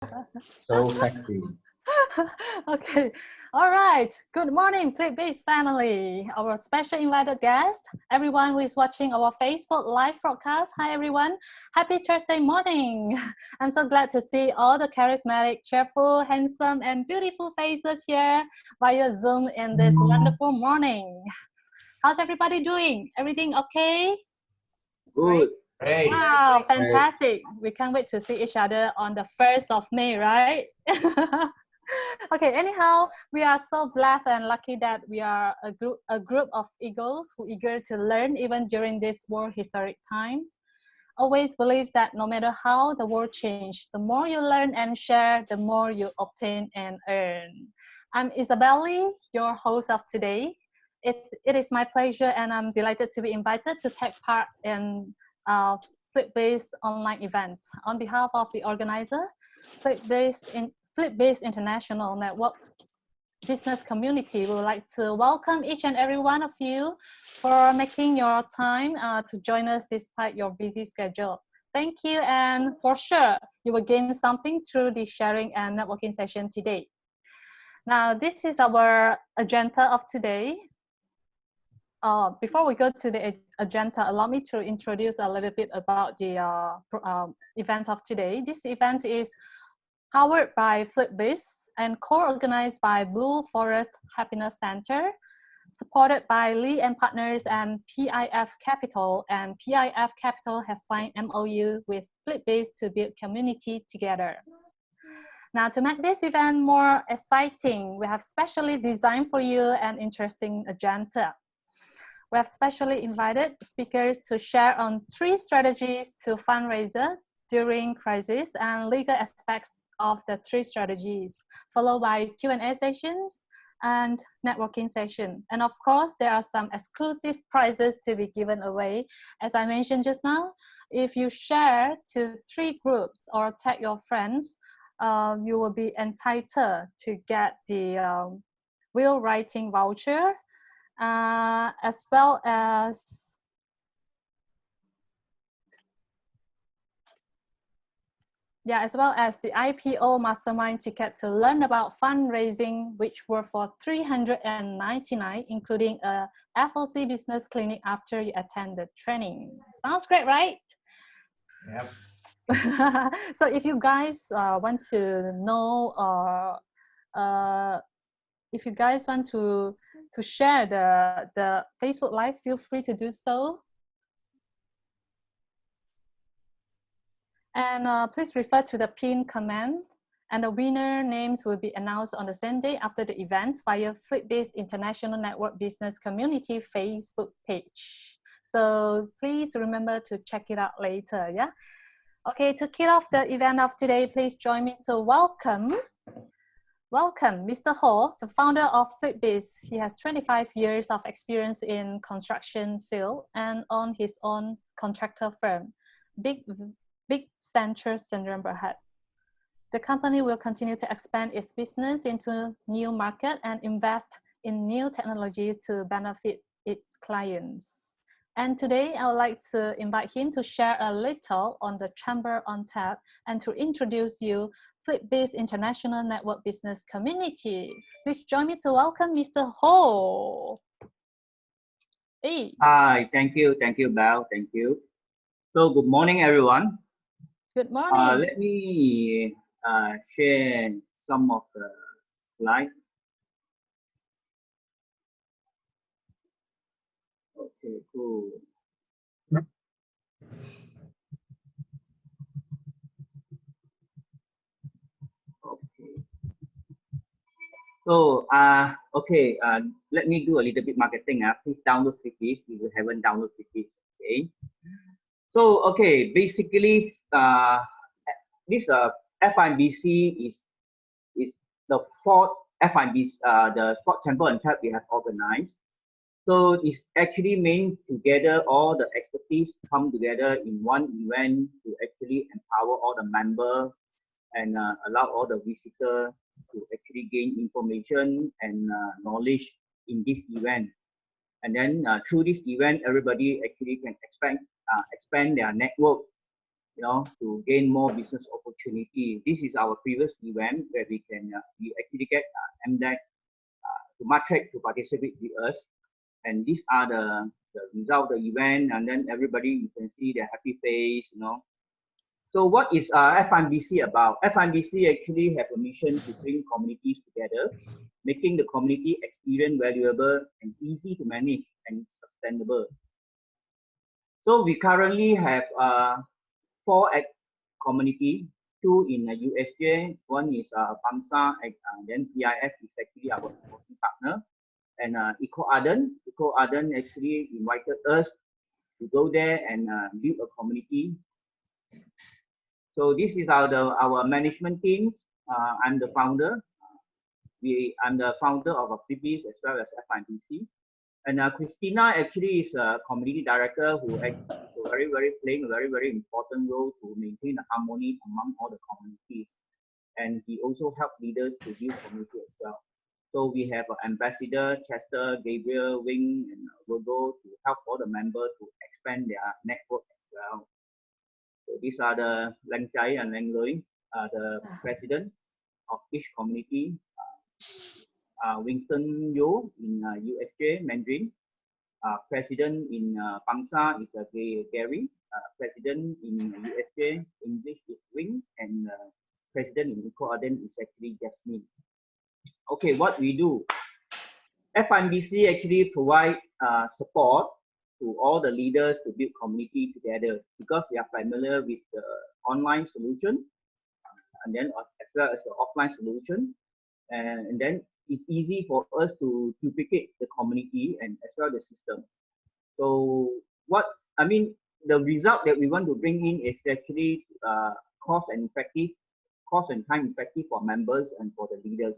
So sexy. Okay. All right. Good morning, Flip-Based family. Our special invited guest, everyone who is watching our Facebook live broadcast. Hi, everyone. Happy Thursday morning. I'm so glad to see all the charismatic, cheerful, handsome, and beautiful faces here via Zoom in this wonderful morning. How's everybody doing? Everything okay? Good. Great. Wow, Great. fantastic. We can't wait to see each other on the 1st of May, right? Okay, anyhow, we are so blessed and lucky that we are a group of eagles who eager to learn even during these war historic times. Always believe that no matter how the world changes, the more you learn and share, the more you obtain and earn. I'm Isabelle, your host of today. It is my pleasure and I'm delighted to be invited to take part in Flip-Based online events. On behalf of the organizer, Flip-Based International Network business community, we would like to welcome each and every one of you for making your time to join us despite your busy schedule. Thank you, and for sure, you will gain something through the sharing and networking session today. Now, this is our agenda of today. Before we go to the agenda, allow me to introduce a little bit about the event of today. This event is powered by Flip-Based and co-organized by Blue Forest Happiness Center, supported by Lee and Partners and PIF Capital. And PIF Capital has signed MOU with Flip-Based to build community together. Now, to make this event more exciting, we have specially designed for you an interesting agenda. We have specially invited speakers to share on 3 strategies to fundraiser during crisis and legal aspects of the 3 strategies, followed by Q&A sessions and networking session. And of course, there are some exclusive prizes to be given away. As I mentioned just now, if you share to 3 groups or tag your friends, you will be entitled to get the will writing voucher, as well as the IPO mastermind ticket to learn about fundraising, which were for $399, including a FOC business clinic after you attend the training. Sounds great, right? Yep. So if you guys want to know, or if you guys want to share the Facebook Live, feel free to do so. And please refer to the pinned comment, and the winner names will be announced on the same day after the event via Flip-Based International Network Business Community Facebook page. So please remember to check it out later, yeah? Okay, to kick off the event of today, please join me to welcome Mr. Ho, the founder of Flip-Based. He has 25 years of experience in construction field and on his own contractor firm, Big Central Syndrome Berhad. The company will continue to expand its business into new market and invest in new technologies to benefit its clients. And today, I would like to invite him to share a little on the Chamber on Tap and to introduce you Flip-Based International Network Business Community. Please join me to welcome Mr. Ho. Hey. Hi, thank you, Belle, thank you. So good morning, everyone. Good morning. Let me share some of the slides. Okay, cool. Okay. So, let me do a little bit marketing. Please download Flip-Based if you haven't downloaded Flip-Based. Okay. So, okay, basically, this FIBC is the 4th FIBC, the 4th Chamber on Tap we have organized. So it's actually meant together all the expertise come together in one event to actually empower all the members and allow all the visitors to actually gain information and knowledge in this event. And then through this event, everybody actually can expand their network. to gain more business opportunity. This is our previous event where we actually get MDEC to Matrix to participate with us. And these are the result of the event, and then everybody, you can see their happy face, So what is FNBC about? FNBC actually have a mission to bring communities together, making the community experience valuable and easy to manage and sustainable. So we currently have 4 community, 2 in USJ, 1 is PAMSA, then PIF is actually our supporting partner, and Eco Arden actually invited us to go there and build a community. So this is our management team. I'm the founder. I'm the founder of Activities as well as FIBC. And Christina actually is a community director who actually playing a very important role to maintain the harmony among all the communities. And he also helped leaders to build community as well. So we have Ambassador, Chester, Gabriel, Weng, and Virgo to help all the members to expand their network as well. So these are the Lang Chai and Lang Loi, the president of each community. Winston Yo in USJ Mandarin. President in PAMSA is Gary. President in USJ English is Weng, and president in Eco Arden is actually Jasmine. Okay, what we do? FNBC actually provide support to all the leaders to build community together, because we are familiar with the online solution, and then as well as the offline solution, and then it's easy for us to duplicate the community and as well the system. So the result that we want to bring in is actually cost and time effective for members and for the leaders.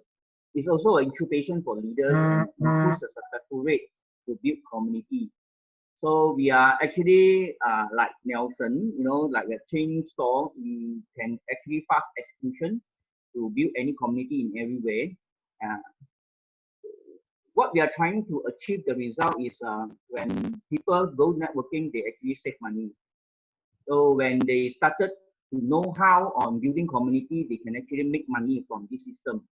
It's also an incubation for leaders and increase the successful rate to build community. So we are actually like Nelson, like a chain store, we can actually fast execution to build any community in every way. What we are trying to achieve the result is when people go networking, they actually save money. So when they started to know how on building community, they can actually make money from this system,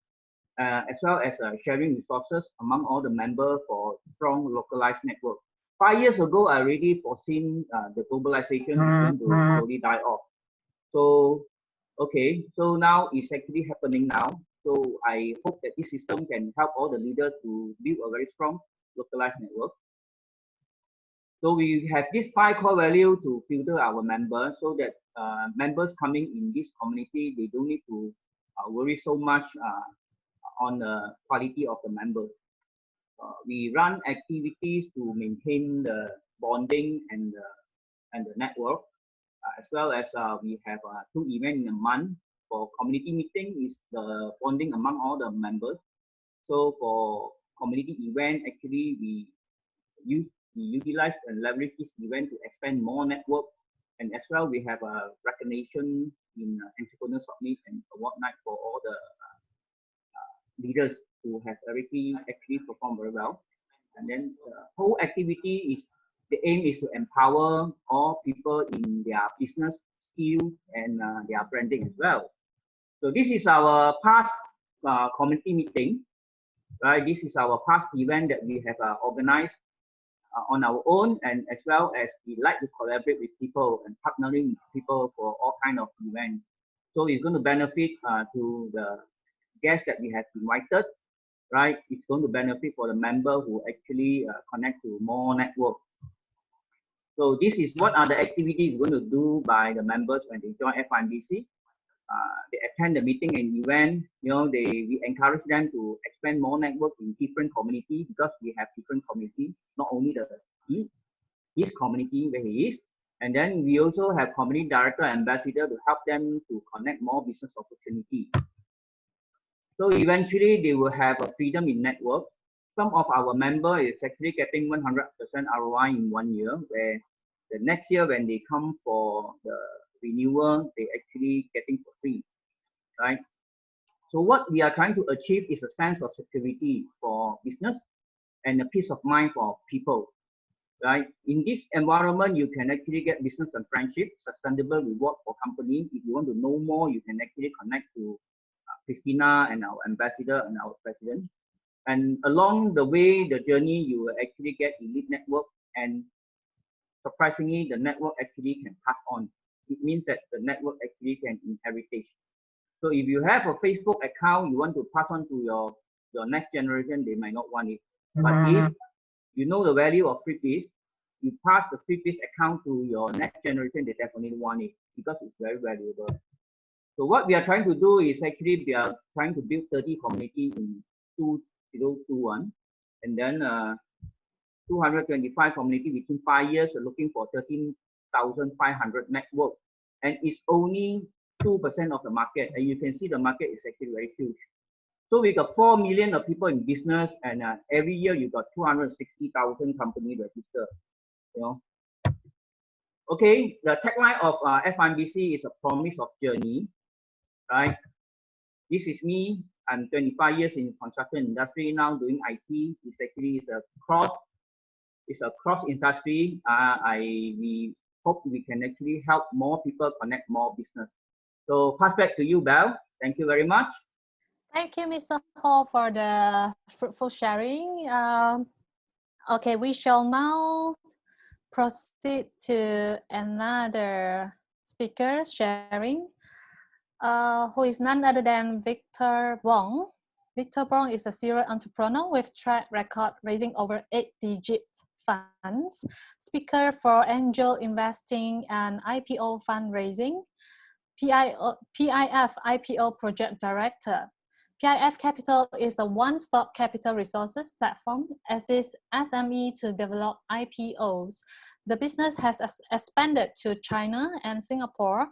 as well as sharing resources among all the members for strong localized network. 5 years ago, I already foreseen the globalization is going to slowly die off. So, okay, so now it's actually happening now. So I hope that this system can help all the leaders to build a very strong localized network. So we have this 5 core value to filter our members, so that members coming in this community, they don't need to worry so much on the quality of the members. We run activities to maintain the bonding and the network, as well as we have 2 events in a month. For community meeting is the bonding among all the members. So for community event, actually we utilize and leverage this event to expand more network, and as well we have a recognition in entrepreneur summit and award night for all the leaders who have already actually performed very well. And then the whole activity is, the aim is to empower all people in their business skills and their branding as well. So this is our past community meeting, right? This is our past event that we have organized on our own, and as well as we like to collaborate with people and partnering with people for all kind of events. So it's going to benefit to the guests that we have invited, right? It's going to benefit for the member who actually connect to more network. So this is what are the activities we're going to do by the members when they join FIBC. They attend the meeting and event. We encourage them to expand more network in different communities, because we have different communities, not only his community where he is, and then we also have community director and ambassador to help them to connect more business opportunity. So eventually they will have a freedom in network. Some of our members is actually getting 100% ROI in 1 year, where the next year when they come for the renewal, they actually getting for free, right? So what we are trying to achieve is a sense of security for business and a peace of mind for people. right? In this environment, you can actually get business and friendship, sustainable reward for company. If you want to know more, you can actually connect to Christina and our ambassador and our president. And along the way, the journey, you will actually get elite network, and surprisingly, the network actually can pass on. It means that the network actually can inherit. So if you have a Facebook account, you want to pass on to your next generation, they might not want it. But if you know the value of freebies, you pass the freebies account to your next generation, they definitely want it because it's very valuable. So what we are trying to do is actually we are trying to build 30 community in 2021, and then 225 community within 5 years, looking for 13,500 network, and it's only 2% of the market, and you can see the market is actually very huge. So we got 4 million of people in business, and every year you got 260,000 companies registered. You know. Okay, the tagline of FIBC is a promise of journey, right? This is me. I'm 25 years in construction industry now, doing IT. It's actually a cross industry. We hope we can actually help more people connect more business. So pass back to you, Belle. Thank you very much. Thank you, Mr. Ho, for the fruitful sharing. Okay, we shall now proceed to another speaker sharing, who is none other than Victor Weng. Victor Weng is a serial entrepreneur with track record raising over 8-digit funds, speaker for angel investing and IPO fundraising, PIF IPO project director. PIF Capital is a one-stop capital resources platform, assists SME to develop IPOs. The business has expanded to China and Singapore,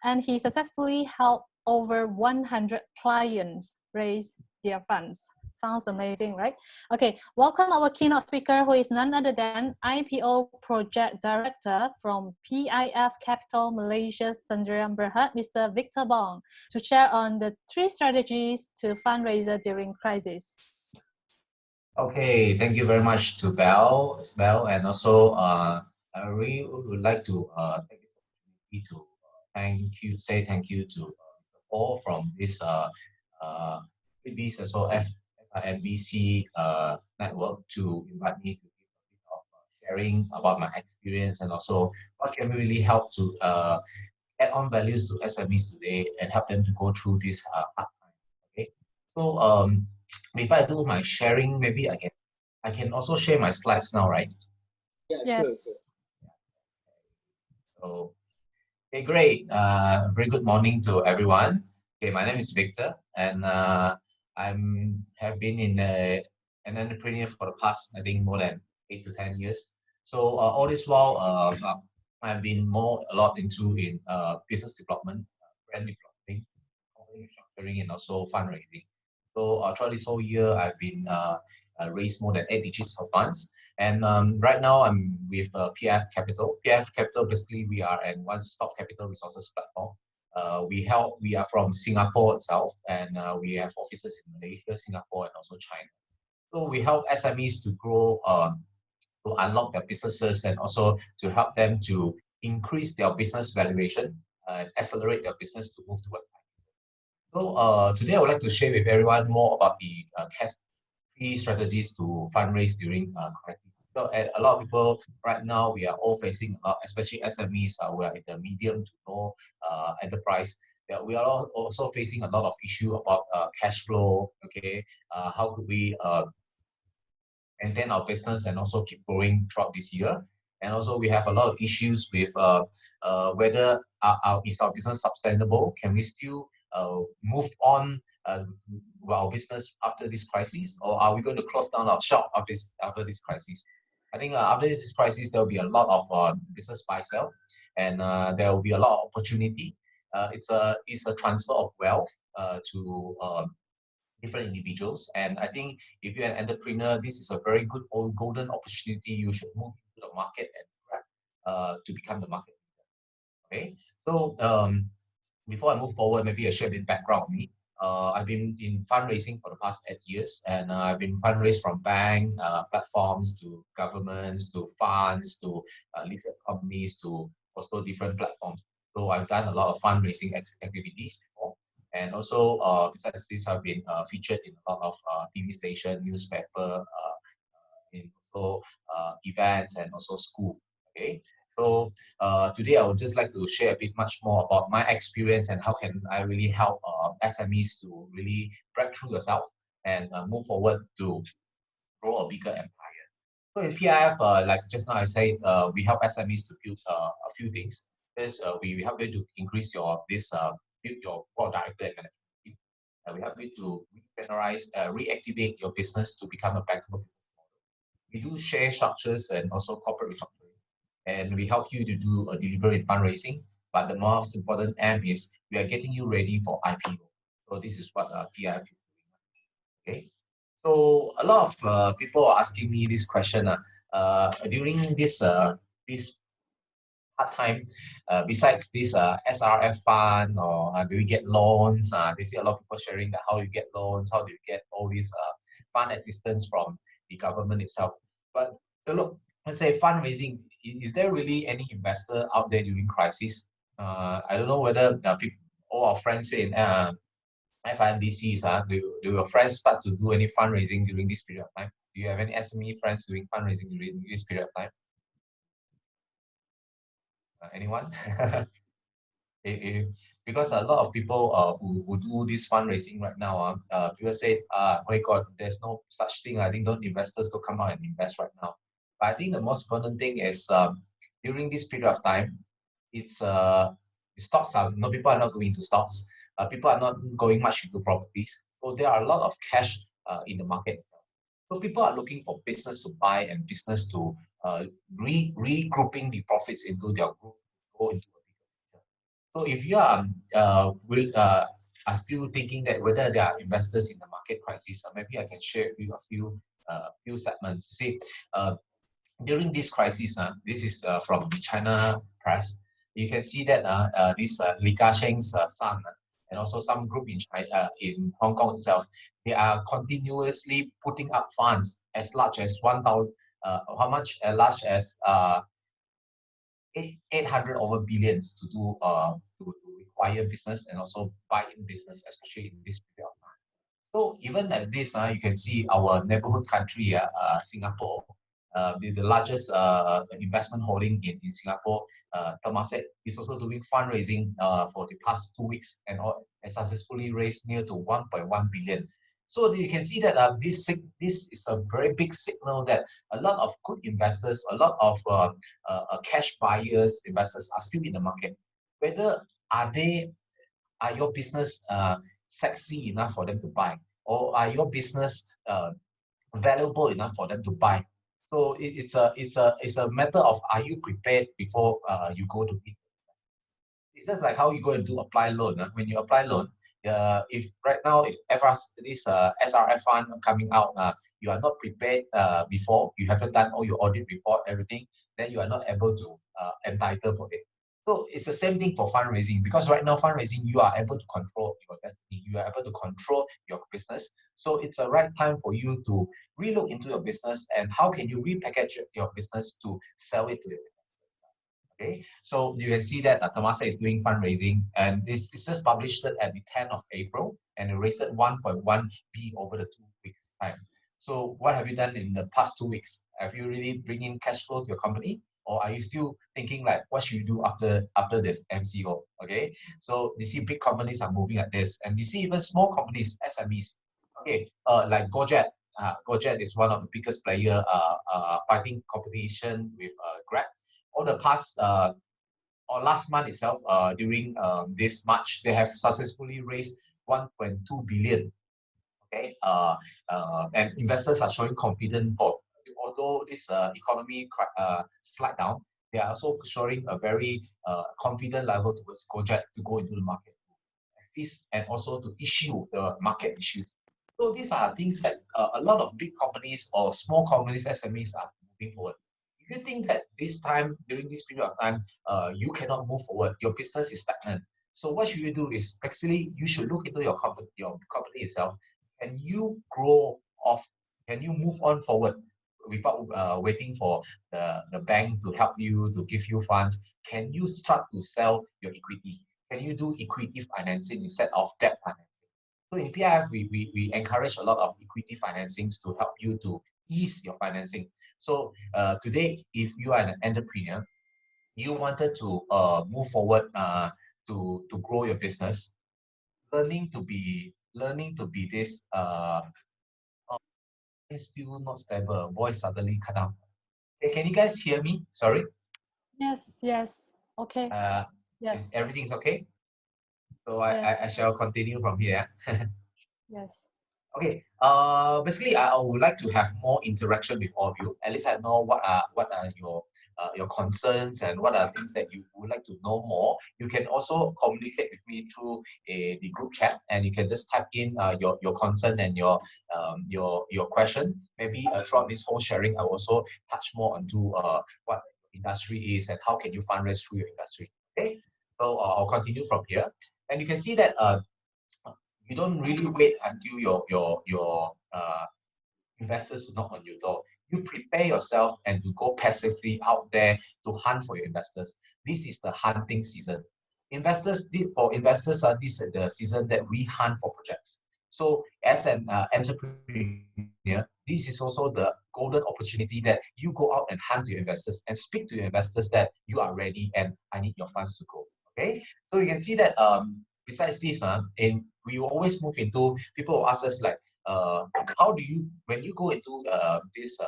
and he successfully helped over 100 clients raise their funds. Sounds amazing, right? Okay, welcome our keynote speaker, who is none other than IPO Project Director from PIF Capital Malaysia Sdn Bhd, Mr. Victor Weng, to share on the 3 strategies to fundraiser during crisis. Okay, thank you very much to Belle, and also I really would like to take this opportunity to say thank you to Mr. Paul from this FIBC network to invite me to give a bit of sharing about my experience, and also what can really help to add on values to SMEs today and help them to go through this hard time. Okay, so if I do my sharing, maybe I can also share my slides now, right? Yeah, yes. Sure. So, okay, great. Very good morning to everyone. Okay, my name is Victor, and have been an entrepreneur for the past, I think, more than 8 to 10 years. So all this while, I've been a lot into business development, brand developing, company structuring, and also fundraising. So throughout this whole year, I've been raised more than 8 digits of funds. And right now, I'm with PIF Capital. PIF Capital, basically, we are a one-stop capital resources platform. We are from Singapore itself, and we have offices in Malaysia, Singapore, and also China. So we help SMEs to grow, to unlock their businesses, and also to help them to increase their business valuation and accelerate their business to move towards. So today I would like to share with everyone more about the key strategies to fundraise during crisis. So a lot of people right now, we are all facing, especially SMEs, we are in the medium to low enterprise. We are also facing a lot of issue about cash flow. Okay, how could we maintain our business and also keep growing throughout this year? And also we have a lot of issues with whether is our business sustainable? Can we still move on with our business after this crisis, or are we going to close down our shop after this crisis? I think after this crisis, there will be a lot of business buy sell, and there will be a lot of opportunity. It's a transfer of wealth to different individuals, and I think if you're an entrepreneur, this is a very good old golden opportunity. You should move into the market and grab to become the market leader. Okay, so before I move forward, maybe I share a bit background of me. I've been in fundraising for the past 8 years, and I've been fundraised from bank platforms to governments to funds to listed companies to also different platforms. So I've done a lot of fundraising activities before, and also besides this, I've been featured in a lot of TV station, newspaper, in also events and also school. Okay, so today I would just like to share a bit much more about my experience and how can I really help SMEs to really break through yourself and move forward to grow a bigger empire. So in PIF, like just now I said, we help SMEs to build a few things. First, we help you to increase your build your board director and management team. We help you to reactivate your business to become a bankable business. We do share structures and also corporate restructuring. And we help you to do a delivery in fundraising. But the most important aim is we are getting you ready for IPO. So this is what PIF is doing. Okay. So a lot of people are asking me this question during this part time. Besides this SRF fund or do we get loans? They see a lot of people sharing that how you get loans, how do you get all these fund assistance from the government itself. But look, let's say fundraising, is there really any investor out there during crisis? I don't know whether all our friends in FIMDCs, do your friends start to do any fundraising during this period of time? Do you have any SME friends doing fundraising during this period of time? Anyone? Because a lot of people who do this fundraising right now, people say, oh my God, there's no such thing. I think don't investors to come out and invest right now. But I think the most important thing is during this period of time, it's stocks are no people are not going into stocks. People are not going much into properties. So there are a lot of cash in the market. So people are looking for business to buy and business to regrouping the profits into their group, go into a bigger picture. So if you are still thinking that whether there are investors in the market crisis, maybe I can share with you a few segments. See, during this crisis, this is from China press. You can see that this Li Ka-sheng's son and also some group in China, in Hong Kong itself, they are continuously putting up funds as large as 1,000. How much? As large as 800 over billions to do to acquire business and also buy in business, especially in this period of time. So even at this, you can see our neighborhood country, Singapore, the largest investment holding in Singapore, Temasek, is also doing fundraising for the past 2 weeks and has successfully raised near to 1.1 billion. So you can see that this is a very big signal that a lot of good investors, a lot of cash buyers, investors are still in the market. Whether are your business sexy enough for them to buy, or are your business valuable enough for them to buy? So it's a matter of, are you prepared before you go to meet? It's just like how you go and do apply loan. When you apply loan, if right now if this SRF fund coming out, you are not prepared before, you haven't done all your audit report, everything, then you are not able to entitle for it. So it's the same thing for fundraising, because right now fundraising, you are able to control your destiny, you are able to control your business. So it's the right time for you to relook into your business and how can you repackage your business to sell it to your investors. Okay, so you can see that Temasek is doing fundraising, and it's just published at the 10th of April, and it raised 1.1 B over the 2 weeks time. So what have you done in the past 2 weeks? Have you really bring in cash flow to your company? Or are you still thinking like, what should you do after this MCO? Okay, so you see big companies are moving like this, and you see even small companies, SMEs. Okay, like Gojek. Gojek is one of the biggest player fighting competition with Grab. All the past or last month itself, during this March, they have successfully raised 1.2 billion. Okay, and investors are showing confidence for, although this economy slide down, they are also showing a very confident level towards Gojek to go into the market, to assist and also to issue the market issues. So these are things that a lot of big companies or small companies, SMEs, are moving forward. If you think that this time, during this period of time, you cannot move forward, your business is stagnant, So what should you do is actually you should look into your company itself. Can you grow off? Can you move on forward without waiting for the bank to help you, to give you funds? Can you start to sell your equity? Can you do equity financing instead of debt financing? So in PIF, we encourage a lot of equity financings to help you to ease your financing. So today, if you are an entrepreneur, you wanted to move forward to grow your business, learning to be this is still not stable. Voice suddenly cut out. Okay, can you guys hear me? Sorry. Yes, yes. Okay. Uh, Yes, everything is okay? So I yes, shall continue from here. yes. Okay. Basically, I would like to have more interaction with all of you. At least I know what are your concerns and what are things that you would like to know more. You can also communicate with me through the group chat, and you can just type in your concern and your question. Maybe throughout this whole sharing, I will also touch more onto what industry is and how can you fundraise through your industry. Okay. So I'll continue from here, and you can see that you don't really wait until your investors to knock on your door. You prepare yourself and you go passively out there to hunt for your investors. This is the hunting season. For investors, this is the season that we hunt for projects. So as an entrepreneur, this is also the golden opportunity that you go out and hunt your investors and speak to your investors that you are ready and I need your funds to go. Okay, so you can see that besides this, we always move into people will ask us like, how do you when you go into this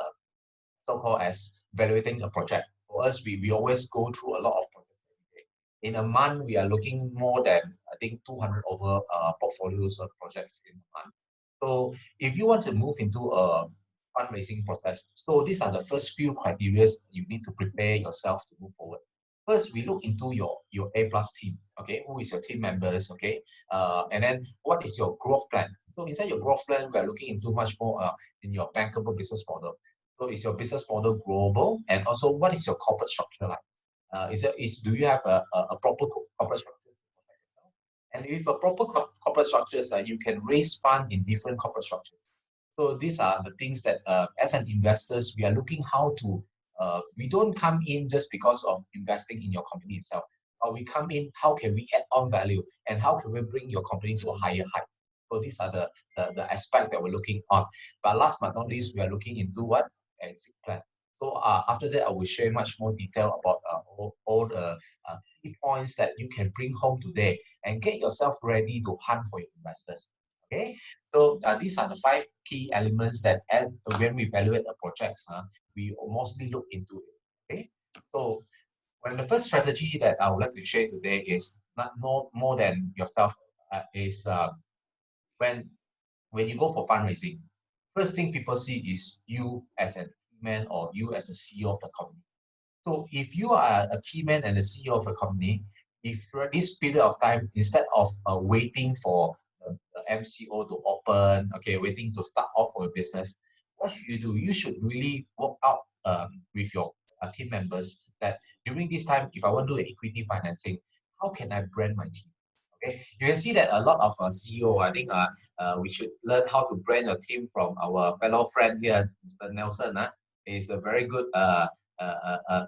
so-called as evaluating a project? For us, we always go through a lot of projects every day. In a month, we are looking more than I think 200 over portfolios of projects in a month. So if you want to move into a fundraising process, so these are the first few criteria you need to prepare yourself to move forward. First, we look into your A plus team. Okay, who is your team members? Okay, and then what is your growth plan? So inside your growth plan, we are looking into much more in your bankable business model. So is your business model global? And also, what is your corporate structure like? Do you have a proper corporate structure? And with a proper corporate structures, you can raise fund in different corporate structures. So these are the things that, as an investors, we are looking how to. We don't come in just because of investing in your company itself. We come in, how can we add on value, and how can we bring your company to a higher height? So these are the aspect that we're looking on. But last but not least, we are looking into what exit plan. So after that, I will share much more detail about all the key points that you can bring home today and get yourself ready to hunt for your investors. Okay, so these are the 5 key elements that when we evaluate a project, we mostly look into it. Okay, so when the first strategy that I would like to share today is not no more than yourself is when you go for fundraising, first thing people see is you as a man or you as a CEO of the company. So if you are a key man and a CEO of a company, if for this period of time, instead of waiting for the MCO to open, okay, waiting to start off for your business, what should you do? You should really work out with your team members that during this time, if I want to do equity financing, how can I brand my team? Okay, you can see that a lot of CEO, I think we should learn how to brand a team from our fellow friend here, Mr. Nelson. Is a very good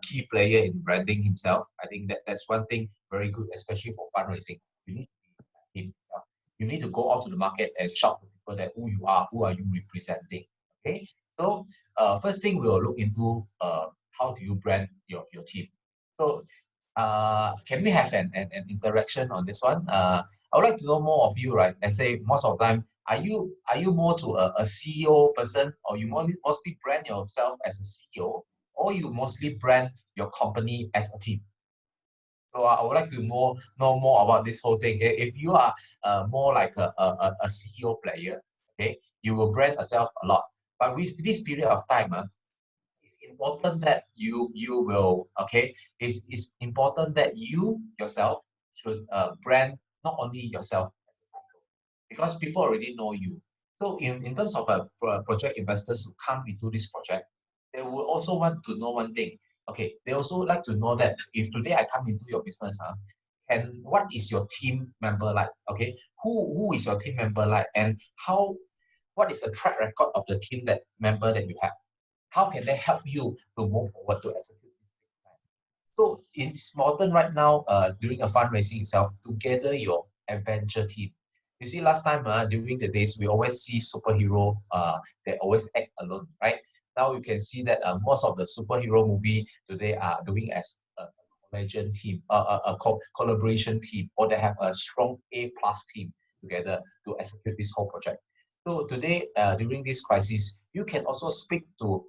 key player in branding himself. I think that's one thing very good, especially for fundraising. You need to be himself. You need to go out to the market and shout to people that who are you representing. Okay, so first thing we'll look into how do you brand your team. So can we have an interaction on this one? I would like to know more of you, right? I say most of the time, are you more to a CEO person, or you mostly brand yourself as a CEO, or you mostly brand your company as a team? So I would like to know more about this whole thing. If you are more like a CEO player, okay, you will brand yourself a lot. But with this period of time, it's important that you will it's important that you yourself should brand not only yourself because people already know you. So in terms of project investors who come into this project, they will also want to know one thing. Okay, they also like to know that if today I come into your business, and what is your team member like? Okay, who is your team member like, and what is the track record of the team member that you have? How can they help you to move forward to execute this big plan? So it's important right now during a fundraising itself to gather your adventure team. You see, last time during the days, we always see superhero, they always act alone, right? Now you can see that most of the superhero movie today are doing as a collaboration team, collaboration team, or they have a strong A plus team together to execute this whole project. So today, during this crisis, you can also speak to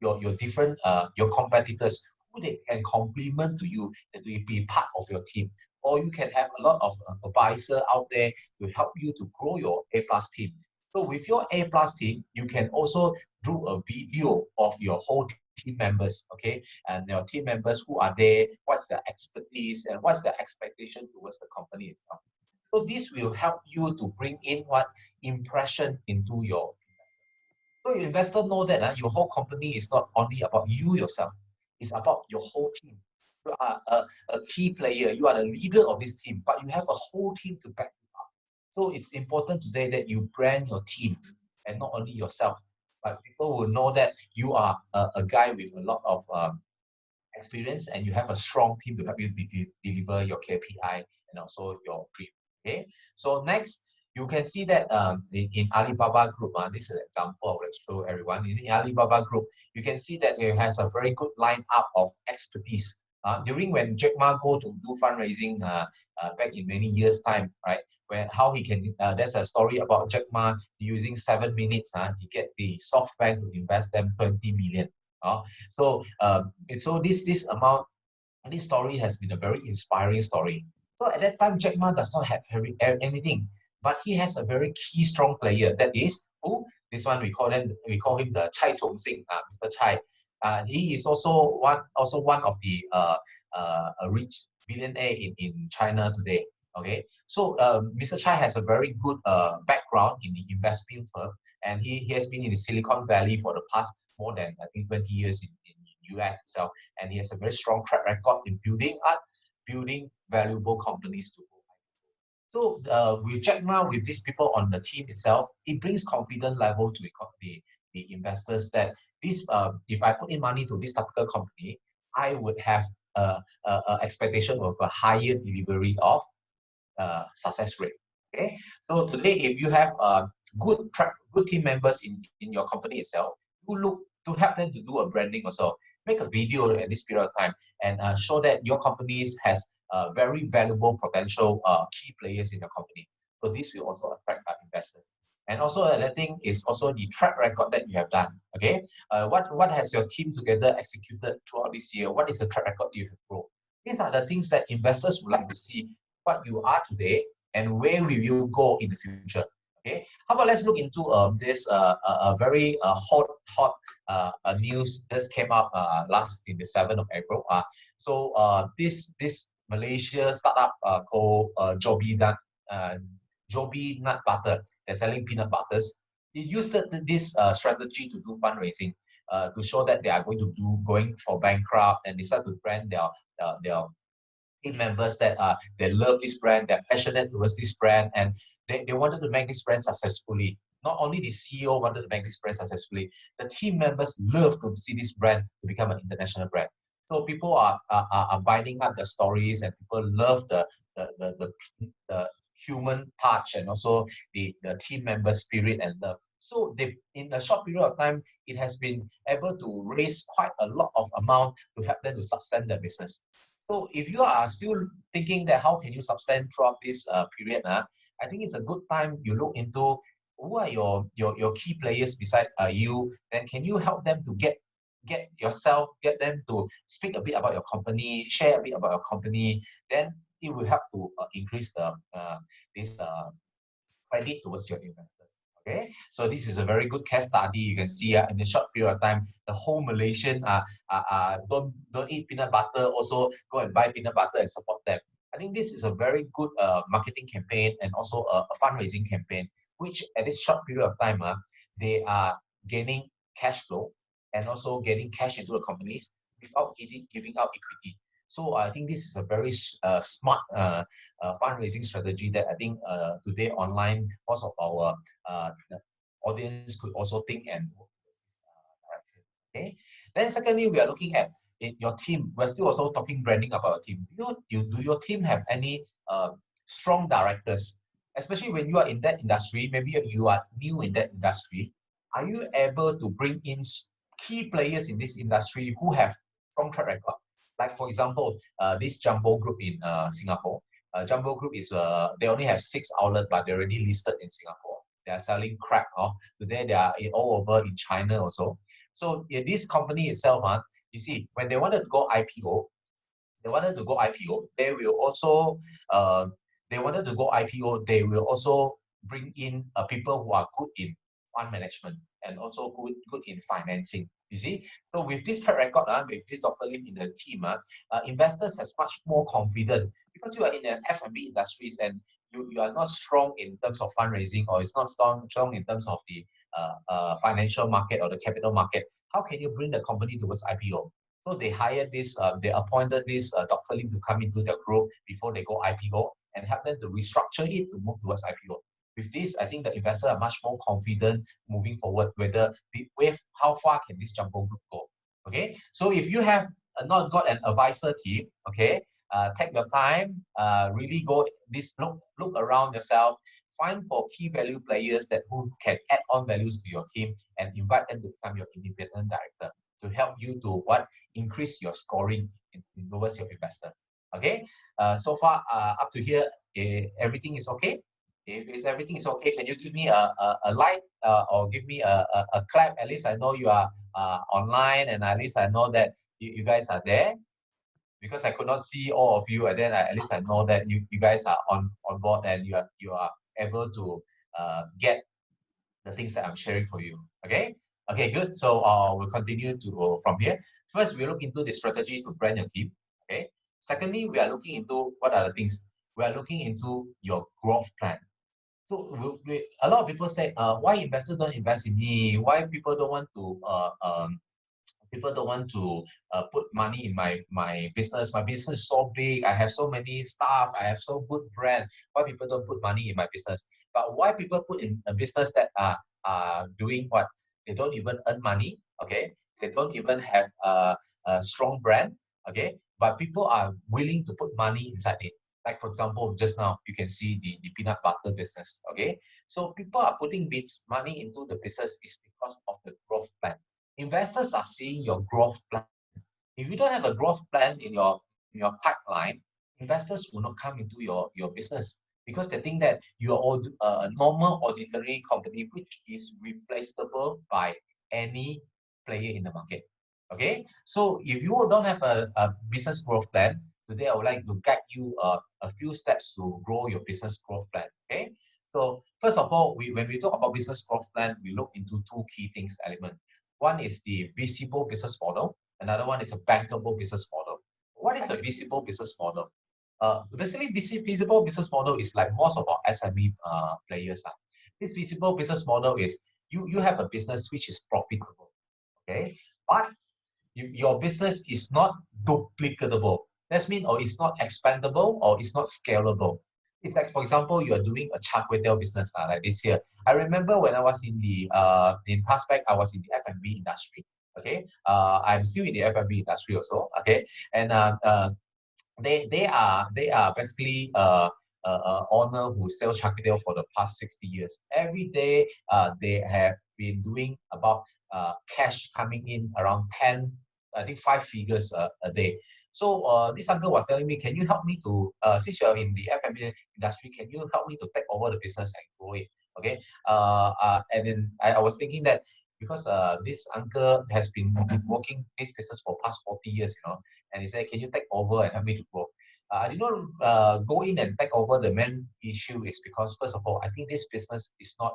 your different your competitors who they can complement to you and to be part of your team. Or you can have a lot of advisor out there to help you to grow your A plus team. So with your A plus team, you can also do a video of your whole team members, okay? And your team members who are there, what's their expertise and what's their expectation towards the company itself. So this will help you to bring in what impression into your investor. So your investor know that your whole company is not only about you yourself, it's about your whole team. You are a key player, you are the leader of this team, but you have a whole team to back you up. So it's important today that you brand your team and not only yourself, but people will know that you are a guy with a lot of experience and you have a strong team to help you deliver your KPI and also your dream. Okay, so next you can see that in Alibaba Group, this is an example. Let's show everyone. In Alibaba Group, you can see that it has a very good lineup of expertise. During when Jack Ma go to do fundraising back in many years' time, right? When how he can, there's a story about Jack Ma using 7 minutes. He get the SoftBank to invest them 20 million. So this amount, this story has been a very inspiring story. So at that time, Jack Ma does not have anything, but he has a very key strong player. That is who? This one we call him the Chai Chong-sing, Mr. Chai. He is also one of the rich billionaire in China today. Okay, so Mr. Chai has a very good background in the investment firm, and he has been in the Silicon Valley for the past more than I think 20 years in US itself, and he has a very strong track record in building valuable companies to grow. So with Jack Ma, with these people on the team itself, it brings confidence level to the investors that this if I put in money to this typical company, I would have a expectation of a higher delivery of success rate. Okay, so today if you have good team members in your company itself, you look to help them to do a branding also. Make a video at this period of time and show that your company has very valuable potential key players in your company. So this will also attract investors. And also another thing is also the track record that you have done. Okay, what has your team together executed throughout this year? What is the track record you have grown? These are the things that investors would like to see what you are today and where will you go in the future. Okay, how about let's look into this very hot news that came up last in the 7th of April. This Malaysia startup called Joby Nut Butter. They're selling peanut butters. They used this strategy to do fundraising to show that they are going for bankrupt, and they start to brand their team members that they love this brand, they're passionate towards this brand, and they wanted to make this brand successfully. Not only the CEO wanted to make this brand successfully, the team members love to see this brand to become an international brand. So people are binding up the stories, and people love the human touch and also the team member spirit and love. So they, in a short period of time, it has been able to raise quite a lot of amount to help them to sustain their business. So if you are still thinking that how can you sustain throughout this period, I think it's a good time you look into who are your key players beside you. Then can you help them to get them to speak a bit about your company, share a bit about your company. Then it will help to increase this credit towards your investors. Okay, so this is a very good case study. You can see in a short period of time, the whole Malaysian don't eat peanut butter, also go and buy peanut butter and support them. I think this is a very good marketing campaign and also a fundraising campaign, which at this short period of time, they are gaining cash flow and also getting cash into the companies without giving out equity. So I think this is a very smart fundraising strategy that I think today online, most of our audience could also think and work with this direction. Okay. Then secondly, we are looking at your team. We're still also talking branding about your team. Do your team have any strong directors? Especially when you are in that industry, maybe you are new in that industry. Are you able to bring in key players in this industry who have strong track record? Like for example, this Jumbo Group in Singapore. Jumbo Group is they only have 6 outlets, but they're already listed in Singapore. They are selling crack. Today they are all over in China also. So in this company itself, you see, when they wanted to go IPO, they will also they will also bring in people who are good in fund management and also good in financing. You see, so with this track record, with this Dr. Lim in the team, investors has much more confidence because you are in an F&B industries and you are not strong in terms of fundraising, or it's not strong in terms of the financial market or the capital market. How can you bring the company towards IPO? So they hired this, they appointed this Dr. Lim to come into their group before they go IPO and help them to restructure it to move towards IPO. With this, I think the investors are much more confident moving forward, how far can this Jumbo Group go. Okay, so if you have not got an advisor team, okay, take your time, really look around yourself, find for key value players who can add on values to your team and invite them to become your independent director to help you to increase your scoring towards your investor. Okay, so far up to here, everything is okay. If everything is okay, can you give me a like or give me a clap? At least I know you are online, and at least I know that you guys are there, because I could not see all of you, and then at least I know that you guys are on board and you are able to get the things that I'm sharing for you. Okay. Okay, good. So we'll continue to from here. First, we look into the strategies to brand your team. Okay. Secondly, we are looking into what are the things. We are looking into your growth plan. So a lot of people say, why investors don't invest in me? Why people don't want to put money in my business? My business is so big. I have so many staff. I have so good brand. Why people don't put money in my business? But why people put in a business that are doing what? They don't even earn money. Okay, they don't even have a strong brand. Okay, but people are willing to put money inside it. Like for example, just now you can see the peanut butter business. Okay, so people are putting money into the business is because of the growth plan. Investors are seeing your growth plan. If you don't have a growth plan in your pipeline, investors will not come into your business because they think that you are a normal ordinary company which is replaceable by any player in the market. Okay, so if you don't have a business growth plan, today I would like to guide you a few steps to grow your business growth plan. Okay, so first of all, when we talk about business growth plan, we look into two key things element. One is the visible business model. Another one is a bankable business model. What is a visible business model? Basically, visible business model is like most of our SME players. This visible business model is you have a business which is profitable, okay, but your business is not duplicatable. That means, or it's not expandable, or it's not scalable. It's like, for example, you are doing a char kway teow business like this here. I remember when I was in past back, I was in the F&B industry. Okay, I'm still in the F&B industry also. Okay, and they are basically owner who sell char kway teow for the past 60 years. Every day, they have been doing about cash coming in around 10, I think 5 figures a day. So this uncle was telling me, can you help me to, since you're in the F&B industry, can you help me to take over the business and grow it? Okay, and then I was thinking that because this uncle has been working this business for past 40 years, and he said, can you take over and help me to grow? I did not go in and take over. The main issue is because, first of all, I think this business is not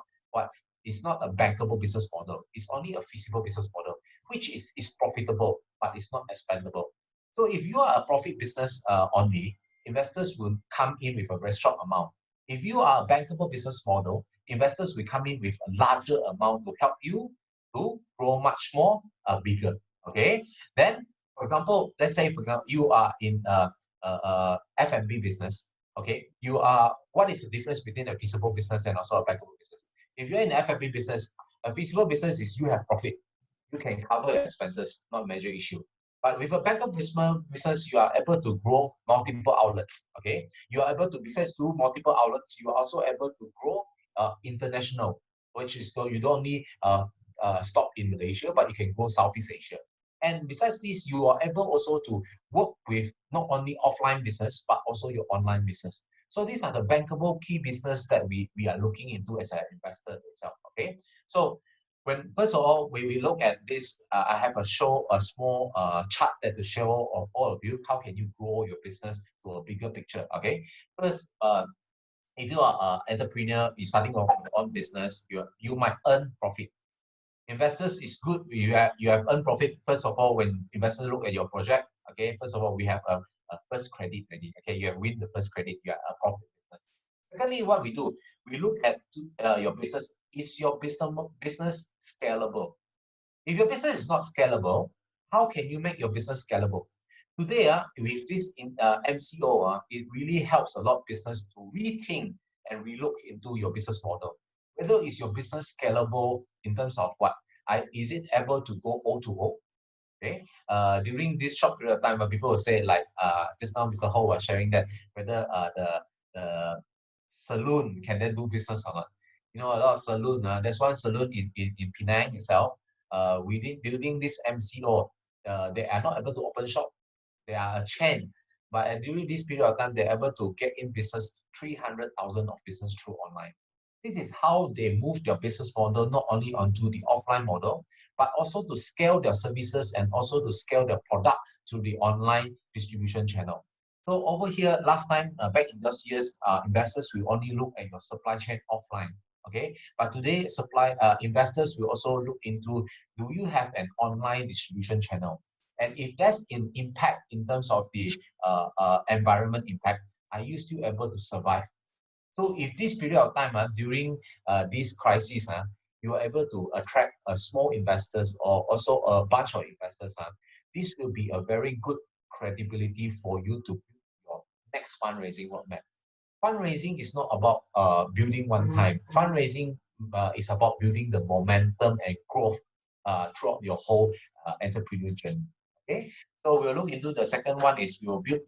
it's not a bankable business model. It's only a feasible business model, which is profitable, but it's not expandable. So if you are a profit business only, investors will come in with a very short amount. If you are a bankable business model, investors will come in with a larger amount to help you to grow much more bigger. Okay, then For example, let's say for example you are in F&B business. Okay, what is the difference between a feasible business and also a bankable business? If you're in F&B business, a feasible business is you have profit, you can cover your expenses, not a major issue. But with a bankable business, you are able to grow multiple outlets. Okay, you are able to, besides through multiple outlets, you are also able to grow international, which is so you don't only stop in Malaysia, but you can go Southeast Asia. And besides this, you are able also to work with not only offline business, but also your online business. So these are the bankable key business that we are looking into as an investor itself. Okay, so first of all, when we look at this, I have a small chart that to show all of you how can you grow your business to a bigger picture. Okay, first, if you are an entrepreneur, you're starting off your own business, you might earn profit. Investors is good. You have earned profit. First of all, when investors look at your project, okay, first of all, we have a first credit ready. Okay, you have win the first credit, you are a profit business. Secondly, what we do, we look at your business. Is your business scalable? If your business is not scalable, how can you make your business scalable? Today, with this MCO, it really helps a lot of business to rethink and relook into your business model. Whether is your business scalable in terms of what? Is it able to go O2O? Okay. During this short period of time, people will say like just now Mr. Ho was sharing that whether the saloon can then do business or not. You know, a lot of saloon. There's one saloon in Penang itself. Within building this MCO, they are not able to open shop. They are a chain, but during this period of time, they're able to get in business 300,000 of business through online. This is how they move their business model not only onto the offline model, but also to scale their services and also to scale their product to the online distribution channel. So over here, last time, back in those years, investors will only look at your supply chain offline. Okay, but today, investors will also look into, do you have an online distribution channel? And if that's in impact in terms of the environment impact, are you still able to survive? So if this period of time, during this crisis, you are able to attract small investors or also a bunch of investors, this will be a very good credibility for you to build your next fundraising roadmap. Fundraising is not about building one time. Fundraising is about building the momentum and growth throughout your whole entrepreneur journey. Okay, so we'll look into the second one is we will build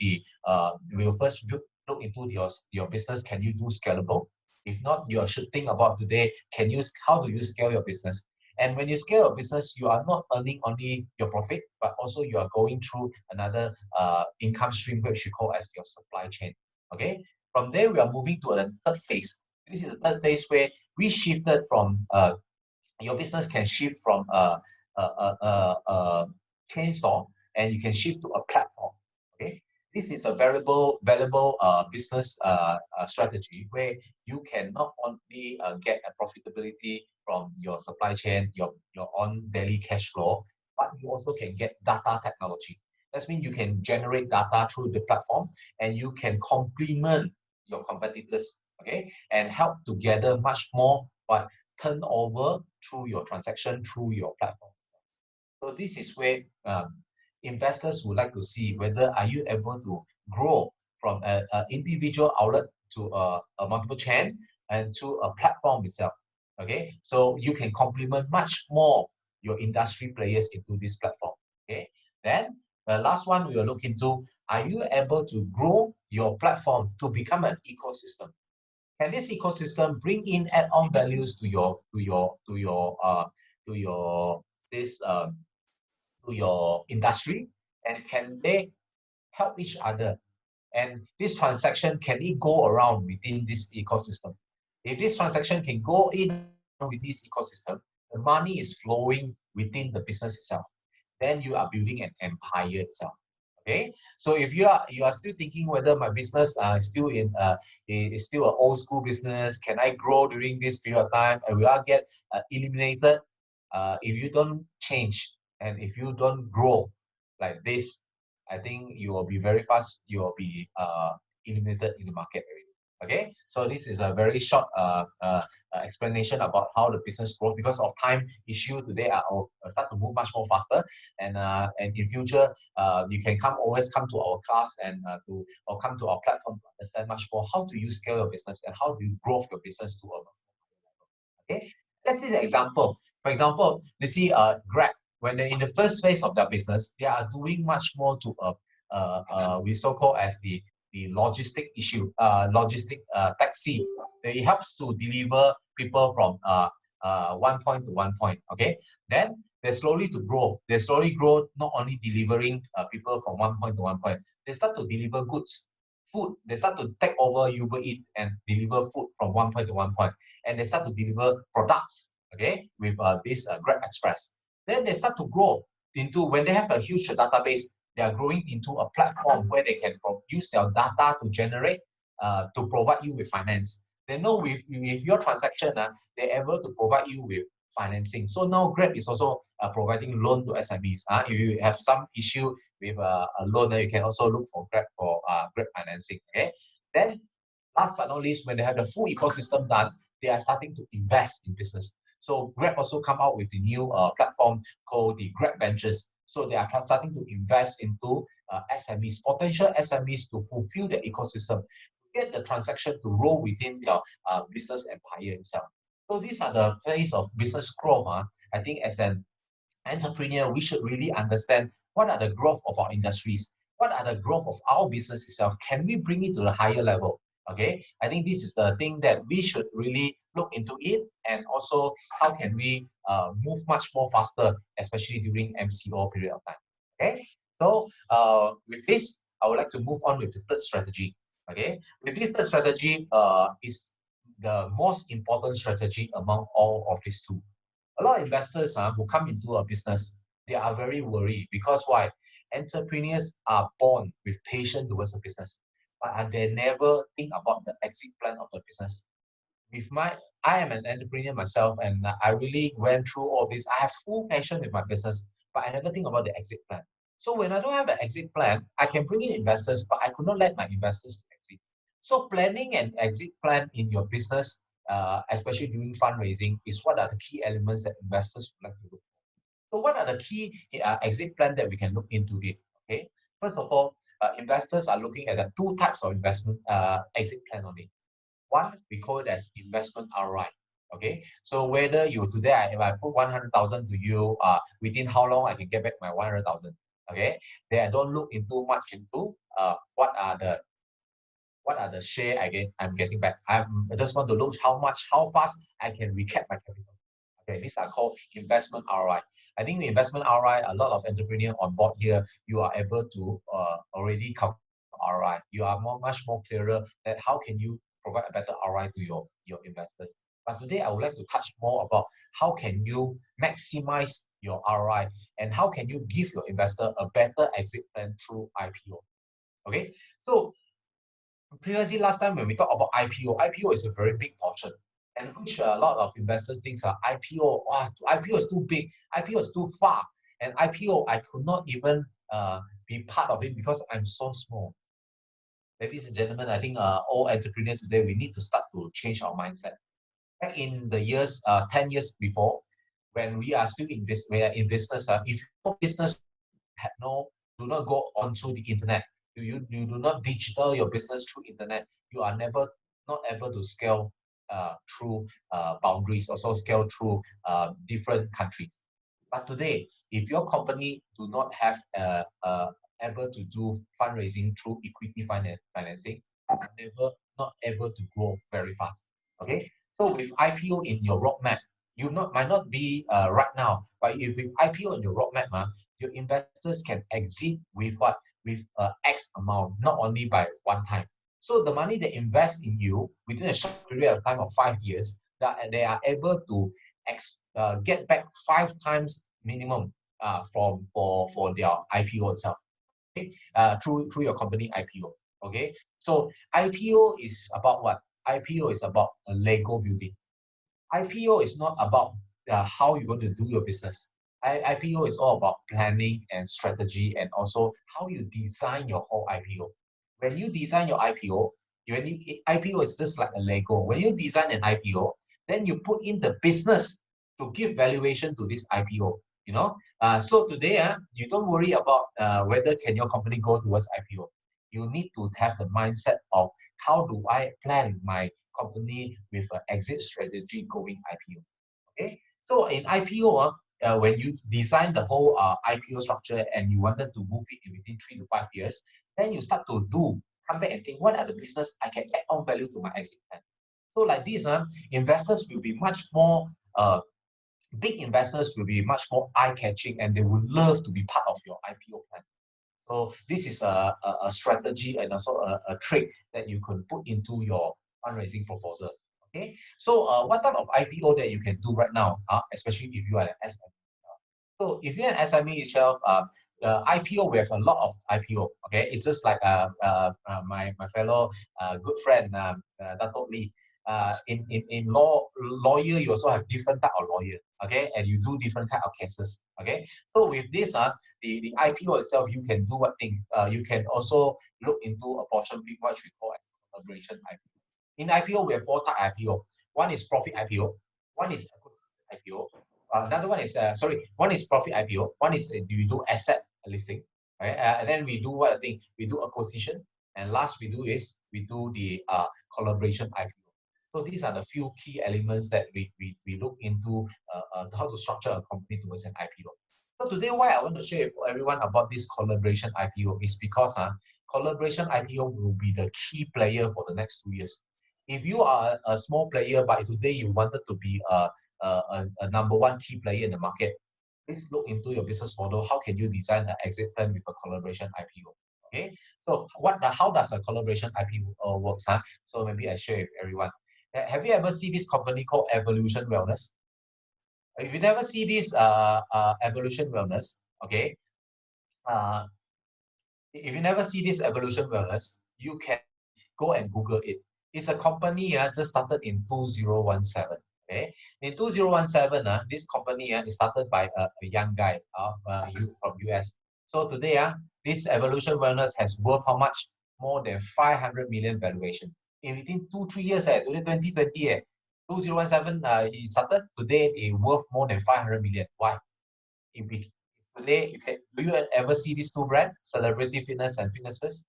we'll first look into your business. Can you do scalable? If not, you should think about today, how do you scale your business? And when you scale your business, you are not earning only your profit, but also you are going through another income stream, which you call as your supply chain. Okay, from there, we are moving to a third phase. This is the third phase where we shifted from your business can shift from a chain store and you can shift to a platform. Okay, this is a valuable business strategy where you can not only get a profitability from your supply chain, your own daily cash flow, but you also can get data technology. That means you can generate data through the platform and you can complement your competitors, okay, and help to gather much more but turnover through your transaction, through your platform. So this is where investors would like to see whether are you able to grow from an individual outlet to a multiple chain and to a platform itself. Okay, so you can complement much more your industry players into this platform. Okay, then the last one we will look into, are you able to grow your platform to become an ecosystem? Can this ecosystem bring in add-on values to your industry, and can they help each other? And this transaction, can it go around within this ecosystem? If this transaction can go in with this ecosystem, the money is flowing within the business itself. Then you are building an empire itself. Okay, so if you are still thinking whether my business is still an old school business, can I grow during this period of time, and will I get eliminated? If you don't change and if you don't grow like this, I think you will be very fast. You will be eliminated in the market already. Okay, so this is a very short explanation about how the business grows. Because of time issue today, I'll start to move much more faster, and in future, you can always come to our class and or come to our platform to understand much more how do you scale your business and how do you grow your business to a level. Okay, let's see the example. For example, you see Grab, when they're in the first phase of their business, they are doing much more to we so-called as the logistic issue, logistic taxi. It helps to deliver people from one point to one point. Okay, then they slowly to grow. They slowly grow, not only delivering people from one point to one point. They start to deliver goods, food. They start to take over Uber Eats and deliver food from one point to one point, and they start to deliver products. Okay, with this Grab Express. Then they start to grow into, when they have a huge database, they are growing into a platform where they can use their data to generate, to provide you with finance. They know with your transaction, they're able to provide you with financing. So now Grab is also providing loan to SMEs. If you have some issue with a loan, you can also look for Grab financing. Okay. Then last but not least, when they have the full ecosystem done, they are starting to invest in business. So Grab also come out with the new platform called the Grab Ventures. So they are starting to invest into SMEs, potential SMEs, to fulfill the ecosystem, to get the transaction to roll within your business empire itself. So these are the phase of business growth. I think as an entrepreneur, we should really understand what are the growth of our industries, what are the growth of our business itself. Can we bring it to the higher level? Okay, I think this is the thing that we should really look into it, and also how can we move much more faster, especially during MCO period of time. Okay, so with this, I would like to move on with the third strategy. Okay, with this third strategy is the most important strategy among all of these two. A lot of investors who come into a business, they are very worried because why? Entrepreneurs are born with patience towards the business, but they never think about the exit plan of the business. I am an entrepreneur myself, and I really went through all this. I have full passion with my business, but I never think about the exit plan. So when I don't have an exit plan, I can bring in investors, but I could not let my investors exit. So planning an exit plan in your business, especially during fundraising, is what are the key elements that investors would like to look for. So what are the key exit plan that we can look into it? Okay, first of all, investors are looking at the two types of investment exit plan only. One, we call it as investment ROI. Okay, so whether you today, if I put 100,000 to you, within how long I can get back my 100,000. Okay, then I don't look into much into what are the share I'm getting back. I just want to look how fast I can recap my capital. Okay, these are called investment ROI. I think the investment ROI, a lot of entrepreneurs on board here, you are able to already come ROI. You are much more clearer that how can you provide a better ROI to your investor. But today I would like to touch more about how can you maximize your ROI and how can you give your investor a better exit plan through IPO. Okay, so previously last time when we talk about IPO is a very big portion, and which a lot of investors think IPO, IPO is too big, IPO is too far, and IPO I could not even be part of it because I'm so small. Ladies and gentlemen, I think all entrepreneurs today, we need to start to change our mindset. Back in the years, 10 years before, when we are still in business, if your business do not go onto the internet, you do not digital your business through internet, you are not able to scale through boundaries, also scale through different countries. But today, if your company do not have able to do fundraising through equity financing, you are not able to grow very fast. Okay, so with IPO in your roadmap, might not be right now, but if with IPO in your roadmap, your investors can exit with what? With X amount, not only by one time. So the money they invest in you within a short period of time of 5 years, that they are able to get back 5 times minimum for their IPO itself. Okay? Through your company IPO. Okay, so IPO is about what? IPO is about a Lego building. IPO is not about how you're going to do your business. IPO is all about planning and strategy, and also how you design your whole IPO. When you design your IPO, IPO is just like a Lego. When you design an IPO, then you put in the business to give valuation to this IPO. So today, you don't worry about whether can your company go towards IPO. You need to have the mindset of how do I plan my company with an exit strategy going IPO. Okay, so in IPO, when you design the whole IPO structure and you wanted to move it in within 3 to 5 years, then you start to come back and think, what are the business I can add on value to my exit plan? So like this, investors will be much more, big investors will be much more eye-catching, and they would love to be part of your IPO plan. So this is a strategy and also a trick that you can put into your fundraising proposal. Okay, so what type of IPO that you can do right now, especially if you are an SME? So if you're an SME itself, the IPO, we have a lot of IPO. Okay, it's just like my fellow good friend Dato Lee. In lawyer, you also have different type of lawyer. Okay, and you do different kind of cases. Okay, so with this, the IPO itself, you can do what thing? You can also look into a portion what we call as collaboration IPO. In IPO, we have 4 type IPO. One is profit IPO. One is IPO. Another one is one is profit IPO. One is you do asset listing, right? And then we do what thing? We do acquisition, and last we do the collaboration IPO. So these are the few key elements that we look into how to structure a company towards an IPO. So today, why I want to share with everyone about this collaboration IPO is because collaboration IPO will be the key player for the next 2 years. If you are a small player, but today you wanted to be a #1 key player in the market, please look into your business model. How can you design an exit plan with a collaboration IPO? Okay, so how does a collaboration IPO works? So maybe I share with everyone. Have you ever seen this company called Evolution Wellness? If you never see this Evolution Wellness, okay, if you never see this Evolution Wellness, you can go and Google it. It's a company just started in 2017. Okay, in 2017, this company is started by a young guy from US. So today, this Evolution Wellness has worth how much? More than 500 million valuation. In within 2-3 years, today 2020, 2017 it started. Today it worth more than 500 million. Why? Today, do you ever see these two brands, Celebrity Fitness and Fitness First?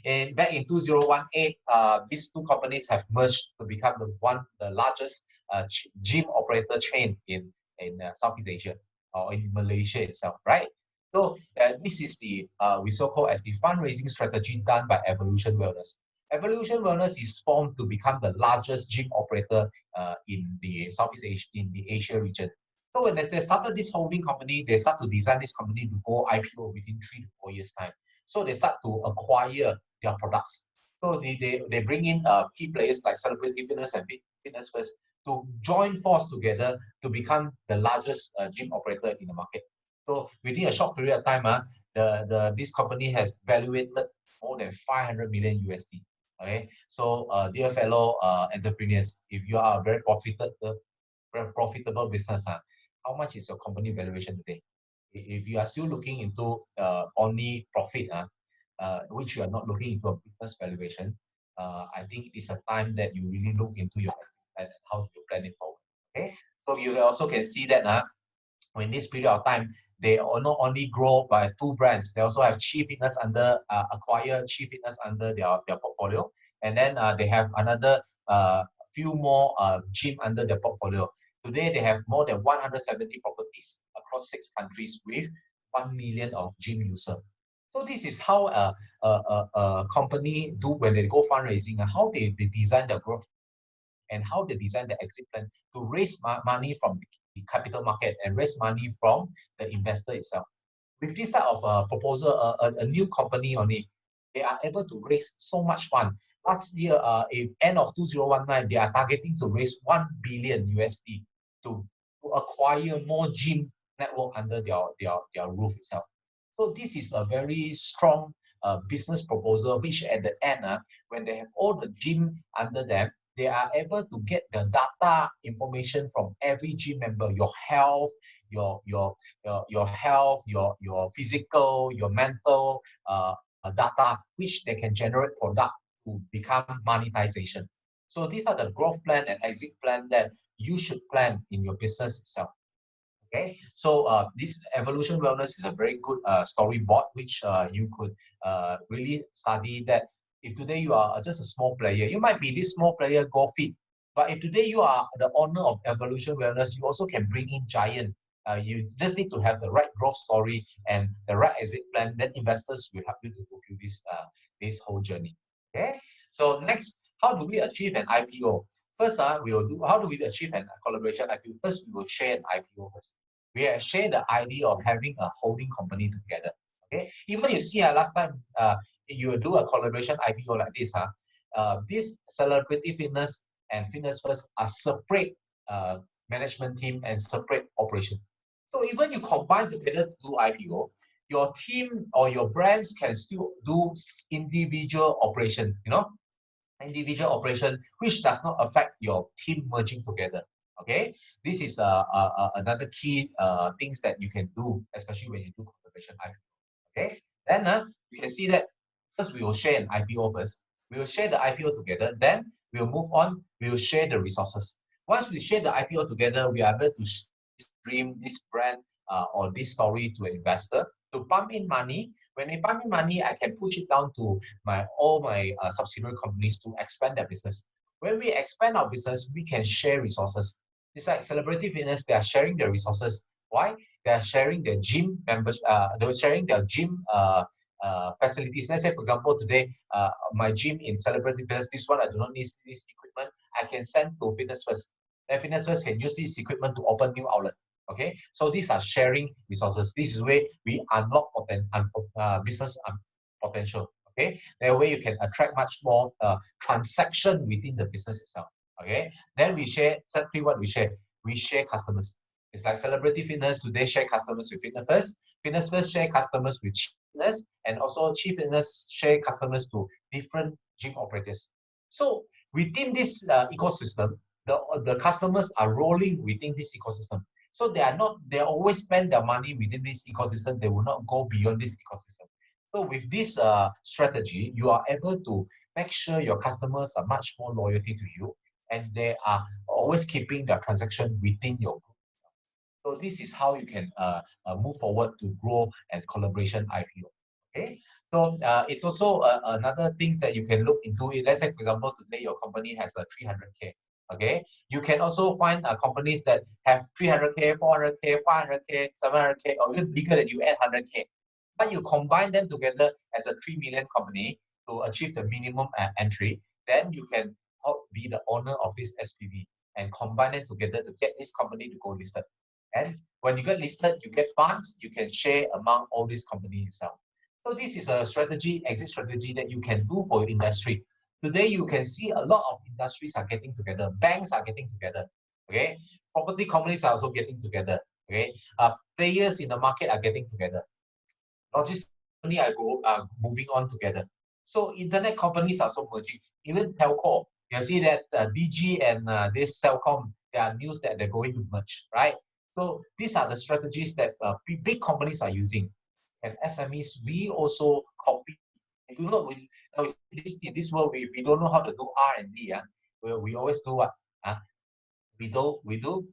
And back in 2018, these two companies have merged to become the largest gym operator chain in Southeast Asia or in Malaysia itself, right? So this is the we so-called as the fundraising strategy done by Evolution Wellness. Evolution Wellness is formed to become the largest gym operator in the Southeast Asia, in the Asia region. So when they started this holding company, they start to design this company to go IPO within 3 to 4 years time. So they start to acquire their products. So they bring in key players like Celebrity Fitness and Fitness First to join force together to become the largest gym operator in the market. So within a short period of time, this company has valuated more than 500 million USD. Okay, so dear fellow entrepreneurs, if you are a very profitable business, how much is your company valuation today? If you are still looking into only profit, which you are not looking into a business valuation, I think it is a time that you really look into your plan and how you plan it forward. Okay, so you also can see that in this period of time, they not only grow by 2 brands, they also have Chi Fitness acquire Chi Fitness under their portfolio, and then they have another few more gym under their portfolio. Today, they have more than 170 properties across 6 countries with 1 million of gym users. So this is how a company do when they go fundraising, and how they design their growth and how they design the exit plan to raise money from the capital market and raise money from the investor itself. With this type of proposal, a new company only, they are able to raise so much fund. Last year, in end of 2019, they are targeting to raise 1 billion USD to acquire more gym network under their roof itself. So this is a very strong business proposal, which at the end, when they have all the gym under them, they are able to get the data information from every gym member, your health, your health, your physical, your mental data, which they can generate product to become monetization. So these are the growth plan and exit plan that you should plan in your business itself. Okay, so this evolution wellness is a very good storyboard which you could really study that. If today you are just a small player, you might be this small player go fit, but if today you are the owner of evolution wellness, you also can bring in giant. You just need to have the right growth story and the right exit plan. Then investors will help you to fulfill this whole journey. Okay, so next, how do we achieve an IPO? First, we will do, how do we achieve a collaboration IPO? First, we will share an IPO first. We have shared the idea of having a holding company together. Okay, even you see, last time you do a collaboration IPO like this, this Celebrity Fitness and Fitness First are separate management team and separate operation. So even you combine together to do IPO, your team or your brands can still do individual operation, individual operation, which does not affect your team merging together. Okay, this is another key things that you can do, especially when you do collaboration IPO. Okay, then you can see that first we will share an IPO first. We will share the IPO together. Then we'll move on. We will share the resources. Once we share the IPO together, we are able to stream this brand or this story to an investor to pump in money. When they pump in money, I can push it down to all my subsidiary companies to expand their business. When we expand our business, we can share resources. It's like Celebrity Fitness, they are sharing their resources. Why? They are sharing their gym members, they're sharing their gym facilities. Let's say, for example, today, my gym in Celebrity Fitness, this one, I do not need this equipment. I can send to Fitness First. Then Fitness First can use this equipment to open new outlet. Okay, so these are sharing resources. This is where we unlock business potential. Okay, that way you can attract much more transaction within the business itself. Okay, then we share. Step 3, what we share? We share customers. It's like Celebrity Fitness today share customers with Fitness First. Fitness First share customers with Cheap Fitness, and also Cheap Fitness share customers to different gym operators. So within this ecosystem, the customers are rolling within this ecosystem. So they always spend their money within this ecosystem. They will not go beyond this ecosystem. So with this strategy, you are able to make sure your customers are much more loyalty to you, and they are always keeping their transaction within your group. So this is how you can move forward to grow and collaboration IPO. Okay, so it's also another thing that you can look into it. Let's say, for example, today your company has a 300K. Okay, you can also find companies that have 300K, 400K, 500K, 700K, or even bigger that you add 100K. But you combine them together as a 3 million company to achieve the minimum entry, then you can be the owner of this SPV and combine it together to get this company to go listed. And when you get listed, you get funds, you can share among all these companies itself. So this is a strategy, exit strategy that you can do for your industry. Today, you can see a lot of industries are getting together. Banks are getting together. Okay, property companies are also getting together. Okay, players in the market are getting together. Logistics companies are moving on together. So internet companies are also merging. Even telco, you see that DG and this Celcom, there are news that they're going to merge, right? So these are the strategies that big companies are using. And SMEs, we also copy. We do not. In this world, we don't know how to do R&D. We always do what? We do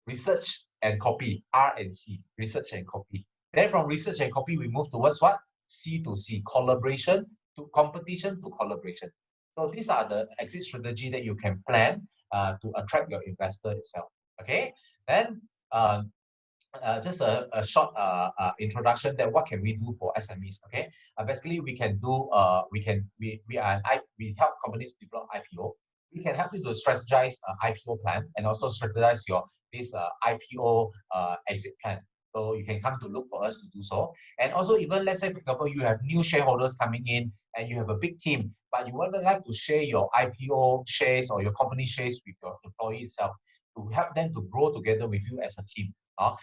research and copy, R&C, research and copy. Then from research and copy, we move towards what? C to C, collaboration to competition to collaboration. So these are the exit strategy that you can plan to attract your investor itself. Okay, then just a short introduction that what can we do for SMEs. Okay, basically we can do we help companies develop IPO. We can help you to strategize IPO plan and also strategize this IPO exit plan. So you can come to look for us to do so. And also, even let's say, for example, you have new shareholders coming in and you have a big team, but you would like to share your IPO shares or your company shares with your employee itself to help them to grow together with you as a team.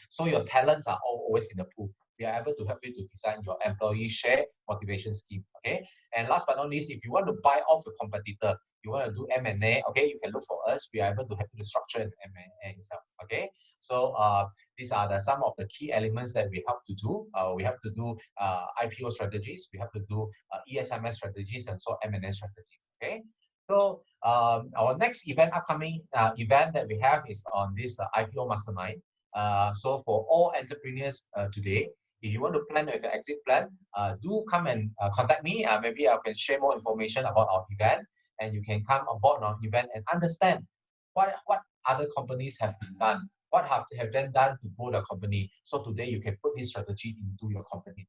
So your talents are always in the pool. We are able to help you to design your employee share motivation scheme. Okay. And last but not least, if you want to buy off your competitor, you want to do M&A, okay, you can look for us. We are able to help you to structure an M&A itself. Okay. So these are some of the key elements that we have to do. We have to do IPO strategies. We have to do ESMS strategies and so M&A strategies. Okay. So our next upcoming event that we have is on this IPO Mastermind. So for all entrepreneurs today, if you want to plan with an exit plan, do come and contact me. Maybe I can share more information about our event, and you can come aboard our event and understand what other companies have done, what have them done to grow the company. So today you can put this strategy into your company.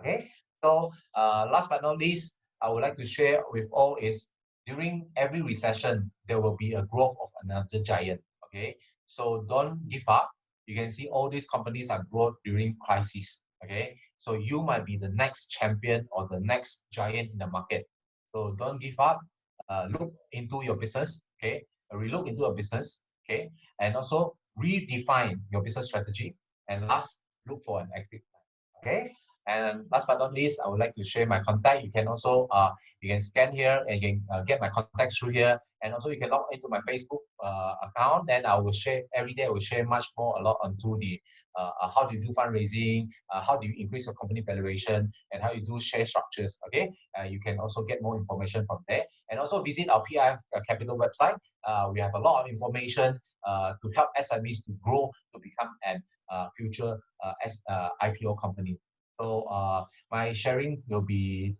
Okay. So last but not least, I would like to share with all is during every recession there will be a growth of another giant. Okay. So don't give up. You can see all these companies are growth during crisis. Okay, so you might be the next champion or the next giant in the market. So don't give up. Look into your business. Okay, relook into your business. Okay, and also redefine your business strategy. And last, look for an exit plan. Okay. And last but not least, I would like to share my contact. You can also you can scan here and you can get my contacts through here. And also you can log into my Facebook account. Then I will share every day. I will share much more a lot onto the how do you do fundraising, how do you increase your company valuation, and how you do share structures. Okay, you can also get more information from there. And also visit our PIF Capital website. We have a lot of information to help SMEs to grow to become an future IPO company. So my sharing will be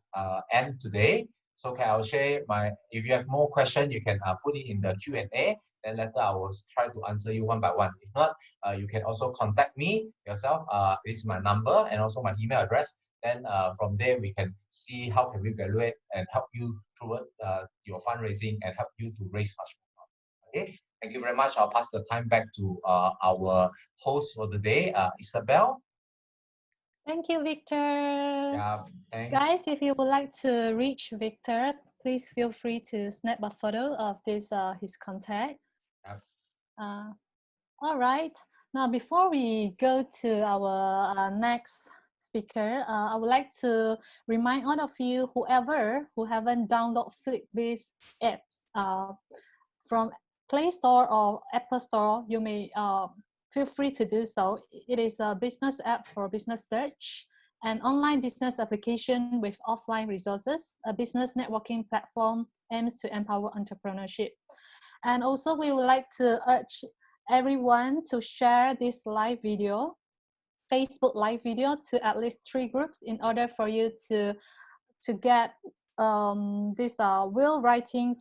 end today. So okay, I'll share my, if you have more questions, you can put it in the Q&A. Then later I will try to answer you one by one. If not, you can also contact me yourself. This is my number and also my email address. Then from there, we can see how can we evaluate and help you through your fundraising and help you to raise much more. Okay, thank you very much. I'll pass the time back to our host for the day, Isabel. Thank you, Victor. Yeah, thanks. Guys, if you would like to reach Victor, please feel free to snap a photo of this his contact. Yep. All right. Now, before we go to our next speaker, I would like to remind all of you, who haven't downloaded FlipBiz apps from Play Store or Apple Store, you may feel free to do so. It is a business app for business search, an online business application with offline resources, a business networking platform aims to empower entrepreneurship. And also, we would like to urge everyone to share this live video, Facebook live video, to at least 3 groups in order for you to get this will writing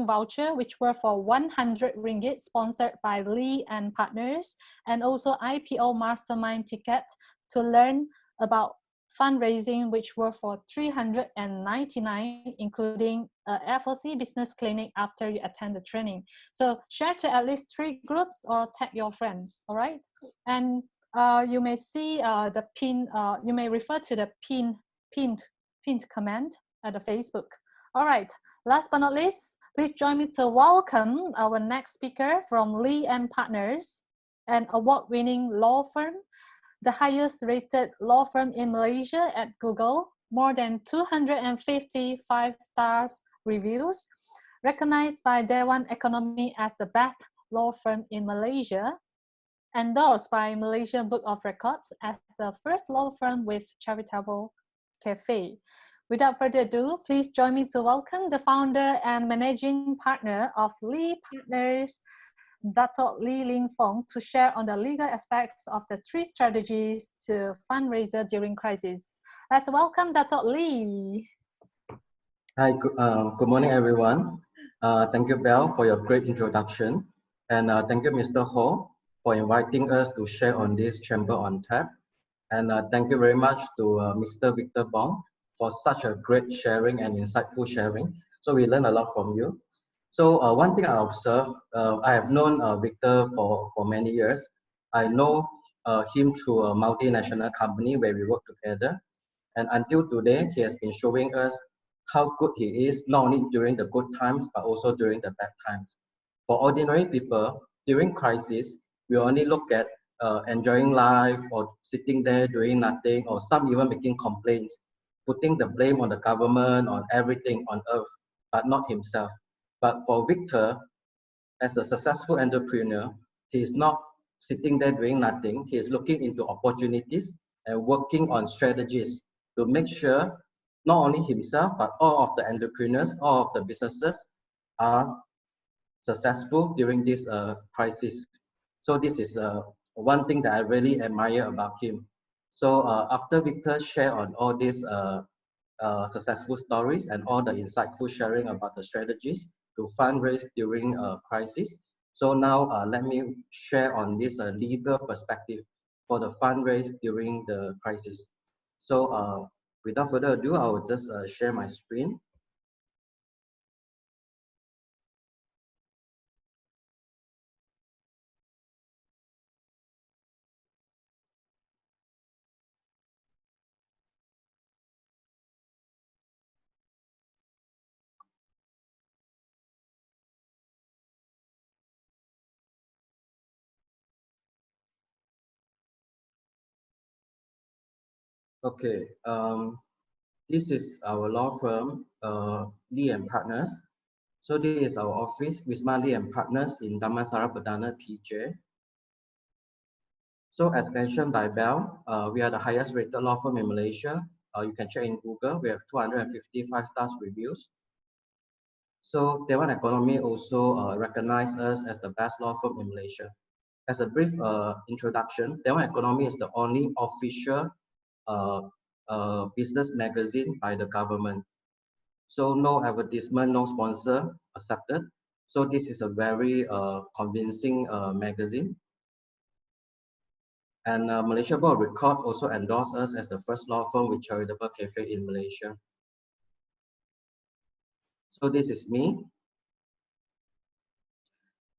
voucher, which were for 100 ringgit, sponsored by Lee and Partners, and also IPO Mastermind ticket to learn about fundraising, which were for 399, including FLC business clinic after you attend the training. So share to at least 3 groups or tag your friends. All right, and you may see the pin. You may refer to the pinned comment at the Facebook. All right. Last but not least, please join me to welcome our next speaker from Lee and Partners, an award-winning law firm, the highest rated law firm in Malaysia at Google, more than 250 5-star reviews, recognized by Dewan Economy as the best law firm in Malaysia, endorsed by Malaysian Book of Records as the first law firm with charitable cafe. Without further ado, please join me to welcome the founder and managing partner of Lee Partners, Dato' Lee Ling Fong, to share on the legal aspects of the 3 strategies to fundraiser during crisis. Let's welcome Dato' Lee. Hi, good morning, everyone. Thank you, Belle, for your great introduction. And thank you, Mr. Ho, for inviting us to share on this Chamber on Tap. And thank you very much to Mr. Victor Bong for such a great sharing and insightful sharing. So we learned a lot from you. So one thing I observed, I have known Victor for many years. I know him through a multinational company where we work together. And until today, he has been showing us how good he is, not only during the good times, but also during the bad times. For ordinary people, during crisis, we only look at enjoying life or sitting there doing nothing, or some even making complaints, putting the blame on the government, on everything on earth, but not himself. But for Victor, as a successful entrepreneur, He is not sitting there doing nothing. He is looking into opportunities and working on strategies to make sure not only himself, but all of the entrepreneurs, all of the businesses are successful during this crisis. So this is one thing that I really admire about him. So after Victor share on all these successful stories and all the insightful sharing about the strategies to fundraise during a crisis. So now let me share on this legal perspective for the fundraise during the crisis. So without further ado, I will just share my screen. Okay, this is our law firm, Lee and Partners. So this is our office, Wisma Lee and Partners in Damansara Perdana, PJ. So as mentioned by Bell, we are the highest rated law firm in Malaysia. You can check in Google. We have 255 stars reviews. So Dewan Economy also recognized us as the best law firm in Malaysia. As a brief introduction, Dewan Economy is the only official business magazine by the government. So no advertisement, no sponsor accepted. So this is a very convincing magazine. And Malaysia Board of Record also endorsed us as the first law firm with charitable cafe in Malaysia. So this is me.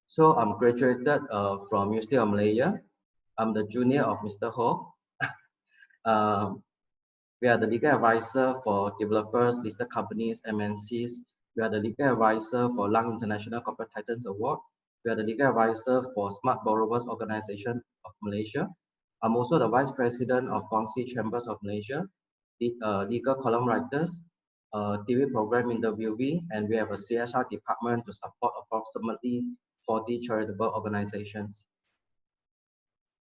So I'm graduated from University of Malaysia. I'm the junior of Mr. Ho. We are the legal advisor for developers, listed companies, MNCs. We are the legal advisor for Lung International Corporate Titans Award. We are the legal advisor for Smart Borrowers Organization of Malaysia. I'm also the vice president of Guangxi Chambers of Malaysia, legal column writers, TV program interviewee, and we have a CSR department to support approximately 40 charitable organizations.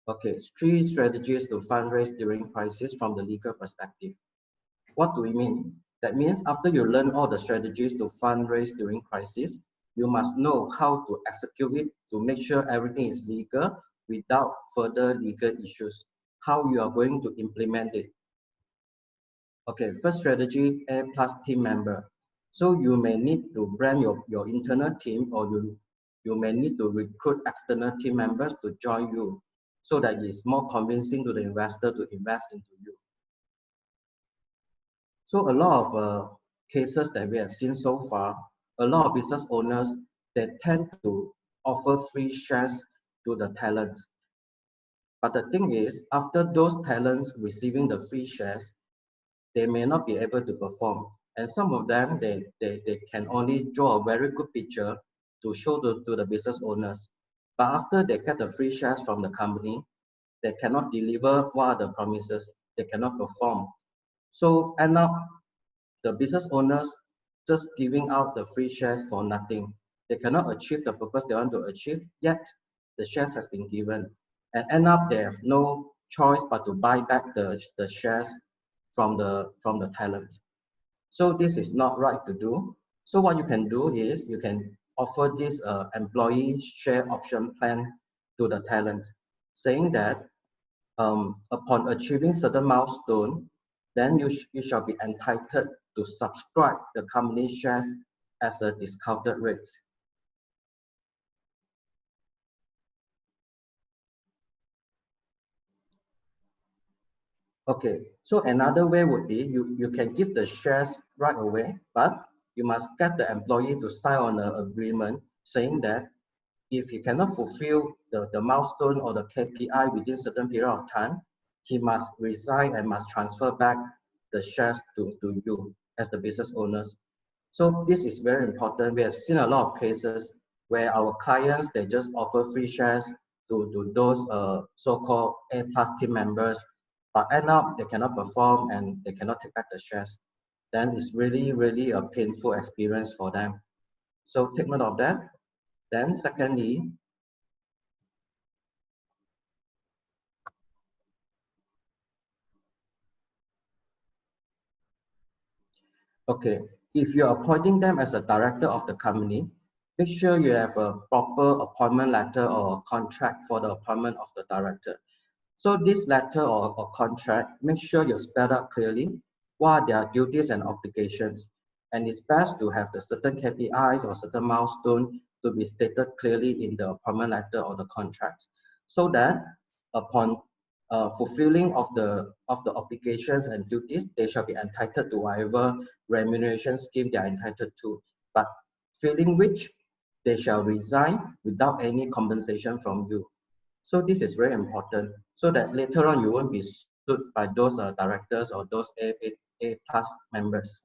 Okay, 3 strategies to fundraise during crisis from the legal perspective. What do we mean? That means after you learn all the strategies to fundraise during crisis, you must know how to execute it to make sure everything is legal without further legal issues. How you are going to implement it. Okay, first strategy, A+ team member. So you may need to brand your internal team, or you may need to recruit external team members to join you so that it's more convincing to the investor to invest into you. So a lot of cases that we have seen so far, a lot of business owners, they tend to offer free shares to the talent. But the thing is, after those talents receiving the free shares, they may not be able to perform. And some of them, they can only draw a very good picture to show to the business owners. But after they get the free shares from the company, they cannot deliver what are the promises. They cannot perform. So end up, the business owners just giving out the free shares for nothing. They cannot achieve the purpose they want to achieve, yet the shares has been given. And end up, they have no choice but to buy back the shares from the talent. So this is not right to do. So what you can do is you can offer this employee share option plan to the talent, saying that upon achieving certain milestone, then you shall be entitled to subscribe the company shares as a discounted rate. Okay, so another way would be you can give the shares right away, but you must get the employee to sign on an agreement saying that if he cannot fulfill the milestone or the KPI within certain period of time, he must resign and must transfer back the shares to you as the business owners. So this is very important. We have seen a lot of cases where our clients, they just offer free shares to those so-called A+ team members, but end up they cannot perform and they cannot take back the shares. Then it's really, really a painful experience for them. So take note of that. Then secondly, Okay, if you're appointing them as a director of the company, make sure you have a proper appointment letter or contract for the appointment of the director. So this letter or contract, make sure you spell out clearly what are their duties and obligations. And it's best to have the certain KPIs or certain milestone to be stated clearly in the appointment letter or the contract, so that upon fulfilling of the obligations and duties, they shall be entitled to whatever remuneration scheme they are entitled to. But failing which, they shall resign without any compensation from you. So this is very important, so that later on you won't be sued by those directors or those A plus members.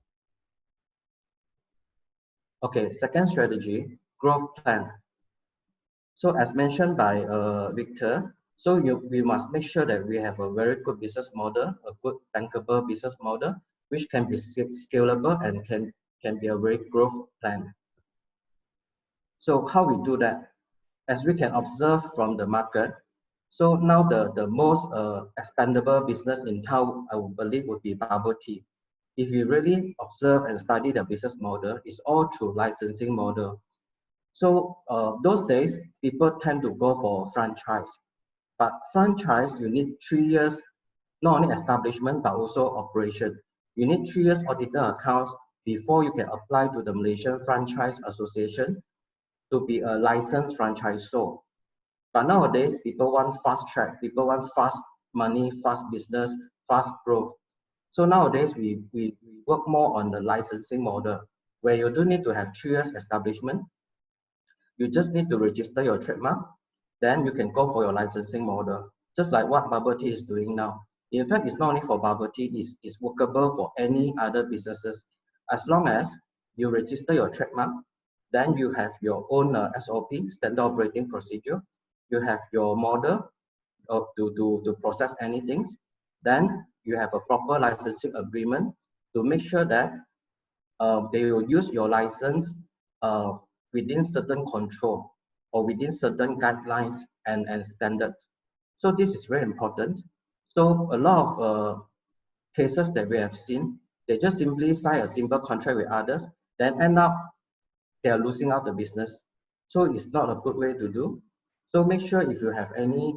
Okay, second strategy, growth plan. So as mentioned by Victor, so we must make sure that we have a very good business model, a good bankable business model, which can be scalable and can be a very growth plan. So how we do that? As we can observe from the market, so now the most expandable business in town, I would believe, would be bubble tea. If you really observe and study the business model, it's all through licensing model. So those days, people tend to go for franchise. But franchise, you need 3 years, not only establishment, but also operation. You need 3 years auditor accounts before you can apply to the Malaysian Franchise Association to be a licensed franchisor. But nowadays, people want fast track, people want fast money, fast business, fast growth. So nowadays, we work more on the licensing model, where you don't need to have 3 years establishment. You just need to register your trademark, then you can go for your licensing model, just like what bubble tea is doing now. In fact, it's not only for bubble tea, it's workable for any other businesses. As long as you register your trademark, then you have your own SOP, standard operating procedure. You have your model to process anything. Then you have a proper licensing agreement to make sure that they will use your license within certain control or within certain guidelines and standards. So this is very important. So a lot of cases that we have seen, they just simply sign a simple contract with others, then end up they are losing out the business. So it's not a good way to do. So make sure if you have any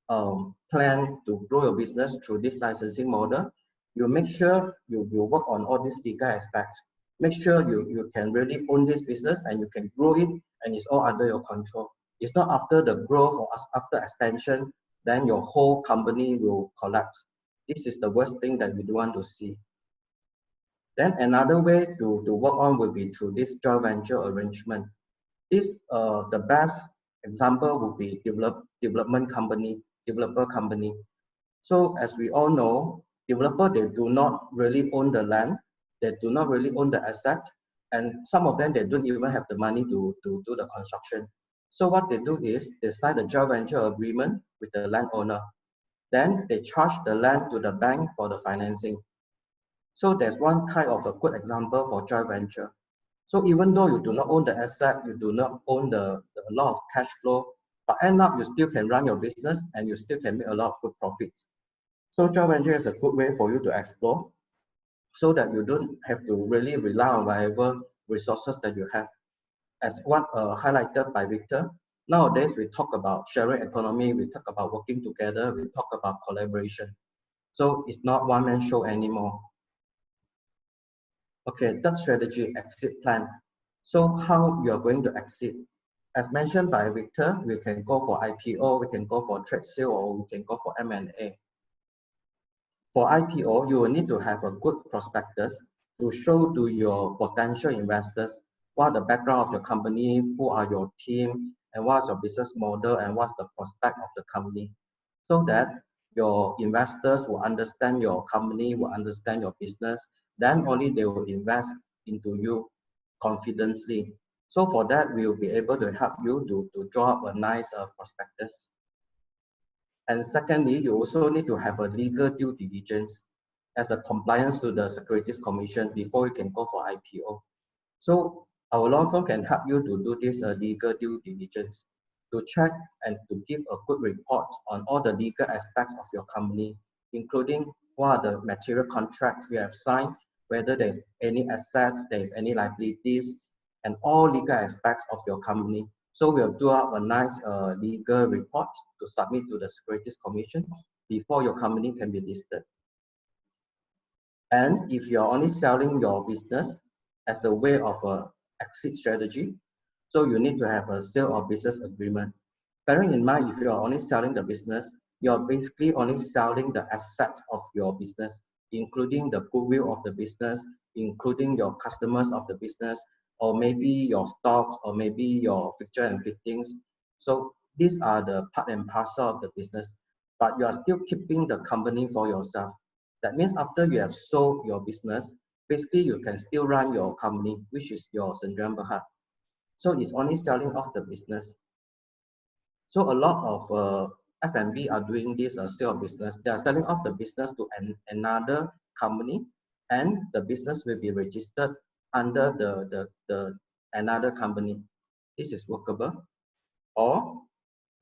plan to grow your business through this licensing model, you make sure you work on all these legal aspects. Make sure you can really own this business and you can grow it, and it's all under your control. It's not after the growth or after expansion, then your whole company will collapse. This is the worst thing that we don't want to see. Then another way to work on will be through this joint venture arrangement. This the best example would be developer company. So as we all know, developer, they do not really own the land, they do not really own the asset, and some of them, they don't even have the money to do the construction. So what they do is they sign the joint venture agreement with the landowner. Then they charge the land to the bank for the financing. So there's one kind of a good example for joint venture. So even though you do not own the asset, you do not own the lot of cash flow, but end up you still can run your business and you still can make a lot of good profits. So joint venture is a good way for you to explore, so that you don't have to really rely on whatever resources that you have. As what highlighted by Victor, nowadays we talk about sharing economy, we talk about working together, we talk about collaboration. So it's not one man show anymore. Okay, third strategy, exit plan. So how you are going to exit? As mentioned by Victor, we can go for IPO, we can go for trade sale, or we can go for M&A. For IPO, you will need to have a good prospectus to show to your potential investors what the background of your company, who are your team, and what's your business model, and what's the prospect of the company, so that your investors will understand your company, will understand your business, then only they will invest into you confidently. So for that, we will be able to help you to draw up a nice prospectus. And secondly, you also need to have a legal due diligence as a compliance to the Securities Commission before you can go for IPO. So our law firm can help you to do this legal due diligence, to check and to give a good report on all the legal aspects of your company, including what are the material contracts you have signed, whether there's any assets, there's any liabilities, and all legal aspects of your company. So we'll do up a nice legal report to submit to the Securities Commission before your company can be listed. And if you're only selling your business as a way of a exit strategy, so you need to have a sale or business agreement. Bearing in mind, if you are only selling the business, you're basically only selling the assets of your business, including the goodwill of the business, including your customers of the business, or maybe your stocks, or maybe your fixture and fittings. So these are the part and parcel of the business, but you are still keeping the company for yourself. That means after you have sold your business, basically you can still run your company, which is your Sendirian Berhad. So it's only selling off the business. So a lot of F&B are doing this sale of business. They are selling off the business to another company, and the business will be registered under the another company. This is workable. Or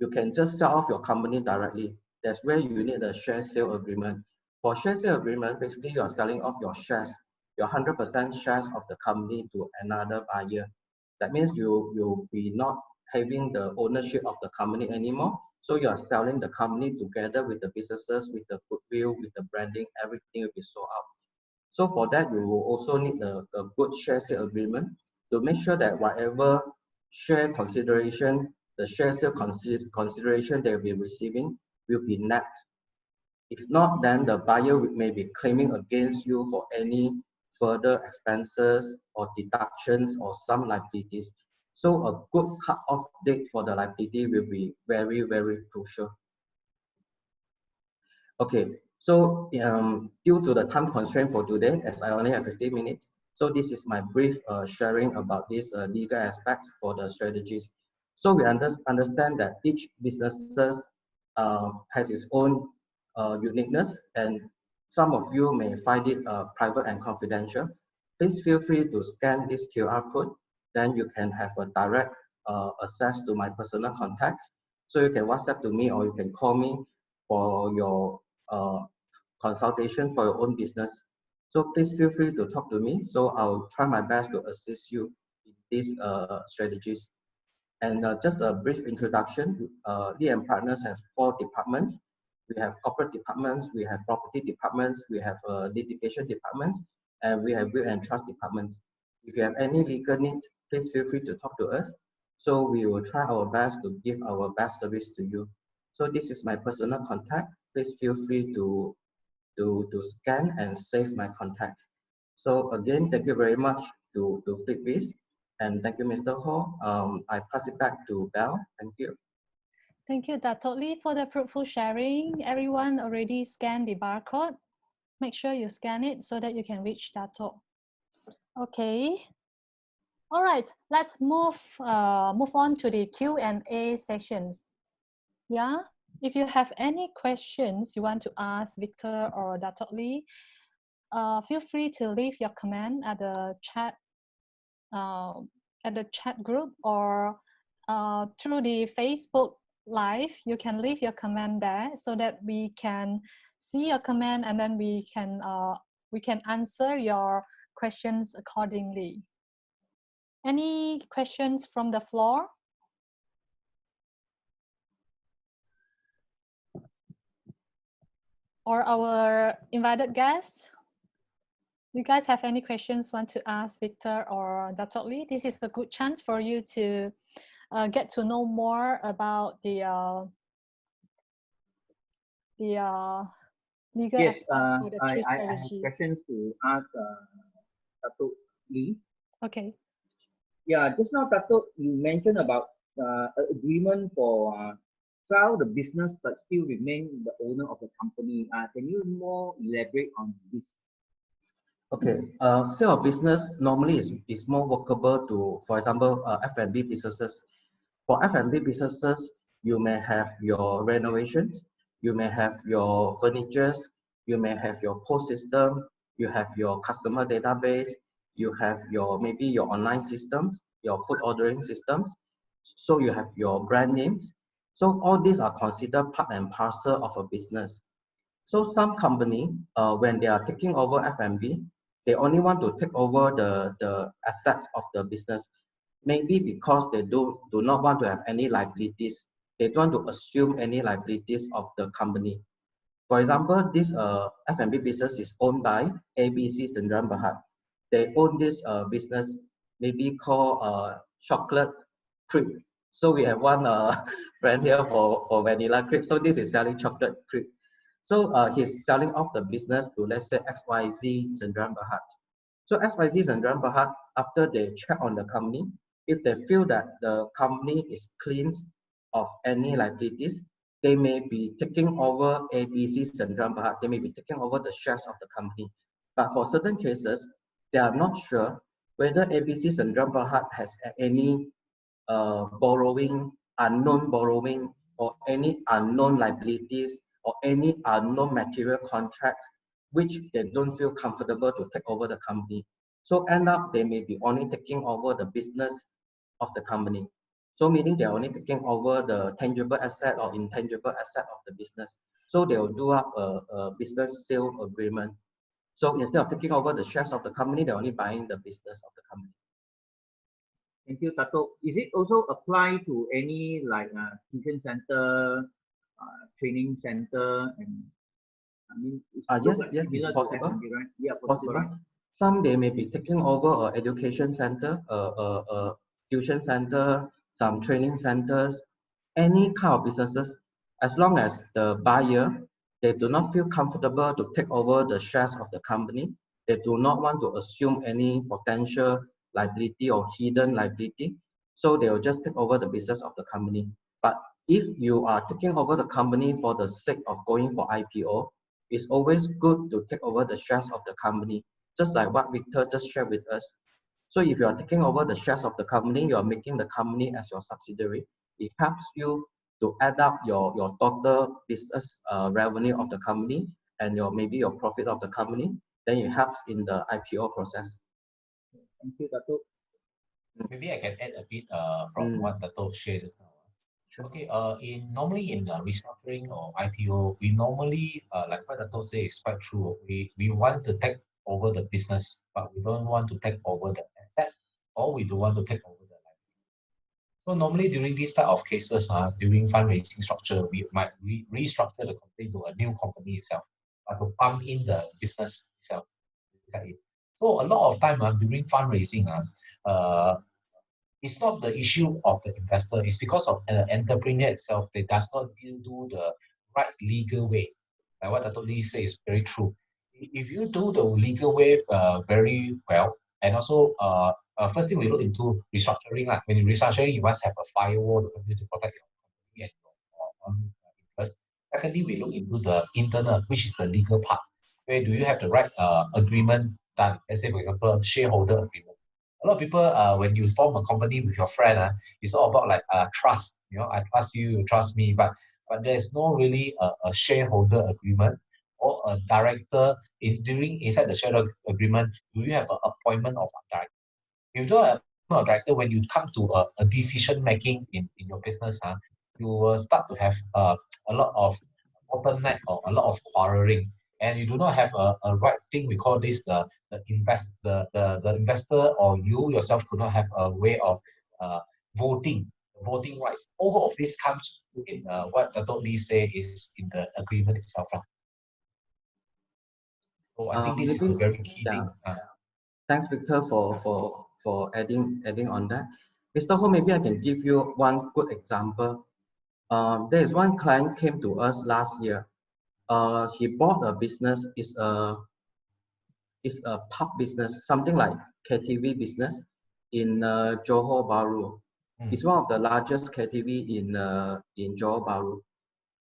you can just sell off your company directly. That's where you need a share sale agreement. For share sale agreement, basically you are selling off your shares, your 100% shares of the company to another buyer. That means you'll be not having the ownership of the company anymore. So you are selling the company together with the businesses, with the goodwill, with the branding, everything will be sold out. So for that, you will also need a good share sale agreement to make sure that whatever share consideration, the share sale consideration they will be receiving will be net. If not, then the buyer may be claiming against you for any further expenses or deductions or some liabilities. So a good cut-off date for the liability will be very, very crucial. Okay, so due to the time constraint for today, as I only have 15 minutes, so this is my brief sharing about these legal aspects for the strategies. So we understand that each businesses has its own uniqueness, and some of you may find it private and confidential. Please feel free to scan this QR code, then you can have a direct access to my personal contact. So you can WhatsApp to me or you can call me for your consultation for your own business. So please feel free to talk to me. So I'll try my best to assist you in these strategies. And just a brief introduction, Lee & Partners has 4 departments. We have corporate departments, we have property departments, we have litigation departments, and we have will and trust departments. If you have any legal needs, please feel free to talk to us. So we will try our best to give our best service to you. So this is my personal contact. Please feel free to scan and save my contact. So again, thank you very much to FlipBiz, and thank you, Mr. Ho. I pass it back to Belle. Thank you. Thank you, Dato' Lee, for the fruitful sharing. Everyone already scanned the barcode. Make sure you scan it so that you can reach Dato'. Okay. All right, let's move on to the Q&A sessions. Yeah, if you have any questions you want to ask Victor or Dato' Lee, feel free to leave your comment at the chat group, or through the Facebook Live. You can leave your comment there so that we can see your comment, and then we can answer your questions accordingly. Any questions from the floor? Or our invited guests? You guys have any questions want to ask Victor or Dato' Lee? This is a good chance for you to get to know more about the legal Yes, aspects for the three I have strategies. questions to ask Dato' Lee. Okay. Yeah, just now, Dato', you mentioned about agreement for sell the business but still remain the owner of the company. Can you more elaborate on this? Okay, sale of business normally is more workable to, for example, F&B businesses. For F&B businesses, you may have your renovations, you may have your furnitures, you may have your POS system, you have your customer database, you have your maybe your online systems, your food ordering systems. So you have your brand names. So all these are considered part and parcel of a business. So some company, when they are taking over F&B, They only want to take over the assets of the business. Maybe because they do not want to have any liabilities. They don't want to assume any liabilities of the company. For example, this F&B business is owned by ABC Sdn Bhd. They own this business, maybe called Chocolate Crepe. So we have one friend here for vanilla crepe. So this is selling chocolate crepe. So he's selling off the business to, let's say, XYZ Sdn Bhd. So XYZ Sdn Bhd, after they check on the company, if they feel that the company is clean of any liabilities, they may be taking over ABC Sdn Bhd. They may be taking over the shares of the company. But for certain cases, they are not sure whether ABC Sdn Bhd has any borrowing, unknown borrowing, or any unknown liabilities, or any unknown material contracts, which they don't feel comfortable to take over the company. So end up, they may be only taking over the business of the company. So meaning they're only taking over the tangible asset or intangible asset of the business. So they will do up a business sale agreement. So instead of taking over the shares of the company, they're only buying the business of the company. Thank you, Tato. Is it also apply to any like tuition center, training center, and I mean, yes, it's possible. F&B, right? Yeah, it's possible. Some they may be taking over an education center, a tuition center, some training centers, any kind of businesses, as long as the buyer, they do not feel comfortable to take over the shares of the company. They do not want to assume any potential liability or hidden liability. So they will just take over the business of the company. But if you are taking over the company for the sake of going for IPO, it's always good to take over the shares of the company, just like what Victor just shared with us. So if you are taking over the shares of the company, you are making the company as your subsidiary. It helps you to add up your total business revenue of the company and maybe your profit of the company. Then it helps in the IPO process. Thank you, Tato. Maybe I can add a bit from what Tato shares just now. Sure. Okay, normally in restructuring or IPO, we normally, like what Tato says, is quite true. We want to take over the business, but we don't want to take over the asset, or we don't want to take over the liability. So normally during these type of cases, during fundraising structure, we might restructure the company to a new company itself, to pump in the business itself. So a lot of time during fundraising, it's not the issue of the investor. It's because of the entrepreneur itself. They does not do the right legal way. Like what Tato Lee says is very true. If you do the legal way very well, and also first thing we look into restructuring. When you restructuring, you must have a firewall to continue to protect your company and your interest. Secondly, we look into the internal, which is the legal part. Where do you have the right agreement done? Let's say, for example, shareholder agreement. A lot of people, when you form a company with your friend, it's all about like trust. I trust you, you trust me, but there's no really a shareholder agreement or a director. Inside the shareholder agreement, do you have an appointment of a director? If you don't have a director, when you come to a decision making in your business, you will start to have a lot of bottleneck or a lot of quarreling, and you do not have a right thing. We call this the investor, or you yourself could not have a way of voting rights. All of this comes in what Dato' Lee say is in the agreement itself. So I think this is a very key thing. Thanks, Victor, for adding on that. Mr. Ho, maybe I can give you one good example. There is one client came to us last year. He bought a business. It's a pub business, something like KTV business in Johor Bahru. It's one of the largest KTV in Johor Bahru.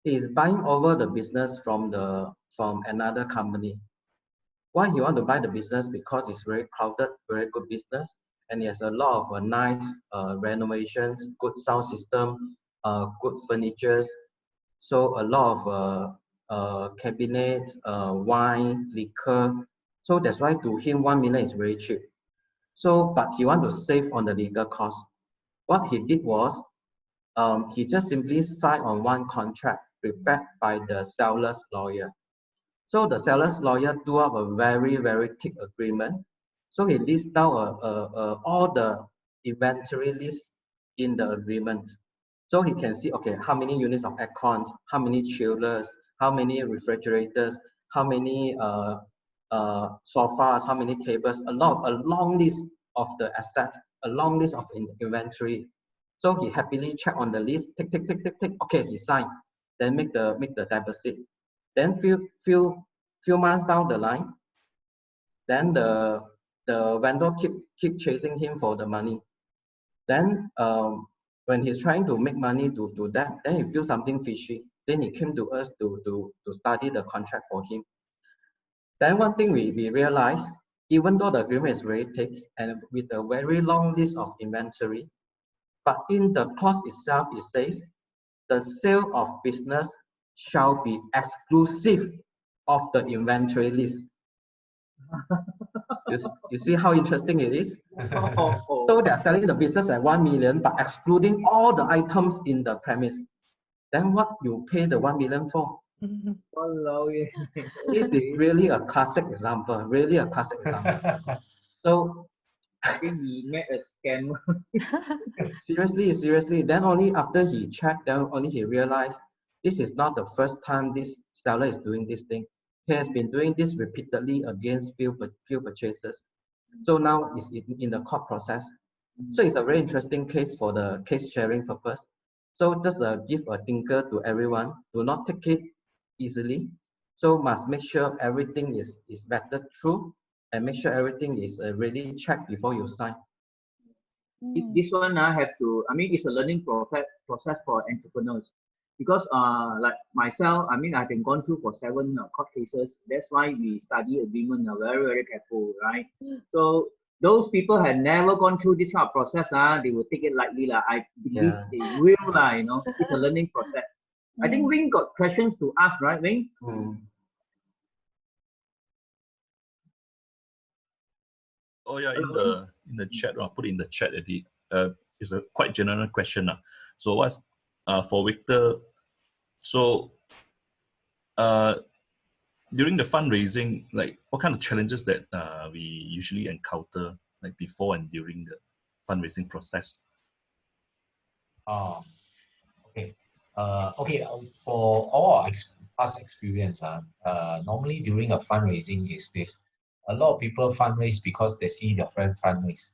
He is buying over the business from another company. Why he want to buy the business? Because it's very crowded, very good business, and he has a lot of nice renovations, good sound system, good furnitures. So a lot of cabinets, wine, liquor. So that's why to him 1 million is very cheap. So, but he want to save on the legal cost. What he did was, he just simply signed on one contract prepared by the seller's lawyer. So the seller's lawyer do up a very, very thick agreement. So he lists down all the inventory list in the agreement. So he can see, okay, how many units of aircon, how many chillers, how many refrigerators, how many sofas, how many tables, a long list of the assets, a long list of inventory. So he happily check on the list, tick, tick, tick, tick, tick. Okay, he signed. Then make the deposit. Then few months down the line, then the vendor keep chasing him for the money. Then when he's trying to make money to do that, then he feels something fishy. Then he came to us to study the contract for him. Then one thing we realized, even though the agreement is very thick and with a very long list of inventory, but in the clause itself, it says the sale of business shall be exclusive of the inventory list. You see how interesting it is? So they're selling the business at 1 million, but excluding all the items in the premise. Then what you pay the 1 million for? This is really a classic example, really a classic example. So I think he made a scam. seriously, then only after he checked, then only he realized this is not the first time this seller is doing this thing. He has been doing this repeatedly against few purchases. So now it's in the court process. So it's a very interesting case for the case sharing purpose. So just give a thinker to everyone. Do not take it easily. So must make sure everything is vetted through and make sure everything is really checked before you sign. This one I have to, I mean, it's a learning process for entrepreneurs. Because like myself, I mean, I've been gone through for 7 court cases. That's why we study agreement very, very careful, right? So those people had never gone through this kind of process, they will take it lightly. I believe they will, you know, it's a learning process. I think Weng got questions to ask, right, Weng? Oh yeah, in the chat, I'll put in the chat at the it's a quite general question. So what's for Victor? So during the fundraising, like what kind of challenges that we usually encounter, like before and during the fundraising process? Okay. For all our past experience, normally during a fundraising is this. A lot of people fundraise because they see their friend fundraise.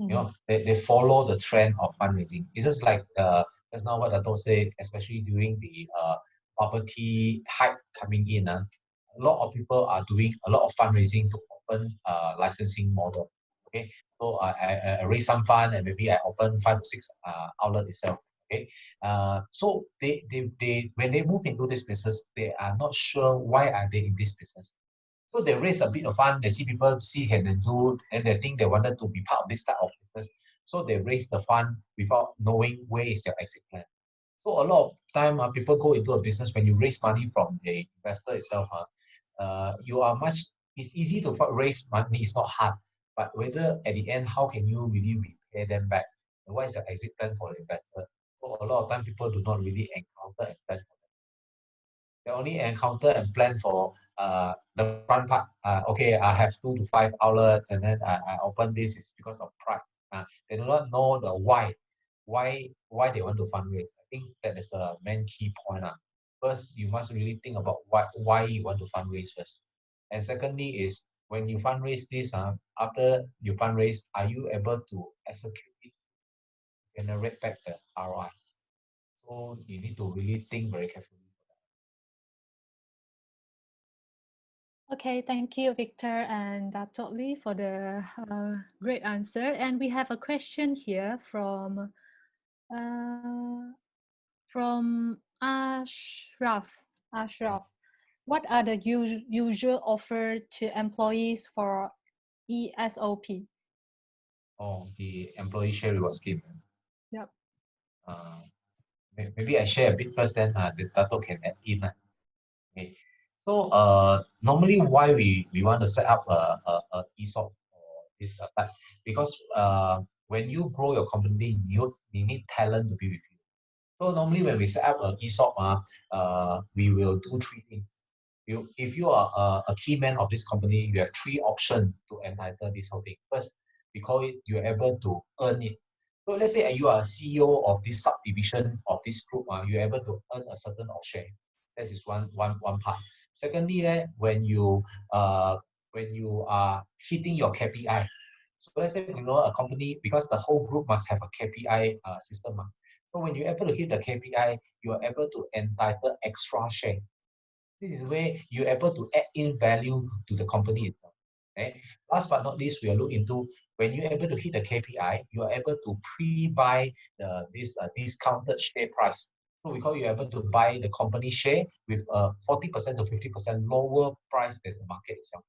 You know, they follow the trend of fundraising. It's just like just now what Dato said, especially during the property hype coming in. A lot of people are doing a lot of fundraising to open licensing model. Okay, so I raise some fund and maybe I open 5 to 6 outlet itself. Okay, so they when they move into this business, they are not sure why are they in this business. So they raise a bit of fund, they see people see can and do, and they think they wanted to be part of this type of business. So they raise the fund without knowing where is their exit plan. So a lot of time people go into a business when you raise money from the investor itself. You are it's easy to raise money, it's not hard. But whether at the end, how can you really repay them back? And what is the exit plan for the investor? So a lot of time people do not really encounter and plan for them. They only encounter and plan for the front part. Okay, I have 2 to 5 outlets, and then I open this is because of pride. They do not know the why they want to fundraise. I think that is the main key point. First, you must really think about why you want to fundraise first. And secondly is when you fundraise this, after you fundraise, are you able to execute it, generate back the ROI? So you need to really think very carefully. Okay, thank you, Victor and Dato' Lee for the great answer. And we have a question here from Ashraf. What are the usual offer to employees for ESOP? Oh, the employee share reward scheme. Yep. Maybe I share a bit first, then the Dato can add in. Okay. So normally why we want to set up a ESOP or this type, because when you grow your company, you need talent to be with you. So normally when we set up an ESOP, we will do 3 things. if you are a key man of this company, you have three options to entitle this whole thing. First, we call it you're able to earn it. So let's say you are a CEO of this subdivision of this group, you're able to earn a certain of share. That is one part. Secondly, when you are hitting your KPI. So let's say a company, because the whole group must have a KPI system. So when you're able to hit the KPI, you are able to entitle extra share. This is where you're able to add in value to the company itself. Okay? Last but not least, we'll look into when you're able to hit the KPI, you are able to pre-buy this discounted share price. So we call you able to buy the company share with a 40% to 50% lower price than the market itself.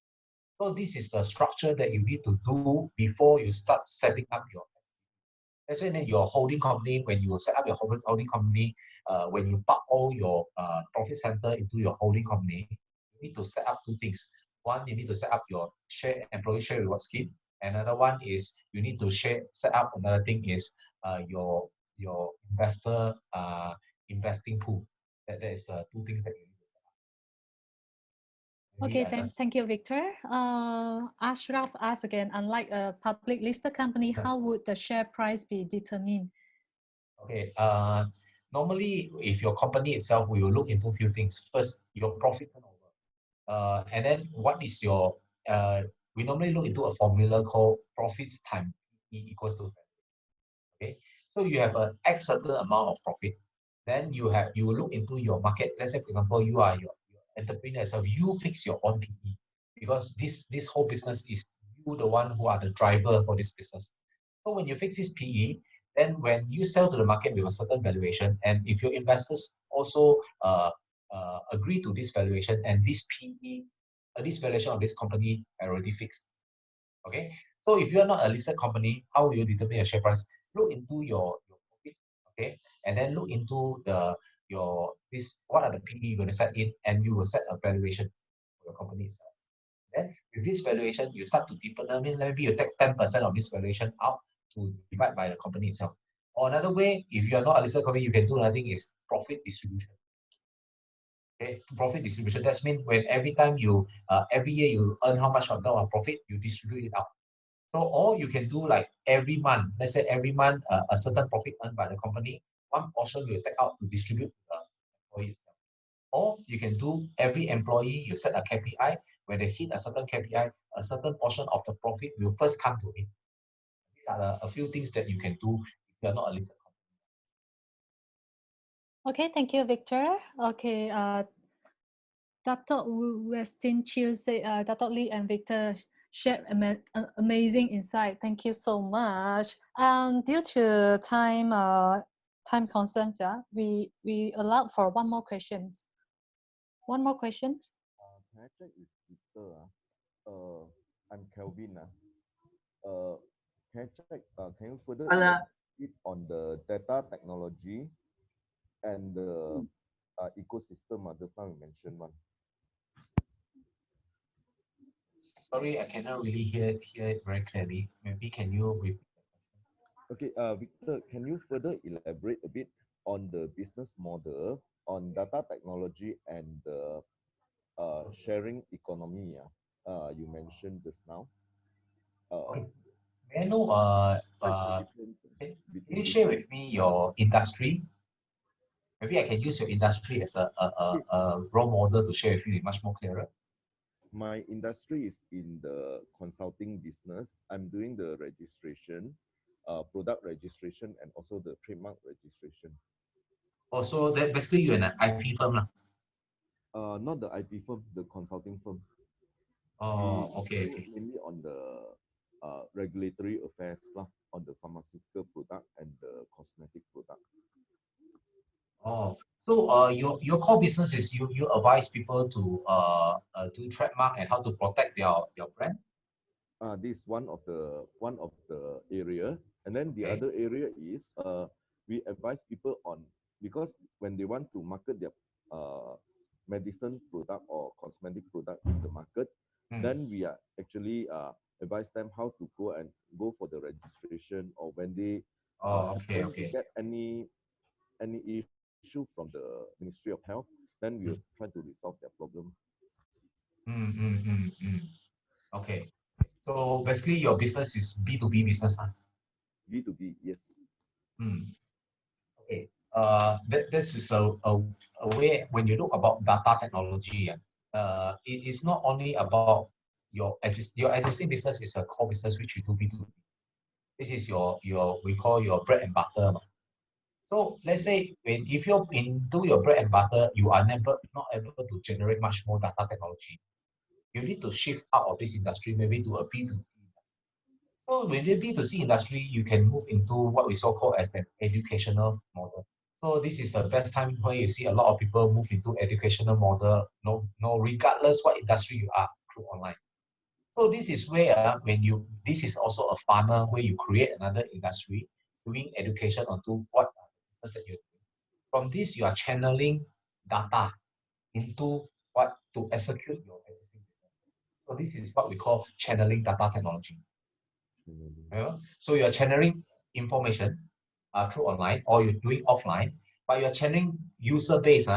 So this is the structure that you need to do before you start setting up your. That's when your holding company, when you set up your holding company, when you park all your profit center into your holding company, you need to set up two things. One, you need to set up your employee share reward scheme. Another one is you need to set up another thing is your investor investing pool. That is two things that you need to set up. Okay, thank you, Victor. Ashraf asks again, unlike a public listed company, how would the share price be determined? Okay, normally if your company itself, we will look into a few things. First, your profit turnover. And then what is your, we normally look into a formula called profits times E equals to value. Okay, so you have an X certain amount of profit. Then you will look into your market. Let's say, for example, you are your entrepreneur yourself, you fix your own PE because this whole business is you the one who are the driver for this business. So when you fix this PE, then when you sell to the market with a certain valuation, and if your investors also agree to this valuation and this PE, this valuation of this company already fixed. Okay, so if you are not a listed company, how will you determine your share price? Look into your profit, okay, and then look into what are the PE you're going to set in, and you will set a valuation for your company itself. Then with this valuation, you start to determine, maybe you take 10% of this valuation out to divide by the company itself. Or another way, if you are not a listed company, you can do another thing is profit distribution. Okay, profit distribution. That means when every time every year you earn how much of profit, you distribute it out. So or you can do like every month. Let's say every month a certain profit earned by the company, one portion you take out to distribute to the employee itself. Or you can do every employee, you set a KPI. When they hit a certain KPI, a certain portion of the profit will first come to him. These are a few things that you can do if you are not a listed company. Okay, thank you, Victor. Okay, Dr. Westin Chiu said, Dr. Lee and Victor shared amazing insight. Thank you so much. Due to time constraints, we allowed for one more questions. One more questions. Can I check with Victor? I'm Kelvin. Can I check? Can you further elaborate on the data technology and the ecosystem? Just now you mentioned one. Sorry, I cannot really hear it very clearly. Maybe can you repeat? Okay, Victor, can you further elaborate a bit on the business model on data technology and the sharing economy? You mentioned just now. Okay. May I know, What's the difference can between you share with me your industry? Maybe I can use your industry as a role model to share with you much more clearer. My industry is in the consulting business. I'm doing the registration, product registration, and also the trademark registration. Also, that basically you're an IP firm, lah. Not the IP firm, the consulting firm. Oh, okay. Mainly on the regulatory affairs, on the pharmaceutical product and the cosmetic product. Oh, so your core business is you advise people to do trademark and how to protect their brand. This is one of the area, and then the other area is we advise people on, because when they want to market their medicine product or cosmetic product in the market, then we are actually advise them how to go for the registration, or when they get any issue from the Ministry of Health, then we will try to resolve their problem. Okay. So basically, your business is B2B business, huh? B2B, yes. Okay. This is a way when you look about data technology, it is not only about your existing business is a core business which you do B2B. This is your we call your bread and butter. So let's say if you're into your bread and butter, you are not able to generate much more data technology. You need to shift out of this industry maybe to a B2C. So when the B2C industry, you can move into what we so called as an educational model. So this is the best time where you see a lot of people move into educational model, no regardless what industry you are through online. So this is where this is also a funnel where you create another industry doing education onto what business that you're doing. From this, you are channeling data into what to execute your existing business. So this is what we call channeling data technology. So you're channeling information through online or you're doing offline, but you're channeling user base,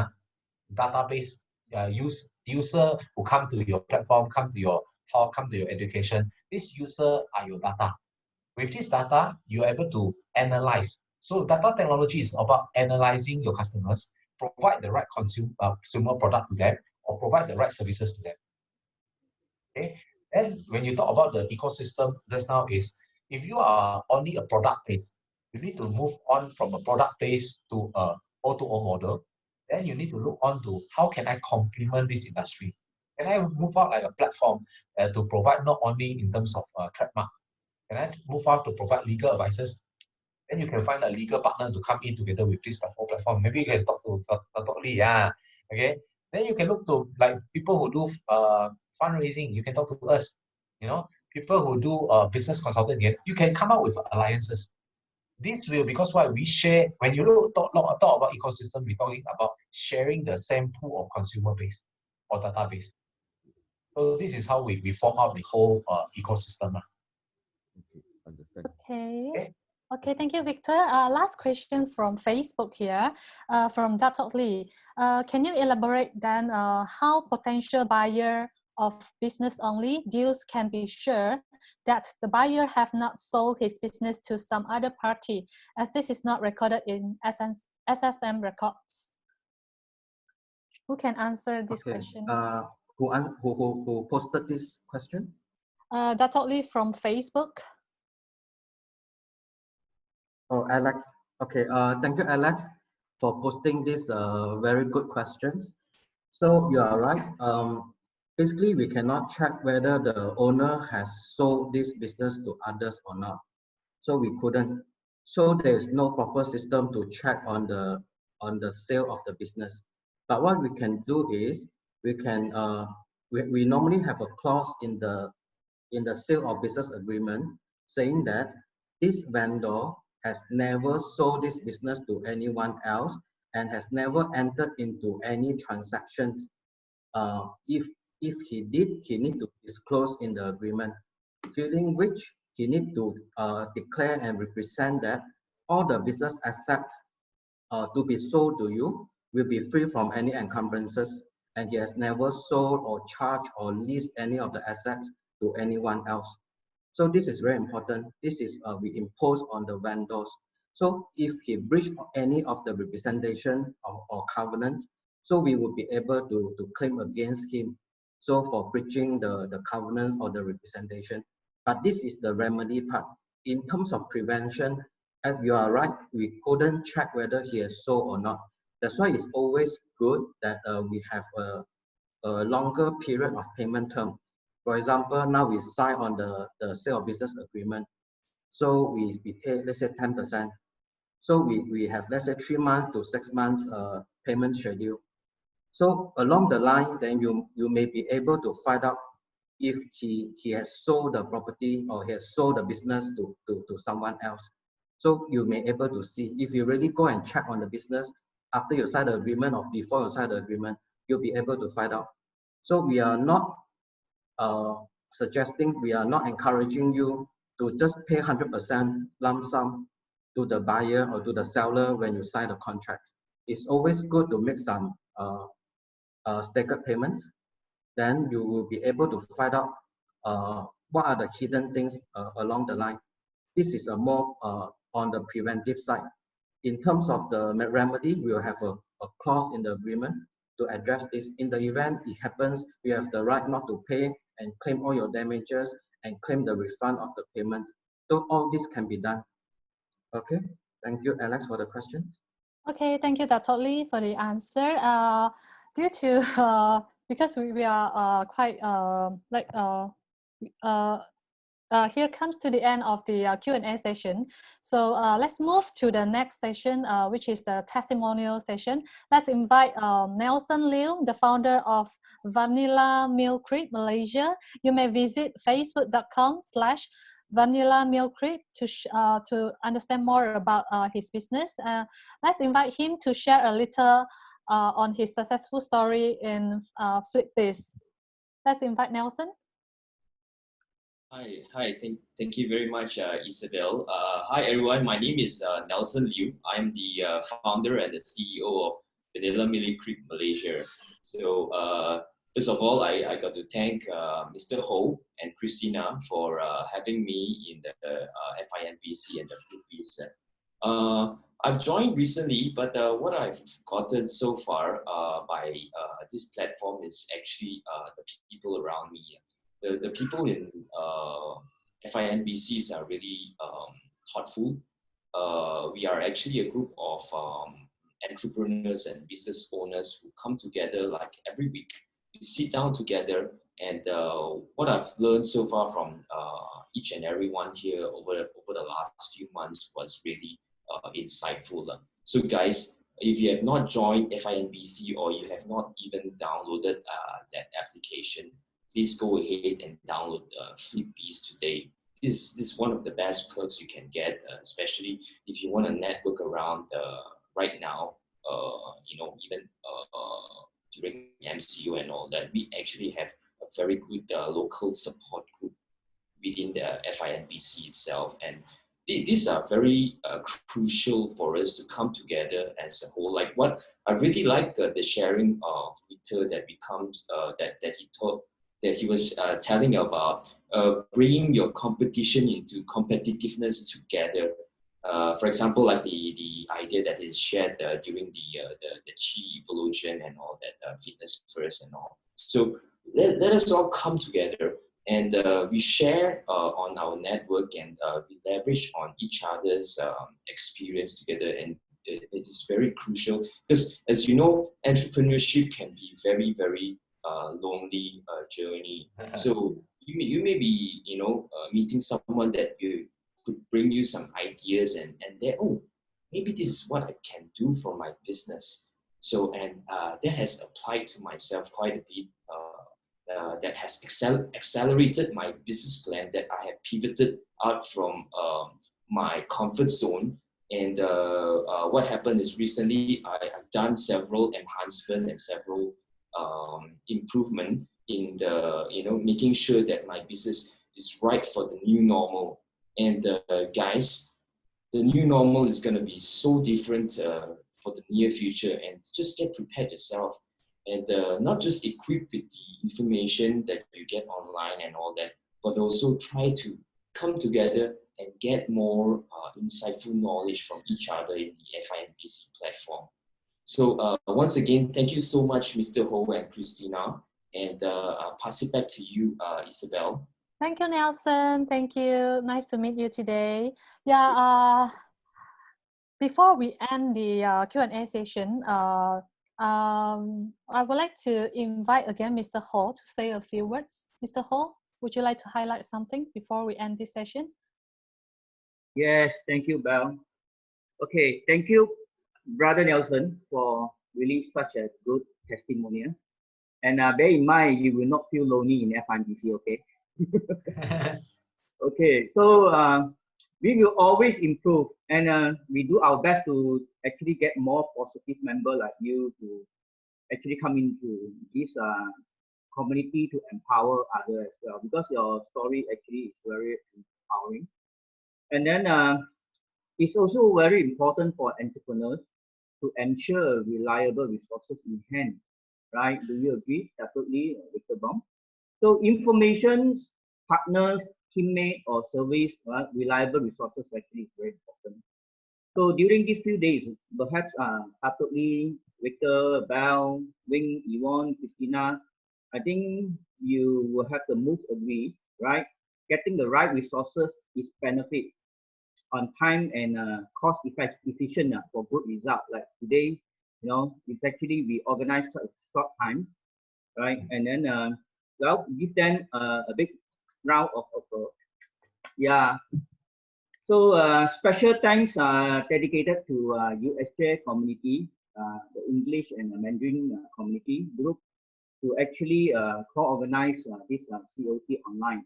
database, user who come to your platform, come to your talk, come to your education. This user are your data. With this data, you're able to analyze. So data technology is about analyzing your customers, provide the right consumer product to them, or provide the right services to them. Okay. And when you talk about the ecosystem just now is, if you are only a product base, you need to move on from a product base to a O2O model. Then you need to look on to how can I complement this industry? Can I move out like a platform to provide not only in terms of trademark? Can I move out to provide legal advices? Then you can find a legal partner to come in together with this platform. Maybe you can talk to Lee, yeah. Okay. Then you can look to like people who do fundraising. You can talk to us. You know, people who do business consulting. You can come up with alliances. This will, because why we share, when you talk about ecosystem, we're talking about sharing the same pool of consumer base or database. So this is how we form out the whole ecosystem. Okay, understand. Okay. Okay, thank you, Victor. Last question from Facebook here, from Dato Lee. Can you elaborate then how potential buyer of business-only deals can be sure that the buyer have not sold his business to some other party, as this is not recorded in SSM records? Who can answer these questions? Who posted this question? Dato Lee from Facebook. Oh, Alex. Okay. Thank you, Alex, for posting this very good questions. So you are right. Basically, we cannot check whether the owner has sold this business to others or not. So we couldn't. So there is no proper system to check on the sale of the business. But what we can do is we can we normally have a clause in the sale of business agreement saying that this vendor has never sold this business to anyone else and has never entered into any transactions. If he did, he need to disclose in the agreement, filling which he need to declare and represent that all the business assets to be sold to you will be free from any encumbrances, and he has never sold or charged or leased any of the assets to anyone else. So this is very important. This is we impose on the vendors. So if he breached any of the representation or covenants, so we will be able to claim against him. So for breaching the covenants or the representation. But this is the remedy part. In terms of prevention, as you are right, we couldn't check whether he has sold or not. That's why it's always good that we have a longer period of payment term. For example, now we sign on the sale of business agreement. So we pay, let's say 10%. So we have, let's say 3 months to 6 months payment schedule. So along the line, then you may be able to find out if he has sold the property or he has sold the business to someone else. So you may able to see if you really go and check on the business after you sign the agreement or before you sign the agreement, you'll be able to find out. So we are not suggesting, we are not encouraging you to just pay 100% lump sum to the buyer or to the seller when you sign the contract. It's always good to make some staggered payments. then you will be able to find out what are the hidden things along the line. This is a more on the preventive side. In terms of the remedy, we will have a clause in the agreement to address this. In the event it happens, you have the right not to pay and claim all your damages and claim the refund of the payment. So all this can be done. Okay, thank you, Alex, for the question. Okay, thank you, Dr. Lee, for the answer. Due to because we are quite here comes to the end of the Q&A session. So let's move to the next session, which is the testimonial session. Let's invite Nelson Liu, the founder of Vanilla Milk Creek Malaysia. You may visit facebook.com/Vanilla Milk Creek to understand more about his business. Let's invite him to share a little on his successful story in FlipBiz. Let's invite Nelson. Hi. Thank you very much, Isabel. Hi, everyone. My name is Nelson Liu. I'm the founder and the CEO of Vanilla Milk Creek Malaysia. So, first of all, I got to thank Mr. Ho and Christina for having me in the FINBC and the FlipBiz. I've joined recently, but what I've gotten so far by this platform is actually the people around me. The people in FINBCs are really thoughtful. We are actually a group of entrepreneurs and business owners who come together like every week. We sit down together, and what I've learned so far from each and every one here over the last few months was really insightful. So guys, if you have not joined FINBC or you have not even downloaded that application, please go ahead and download FlipBiz today. This is one of the best perks you can get, especially if you want to network around right now, even during MCU and all that. We actually have a very good local support group within the FINBC itself. And these are very crucial for us to come together as a whole. Like what I really like the sharing of Victor that he was telling about bringing your competition into competitiveness together. For example, like the idea that is shared during the Chi evolution and all that, fitness first and all. So let us all come together and we share on our network, and we leverage on each other's experience together. And it is very crucial because, as you know, entrepreneurship can be very, very lonely journey. So you may be meeting someone that could bring you some ideas and then, oh, maybe this is what I can do for my business. So that has applied to myself quite a bit. That has accelerated my business plan, that I have pivoted out from my comfort zone. And what happened is recently I've done several enhancements and several improvement in the making sure that my business is right for the new normal. And guys, the new normal is going to be so different for the near future, and just get prepared yourself, and not just equipped with the information that you get online and all that, but also try to come together and get more insightful knowledge from each other in the FINBC platform. So once again, thank you so much, Mr. Ho and Christina, and I'll pass it back to you, Isabel. Thank you, Nelson. Thank you. Nice to meet you today. Yeah. Before we end the Q&A session, I would like to invite again Mr. Ho to say a few words. Mr. Ho, would you like to highlight something before we end this session? Yes, thank you, Belle. Okay, thank you, Brother Nelson, for really such a good testimonial. And bear in mind, you will not feel lonely in FINBC, okay? Okay, so we will always improve, and we do our best to actually get more positive members like you to actually come into this community to empower others as well, because your story actually is very empowering. And then it's also very important for entrepreneurs to ensure reliable resources in hand right? Do you agree? Absolutely, Victor Bong. So information, partners, teammate, or service, reliable resources actually is very important. So during these few days, perhaps absolutely Victor, Bell, Wing, Yvonne, Christina, I think you will have the most agree, right? Getting the right resources is benefit on time and cost efficient for good result. Like today, it's actually we organize a short time, right? And then well, give them a big round of applause. Yeah. So special thanks dedicated to USJ community, the English and Mandarin community group to actually co-organize this COT online.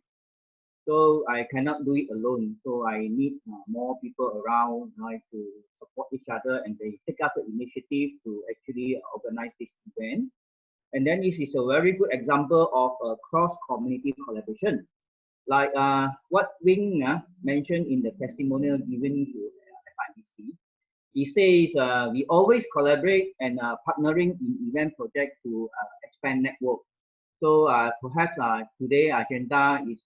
So I cannot do it alone. So I need more people around, right, to support each other, and they take up the initiative to actually organize this event. And then this is a very good example of a cross-community collaboration. Like what Wing mentioned in the testimonial given to FIBC, he says we always collaborate and partnering in event project to expand network. So perhaps today agenda is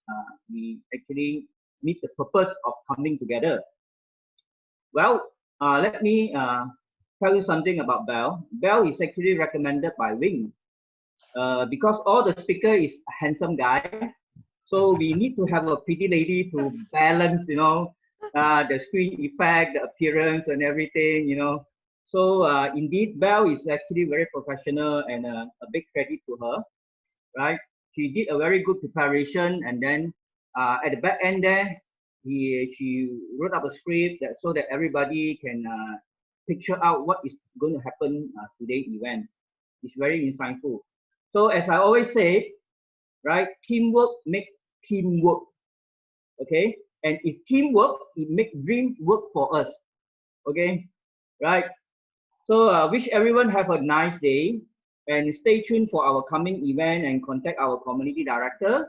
we actually meet the purpose of coming together. Well, let me tell you something about Bell. Bell is actually recommended by Wing because all the speaker is a handsome guy. So we need to have a pretty lady to balance, the screen effect, the appearance and everything, So indeed, Belle is actually very professional, and a big credit to her, right? She did a very good preparation, and then at the back end there, she wrote up a script so that everybody can picture out what is going to happen today's event. It's very insightful. So as I always say, right, teamwork make teamwork, okay? And if teamwork, it make dream work for us, okay? Right? So wish everyone have a nice day, and stay tuned for our coming event and contact our community director,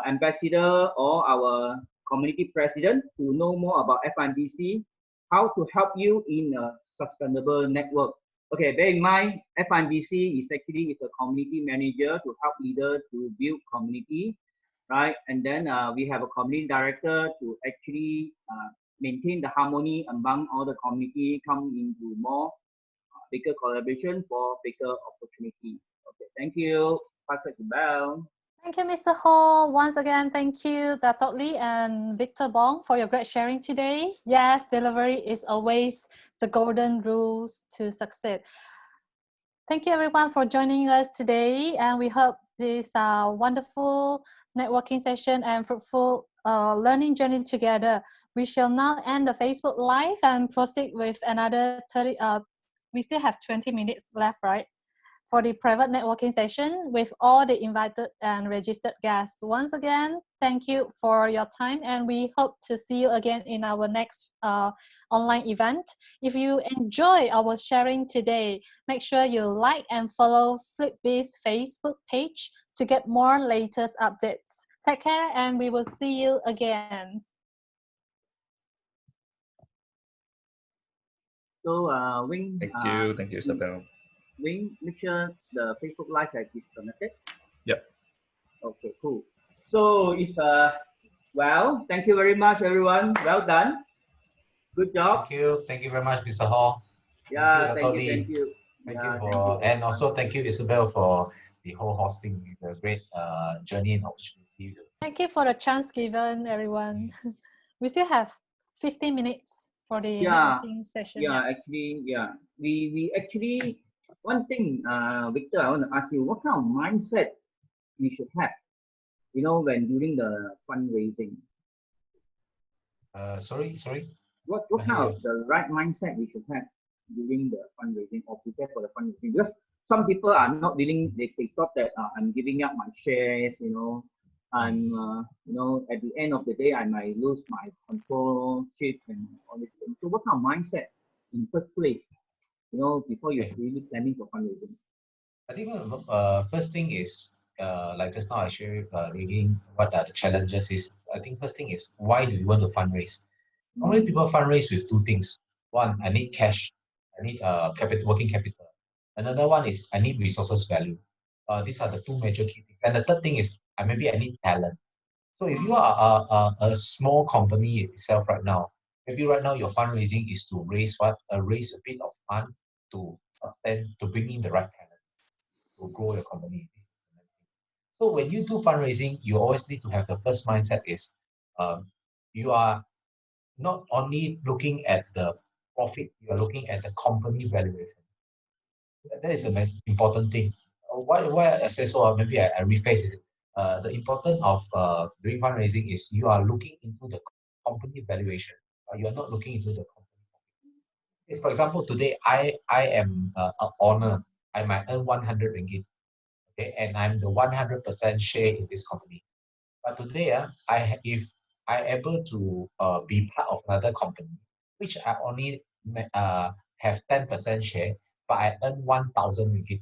ambassador, or our community president to know more about FIBC, how to help you in a sustainable network. Okay, bear in mind, FIBC is actually a community manager to help leaders to build community, right? And then we have a community director to actually maintain the harmony among all the community, come into more bigger collaboration for bigger opportunity. Okay, thank you. Pass it to Bell. Thank you, Mr. Ho. Once again, thank you, Dato' Lee and Victor Bong, for your great sharing today. Yes, delivery is always the golden rules to succeed. Thank you, everyone, for joining us today, and we hope this wonderful networking session and fruitful learning journey together. We shall now end the Facebook Live and proceed with another 30. We still have 20 minutes left, right? For the private networking session with all the invited and registered guests. Once again, thank you for your time, and we hope to see you again in our next online event. If you enjoy our sharing today, make sure you like and follow FlipBiz Facebook page to get more latest updates. Take care, and we will see you again. So Wing. Thank you, Isabel. Wing, make sure the Facebook Live is disconnected. Yep. Okay, cool. So it's well, thank you very much, everyone. Well done. Good job. Thank you very much, Mr. Hall. Yeah, thank you. Thank you, and also thank you, Isabel, for the whole hosting. It's a great journey and opportunity. Thank you for the chance given, everyone. We still have 15 minutes for the networking session. Actually, we actually, one thing, Victor, I want to ask you, what kind of mindset we should have, when during the fundraising? Sorry. What kind of the right mindset we should have during the fundraising or prepare for the fundraising? Because some people are not willing. They thought that I'm giving up my shares, I'm at the end of the day I might lose my controlship and all this thing. So what kind of mindset in first place, before you're really planning for fundraising? I think first thing is like just now I shared reading what are the challenges is. I think first thing is, why do you want to fundraise? Normally people fundraise with two things. One, I need cash. I need working capital. Another one is I need resources value. These are the two major key things. And the third thing is maybe I need talent. So if you are a small company itself right now, maybe right now your fundraising is to raise raise a bit of fund to sustain, to bring in the right talent to grow your company. So when you do fundraising, you always need to have the first mindset is you are not only looking at the profit, you are looking at the company valuation. That is the important thing. Why I say so? Maybe I rephrase it. The importance of doing fundraising is you are looking into the company valuation. You are not looking into the company. Yes, for example, today I am an owner. I might earn 100 ringgit, okay, and I'm the 100% share in this company. But today, if I able to be part of another company, which I only have 10% share, but I earn 1,000 ringgit.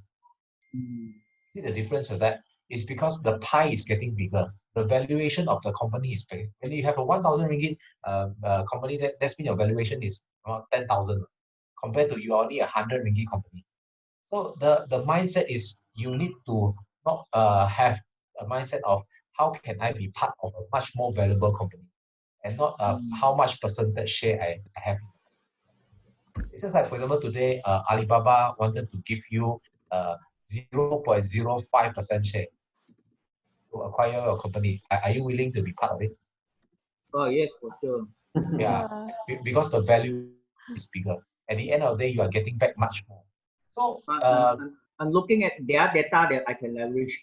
See the difference of that? It's because the pie is getting bigger. The valuation of the company is big. When you have a 1,000 ringgit company, that's mean your valuation is about 10,000 compared to you only a 100 ringgit company. So the mindset is you need to not have a mindset of how can I be part of a much more valuable company and not how much percentage share I have. It's just like, for example, today Alibaba wanted to give you 0.05% share to acquire your company. Are you willing to be part of it? Oh yes, for sure. Yeah, because the value is bigger. At the end of the day, you are getting back much more. So I'm looking at their data that I can leverage.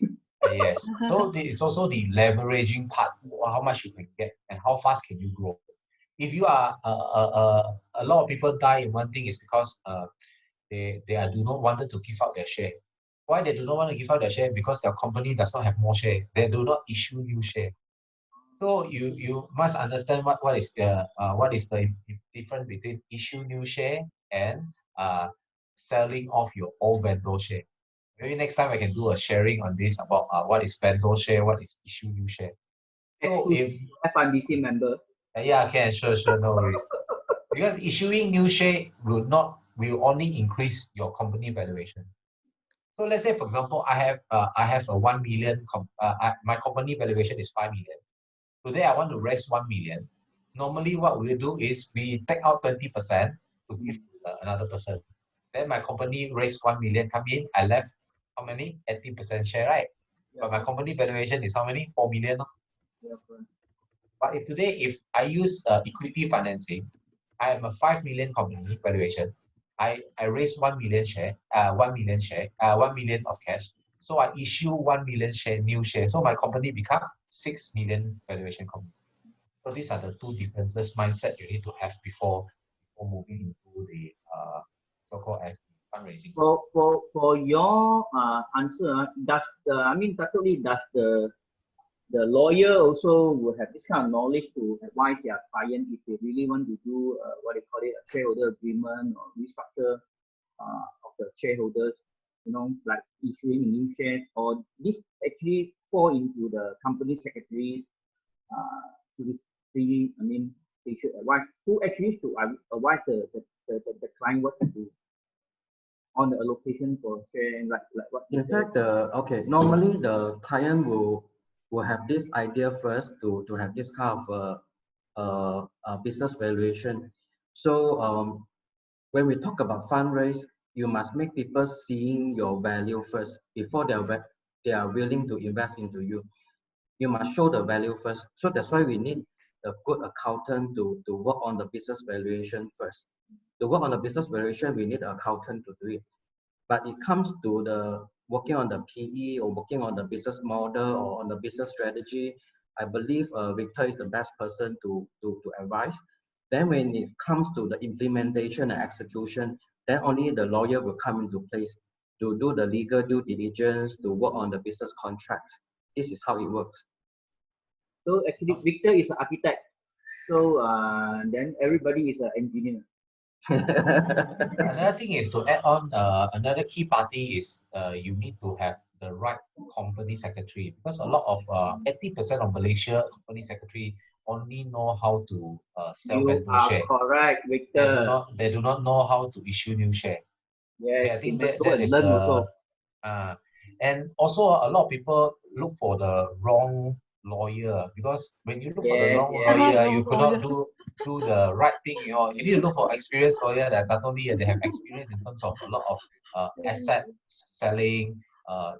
yes. So it's also the leveraging part, how much you can get and how fast can you grow. If you are a lot of people die in one thing is because they do not wanted to give out their share. Why they do not want to give out their share? Because their company does not have more share. They do not issue new share. So you must understand what is the difference between issue new share and selling off your old vendor share. Maybe next time I can do a sharing on this about what is vendor share, what is issue new share. So if FIBC member. Yeah, can, sure, no worries. Because issuing new share will only increase your company valuation. So let's say, for example, I have a 1 million. My company valuation is 5 million. Today I want to raise 1 million. Normally, what we do is we take out 20% to give to another person. Then my company raised 1 million come in. I left how many? 80% share, right? Yeah. But my company valuation is how many? 4 million. Yeah, but if I use equity financing, I am a 5 million company valuation. I raise 1 million share, 1 million of cash. So I issue 1 million share, new share. So my company become 6 million valuation company. So these are the two differences mindset you need to have before moving into the so-called as fundraising. For your answer, does the lawyer also will have this kind of knowledge to advise their client if they really want to do what they call it, a shareholder agreement or restructure of the shareholders, like issuing new shares, or this actually fall into the company secretaries they should advise who actually should advise the client what to do on the allocation for share and like what. In fact, normally the client will have this idea first to have this kind of business valuation. So when we talk about fundraise, you must make people seeing your value first before they are willing to invest into you. You must show the value first. So that's why we need a good accountant to work on the business valuation first. To work on the business valuation, we need an accountant to do it. But it comes to the working on the PE or working on the business model or on the business strategy, I believe Victor is the best person to advise. Then when it comes to the implementation and execution, then only the lawyer will come into place to do the legal due diligence, to work on the business contract. This is how it works. So actually, Victor is an architect. So then everybody is an engineer. Another thing is to add on, another key party is you need to have the right company secretary, because a lot of 80% of Malaysia company secretary only know how to sell vendor share. Correct, Victor. They do not know how to issue new share. Yeah, I think you must go that and is learn the also. and also a lot of people look for the wrong lawyer, because when you look for the Yes, wrong yes. lawyer, Wrong you could not lawyer. do the right thing. You need to look for experienced lawyer that not only they have experience in terms of a lot of asset selling,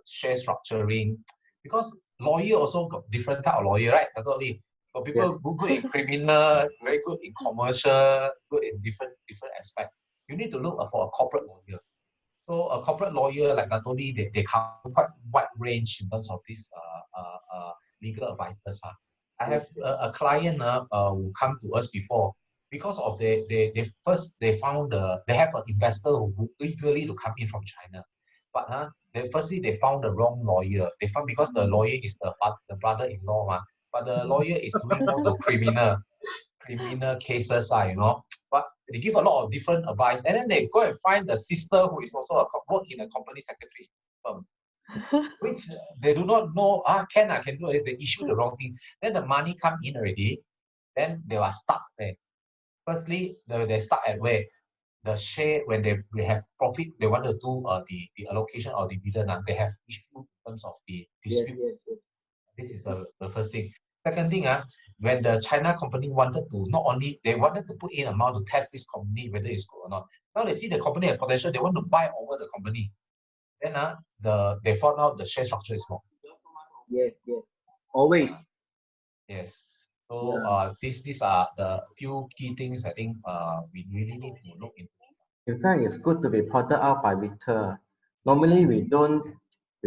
share structuring, because lawyer also got different type of lawyer, right? Not only got Yes. people who good in criminal, very good in commercial, good in different aspects. You need to look for a corporate lawyer. So a corporate lawyer like Natoli, they cover quite wide range in terms of these legal advisors. I have a client who come to us before because of they found they have an investor who eagerly to come in from China, but they found the wrong lawyer. They found because the lawyer is the brother-in-law, but the lawyer is doing more to criminal cases, But they give a lot of different advice, and then they go and find the sister who is also work in a company secretary firm, which they do not know. I can do this. They issue the wrong thing. Then the money come in already. Then they are stuck there. Firstly, they stuck at where the share when they have profit, they want to do the allocation or dividend. They have issue in terms of the Yes, dispute. yes. This is the first thing. Second thing, when the China company wanted to, not only they wanted to put in amount to test this company whether it's good or not. Now they see the company has potential, they want to buy over the company. Then they found out the share structure is wrong. Yes, yes. Always. Yes. So Yeah. these are the few key things I think we really need to look into. In fact, it's good to be pointed out by Victor. Normally, we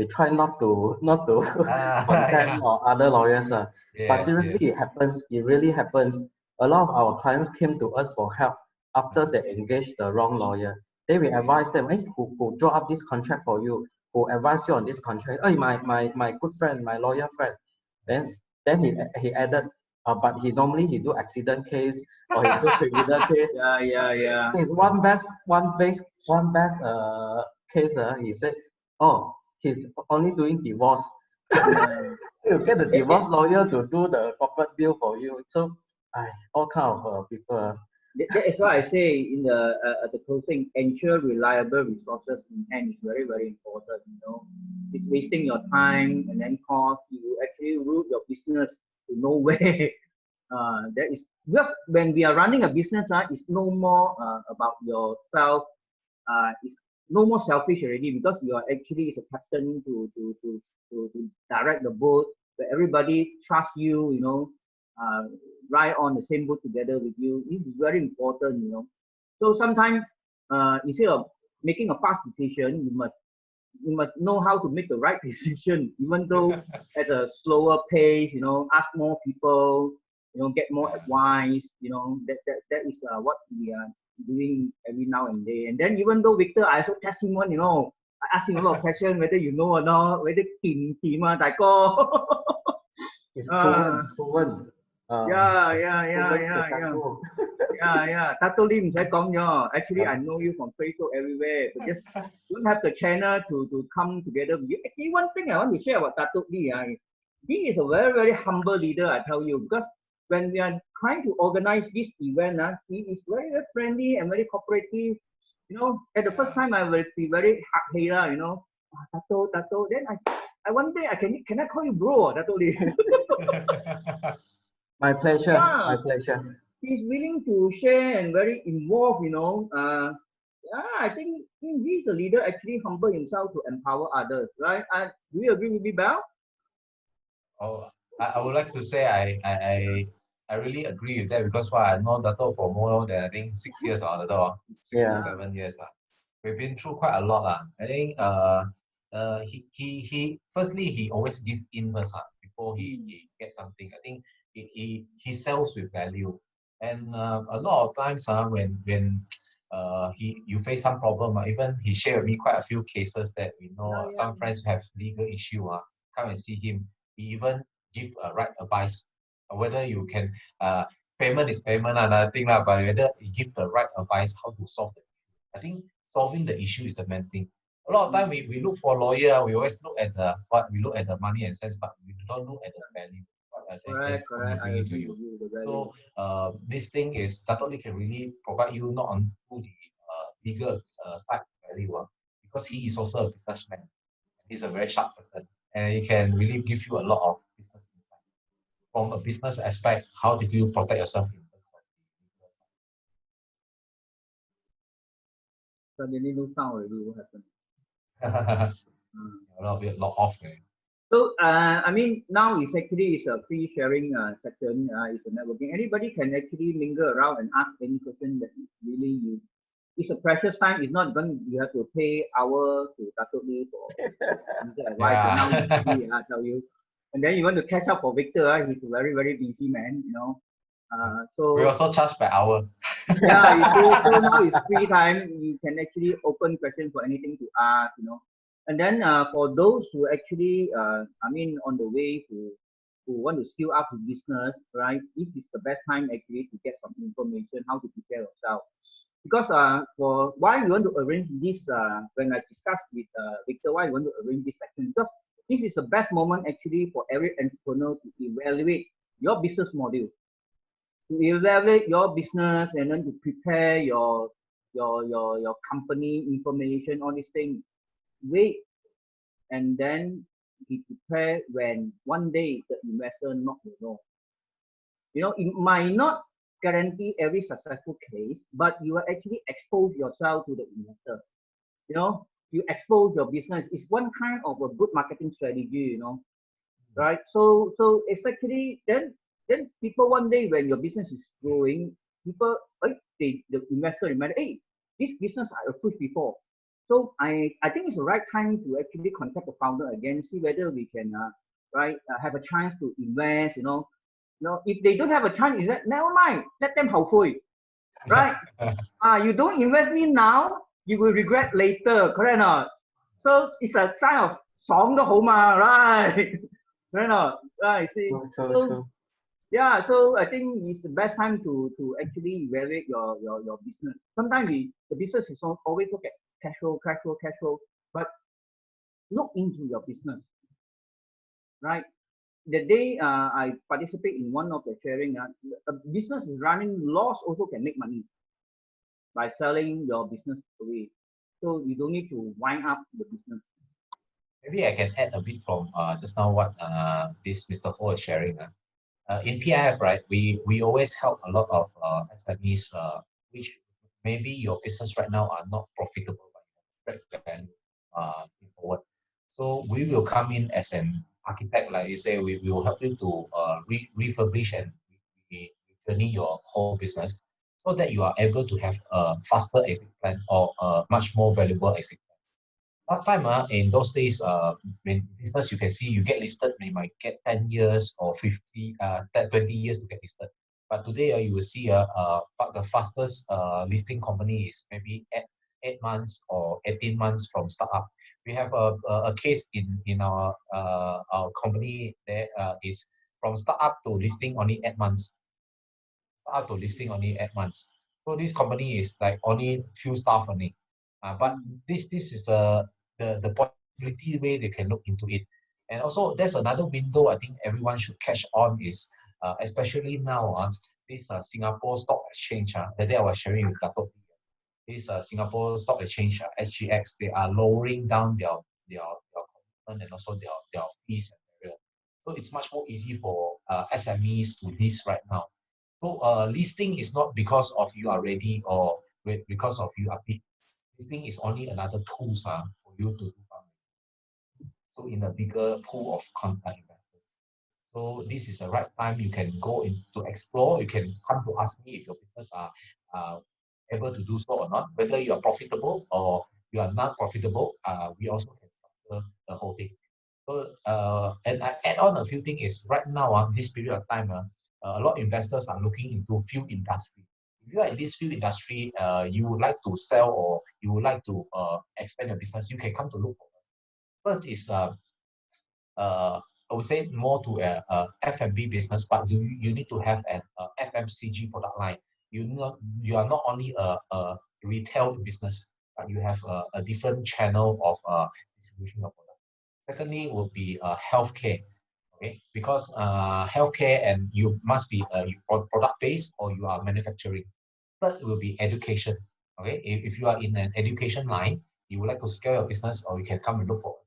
try not to contact Yeah. or other lawyers. But Yes, yes. seriously, it happens. It really happens. A lot of our clients came to us for help after they engaged the wrong lawyer. Then we advise them, hey, who draw up this contract for you? Who advised you on this contract? Oh, my good friend, my lawyer friend. Then he added, but he do accident case or he do criminal case. Yeah. There's one best case. He said, oh, he's only doing divorce. Yeah. You get the It, divorce lawyer to do the corporate deal for you. So, all kind of people. that is why I say in the at the closing, ensure reliable resources in hand is very, very important. It's wasting your time and then cost. You actually root your business to nowhere. That is because when we are running a business, it's no more about yourself. It's no more selfish already because you are actually is a captain to direct the boat where everybody trusts you. Ride on the same boat together with you. This is very important. So sometimes instead of making a fast decision, you must know how to make the right decision, even though at a slower pace. Ask more people. Get more advice. That is what we are doing every now and then. And then even though Victor, I also test him one. I ask him a lot of questions whether you know or not, whether team đại哥. It's uh, proven. Proven yeah. successful. Yeah. Tato Lim sẽ講咗. Actually, I know you from Facebook everywhere, but just don't have the channel to come together with you. Actually, one thing I want to share about Tato Lim, he is a very, very humble leader, I tell you, because when we are trying to organize this event, he is very, very friendly and very cooperative. At the first time, I will be very hard, Tato. Then I one day, can I call you bro, Tato Lim? My pleasure. Yeah. My pleasure. He's willing to share and very involved. I think he's a leader, actually humble himself to empower others, right? Do you agree with me, Bell? Oh, I would like to say I really agree with that because I know Dato for more than I think 6 years or Dato, 6 to 7 years. We've been through quite a lot. I think he firstly he always give in first before he gets something. I think he sells with value. And a lot of times when you face some problem, even he shared with me quite a few cases that we know some friends have legal issue. Come and see him. He even give right advice whether you can payment is payment another thing but whether you give the right advice how to solve the issue. I think solving the issue is the main thing. A lot of time we look for a lawyer, we always look at we look at the money and cents, but we don't look at the value. Correct. I Bring it to agree you. with you. So this thing is not only can really provide you not only the legal side very well because he is also a businessman. He's a very sharp person, and he can really give you a lot of business insight from a business aspect. How do you protect yourself in terms of Suddenly no sound already. What happened? a bit locked off. So I mean, now it's actually a free sharing section. It's a networking. Anybody can actually mingle around and ask any question that really you. It's a precious time. It's not going. You have to pay hour to Dato' Lee for advice. Yeah. Now it's free, I tell you. And then you want to catch up for Victor. He's a very very busy man. You know. So We also charge per hour. yeah, you see, so now it's free time. You can actually open questions for anything to ask, you know. And then for those who actually, I mean, on the way who want to skill up in business, right? This is the best time actually to get some information how to prepare yourself. Because for why we want to arrange this, when I discussed with Victor, why we want to arrange this section, because this is the best moment actually for every entrepreneur to evaluate your business model, to evaluate your business, and then to prepare your company information, all these things. Wait, and then be prepared when one day the investor knock the door. You know, it might not guarantee every successful case, but you will actually expose yourself to the investor. You know, you expose your business. It's one kind of a good marketing strategy, you know, right? So it's actually then people one day when your business is growing, people, the investor remember, hey, this business I approached before. So I think it's the right time to actually contact the founder again, see whether we can have a chance to invest. You know, if they don't have a chance, is that never mind, let them hopefully, right? You don't invest me now, you will regret later, correct or not? So it's a sign of 爽都好嘛, right? Right or not? Right, see. True. Yeah, so I think it's the best time to actually evaluate your business. Sometimes the business is always look at cash flow, but look into your business, right? The day I participate in one of the sharing, a business is running loss also can make money by selling your business away. So you don't need to wind up the business. Maybe I can add a bit from just now what this Mr. Ho is sharing. In PIF, right, we always help a lot of SMEs which maybe your business right now are not profitable, but forward. So we will come in as an architect, like you say, we will help you to refurbish and journey your whole business so that you are able to have a faster exit plan or a much more valuable exit plan. Last time, in those days, when business, you can see you get listed, you might get 10 years or 20 years to get listed. But today, you will see the fastest listing company is maybe 8 months or 18 months from startup. We have a case in our company that is from startup to listing only 8 months. Startup to listing only 8 months. So this company is like only few staff only. But this is the possibility way they can look into it. And also there's another window I think everyone should catch on is especially now this Singapore Stock Exchange. The day I was sharing with Dato', this Singapore Stock Exchange SGX, they are lowering down their commitment and also their fees and barrier. So it's much more easy for SMEs to list right now. So listing is not because of you are ready or because of you are big. Listing is only another tools for you to do fundraising. So in a bigger pool of investors. So this is the right time you can go in to explore. You can come to ask me if your business are able to do so or not. Whether you are profitable or you are not profitable, we also can structure the whole thing. So and I add on a few things is right now this period of time, a lot of investors are looking into few industry. If you are in this field industry, you would like to sell or you would like to expand your business, you can come to look for us. First is I would say more to a F&B business, but you need to have an FMCG product line. You are not only a retail business, but you have a different channel of distribution of product. Secondly, will be healthcare. Okay, because healthcare and you must be product based or you are manufacturing. Third will be education. Okay, if you are in an education line, you would like to scale your business, or you can come and look for us.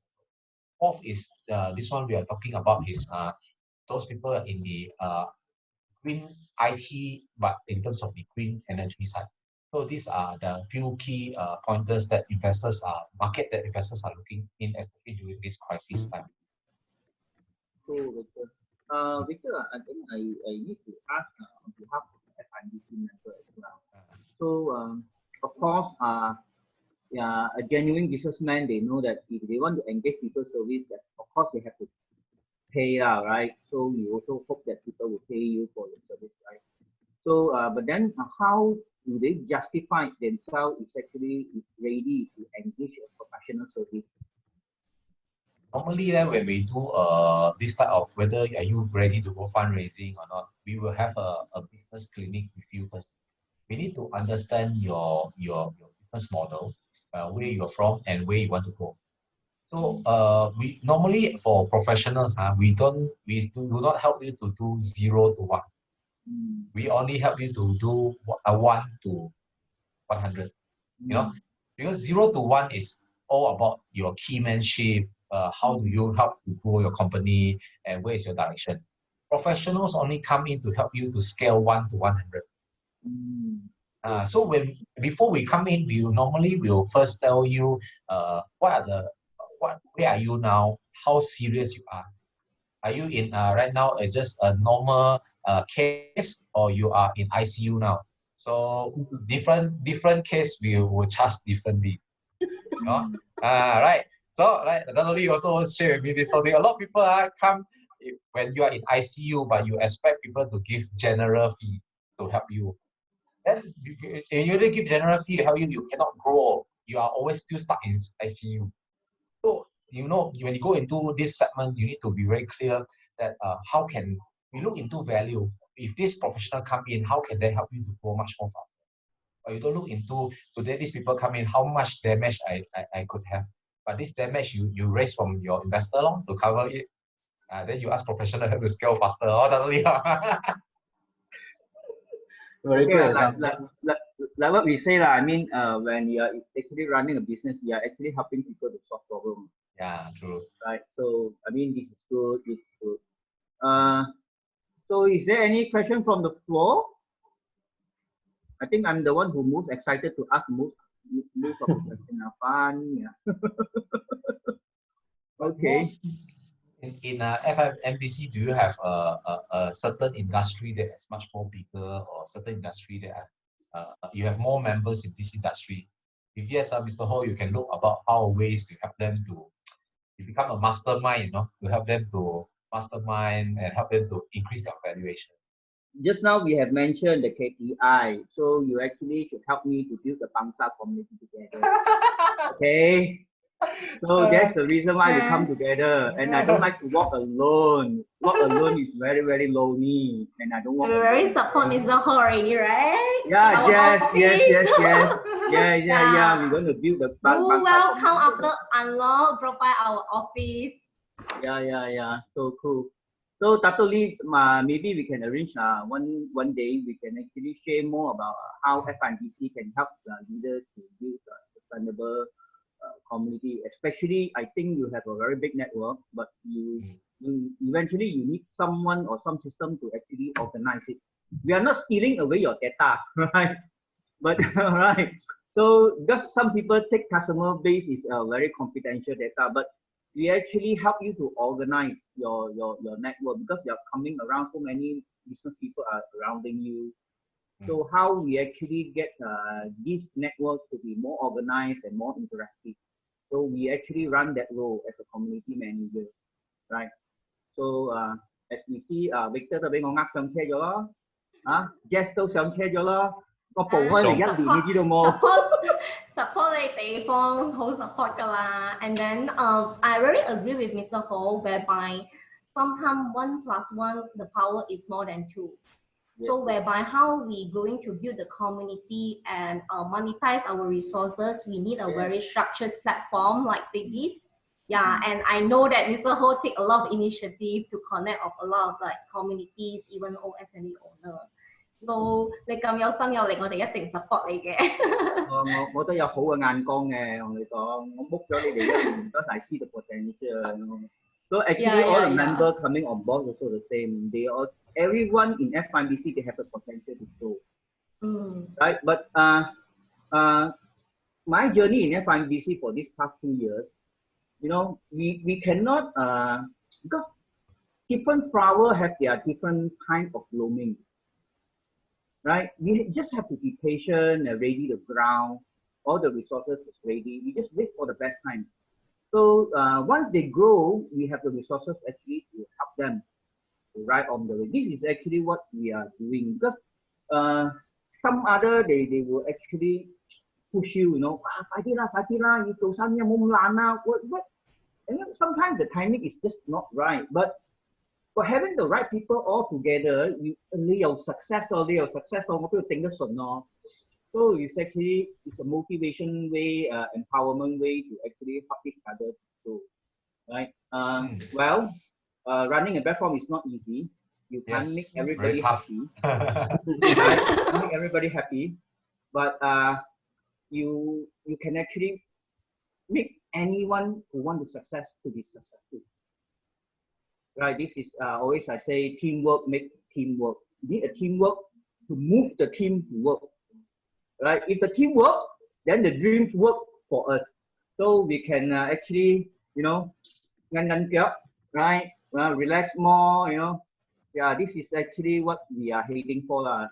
Fourth is this one we are talking about is those people in the green IT, but in terms of the green energy side. So these are the few key pointers that investors are looking in, especially during this crisis time. So, Victor, I think I need to ask on behalf of the FIBC member as well. So, of course, yeah, a genuine businessman, they know that if they want to engage people service, that of course they have to pay, right? So you also hope that people will pay you for your service, right? So, but then how do they justify themselves is actually ready to engage a professional service? Normally, when we do this type of whether are you ready to go fundraising or not, we will have a business clinic with you first. We need to understand your business model, where you're from and where you want to go. So we normally for professionals, we do not help you to do 0 to 1. We only help you to do 1 to 100. You know, because 0 to 1 is all about your keymanship. How do you help to grow your company, and where is your direction? Professionals only come in to help you to scale 1 to 100. So before we come in, we will first tell you where are you now, how serious you are. Are you in right now just a normal case, or you are in ICU now? So different case we will charge differently. You know? Right. So not only also share with me this whole thing. A lot of people come when you are in ICU, but you expect people to give general fee to help you. Then you only give general fee to help you, you cannot grow. You are always still stuck in ICU. So when you go into this segment, you need to be very clear that how can we look into value. If this professional come in, how can they help you to grow much more faster? Or you don't look into today these people come in, how much damage I could have. But this damage you raise from your investor to cover it. Then you ask professional help to scale faster. Totally. Very good. Like what we say, I mean, when you are actually running a business, you are actually helping people to solve problems. Yeah, true. Right. So I mean, this is good. This is good. So is there any question from the floor? I think I'm the one who most excited to ask most of the questions. Fun. Yeah. Okay. In FMBC, do you have a certain industry that is much more bigger, or certain industry that you have more members in this industry? If yes, Mr. Ho, you can look about how ways to help them to become a mastermind, to help them to mastermind and help them to increase their valuation. Just now we have mentioned the KPI, so you actually should help me to build the Bangsa community together. Okay. So that's the reason why we come together, and I don't like to walk alone. Walk alone is very, very lonely, and I don't want. You're very support Mr. Ho already, right? Yeah, yeah. We're going to build the. Welcome after unlock, profile our office. Yeah. So cool. So totally, maybe we can arrange one day we can actually share more about how FIBC can help the leaders to build a sustainable community. Especially, I think you have a very big network, but you eventually you need someone or some system to actually organize it. We are not stealing away your data, right? But right. So because some people take customer base is very confidential data, but we actually help you to organize your network, because you are coming around, so many business people are surrounding you. So how we actually get this network to be more organized and more interactive. So we actually run that role as a community manager, right? So as we see, Victor 就俾我呃上車咗咯，Jess 都上車咗咯，我步開嚟1年，你知道冇 ？Support 你地方好 support 噶啦 ，and then I really agree with Mr. Ho, whereby sometimes 1 + 1 the power is more than 2. So whereby how we going to build the community and monetize our resources, we need a very structured platform like this. Yeah, and I know that Mr. Ho take a lot of initiative to connect of a lot of like communities, even OSME owner. So 你咁有心有力，我哋一定 support 你嘅。我都有好嘅眼光嘅，同你講，我 book 咗你哋1年，because I see the potential. So actually, all the members coming on board also the same. They all, everyone in FIBC, they have the potential to grow. Right? But my journey in FIBC for these past 2 years, you know, we cannot because different flower have their different kind of blooming. Right? We just have to be patient and ready to ground. All the resources is ready. We just wait for the best time. So once they grow, we have the resources actually to help them to ride on the way. This is actually what we are doing, because some other they will actually push you, you know, Fatila, you do something, what? And then sometimes the timing is just not right. But for having the right people all together, you success. So it's actually a motivation way, empowerment way to actually help each other to grow, right? Well, running a platform is not easy. You can't make everybody happy. Right? Make everybody happy, but you can actually make anyone who want to success to be successful. Right? This is always I say teamwork make teamwork. You need a teamwork to move the team to work. Right? If the team work, then the dreams work for us. So we can actually, you know, right? Relax more, you know. Yeah, this is actually what we are heading for,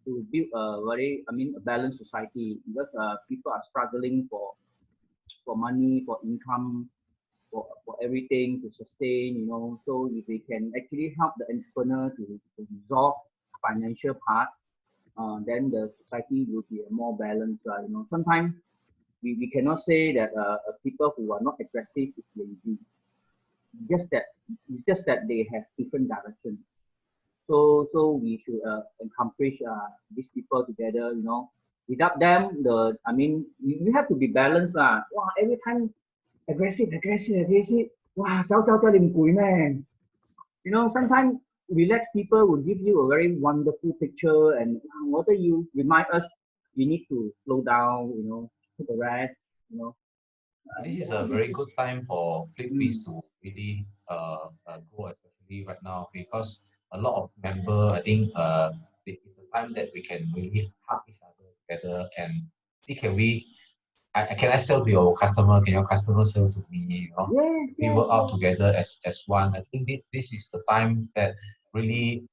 to build a very, a balanced society, because people are struggling for money, for income, for everything to sustain, you know. So if we can actually help the entrepreneur to resolve financial part, then the society will be more balanced. You know, sometimes we cannot say that people who are not aggressive is lazy. Just that they have different directions. So we should encourage these people together. You know, without them, we have to be balanced. Wow, every time aggressive. Wow, man. You know, sometimes relaxed people will give you a very wonderful picture, and what you remind us, you need to slow down, you know, take a rest, you know. This is a very good time for FlipBiz to really grow, especially right now, because a lot of members, I think it's a time that we can really help each other together and see, can I sell to your customer? Can your customer sell to me? You know, we work out together as one. I think this is the time that really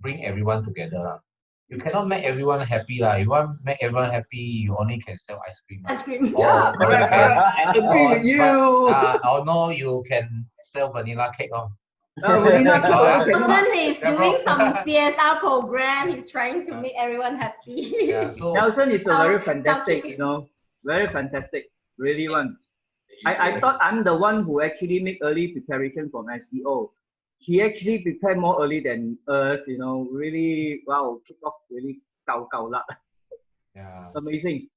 bring everyone together. You cannot make everyone happy. If you want to make everyone happy, you only can sell ice cream. Ice cream. Yeah, correct. I agree with you. Or no, you can sell vanilla cake. Nelson is doing some CSR program. He's trying to make everyone happy. Yeah, so Nelson is a very fantastic, you know, very fantastic. Really one. I thought I'm the one who actually make early preparation for SEO. He actually prepared more early than us, you know, really, wow, kick off really yeah. Amazing.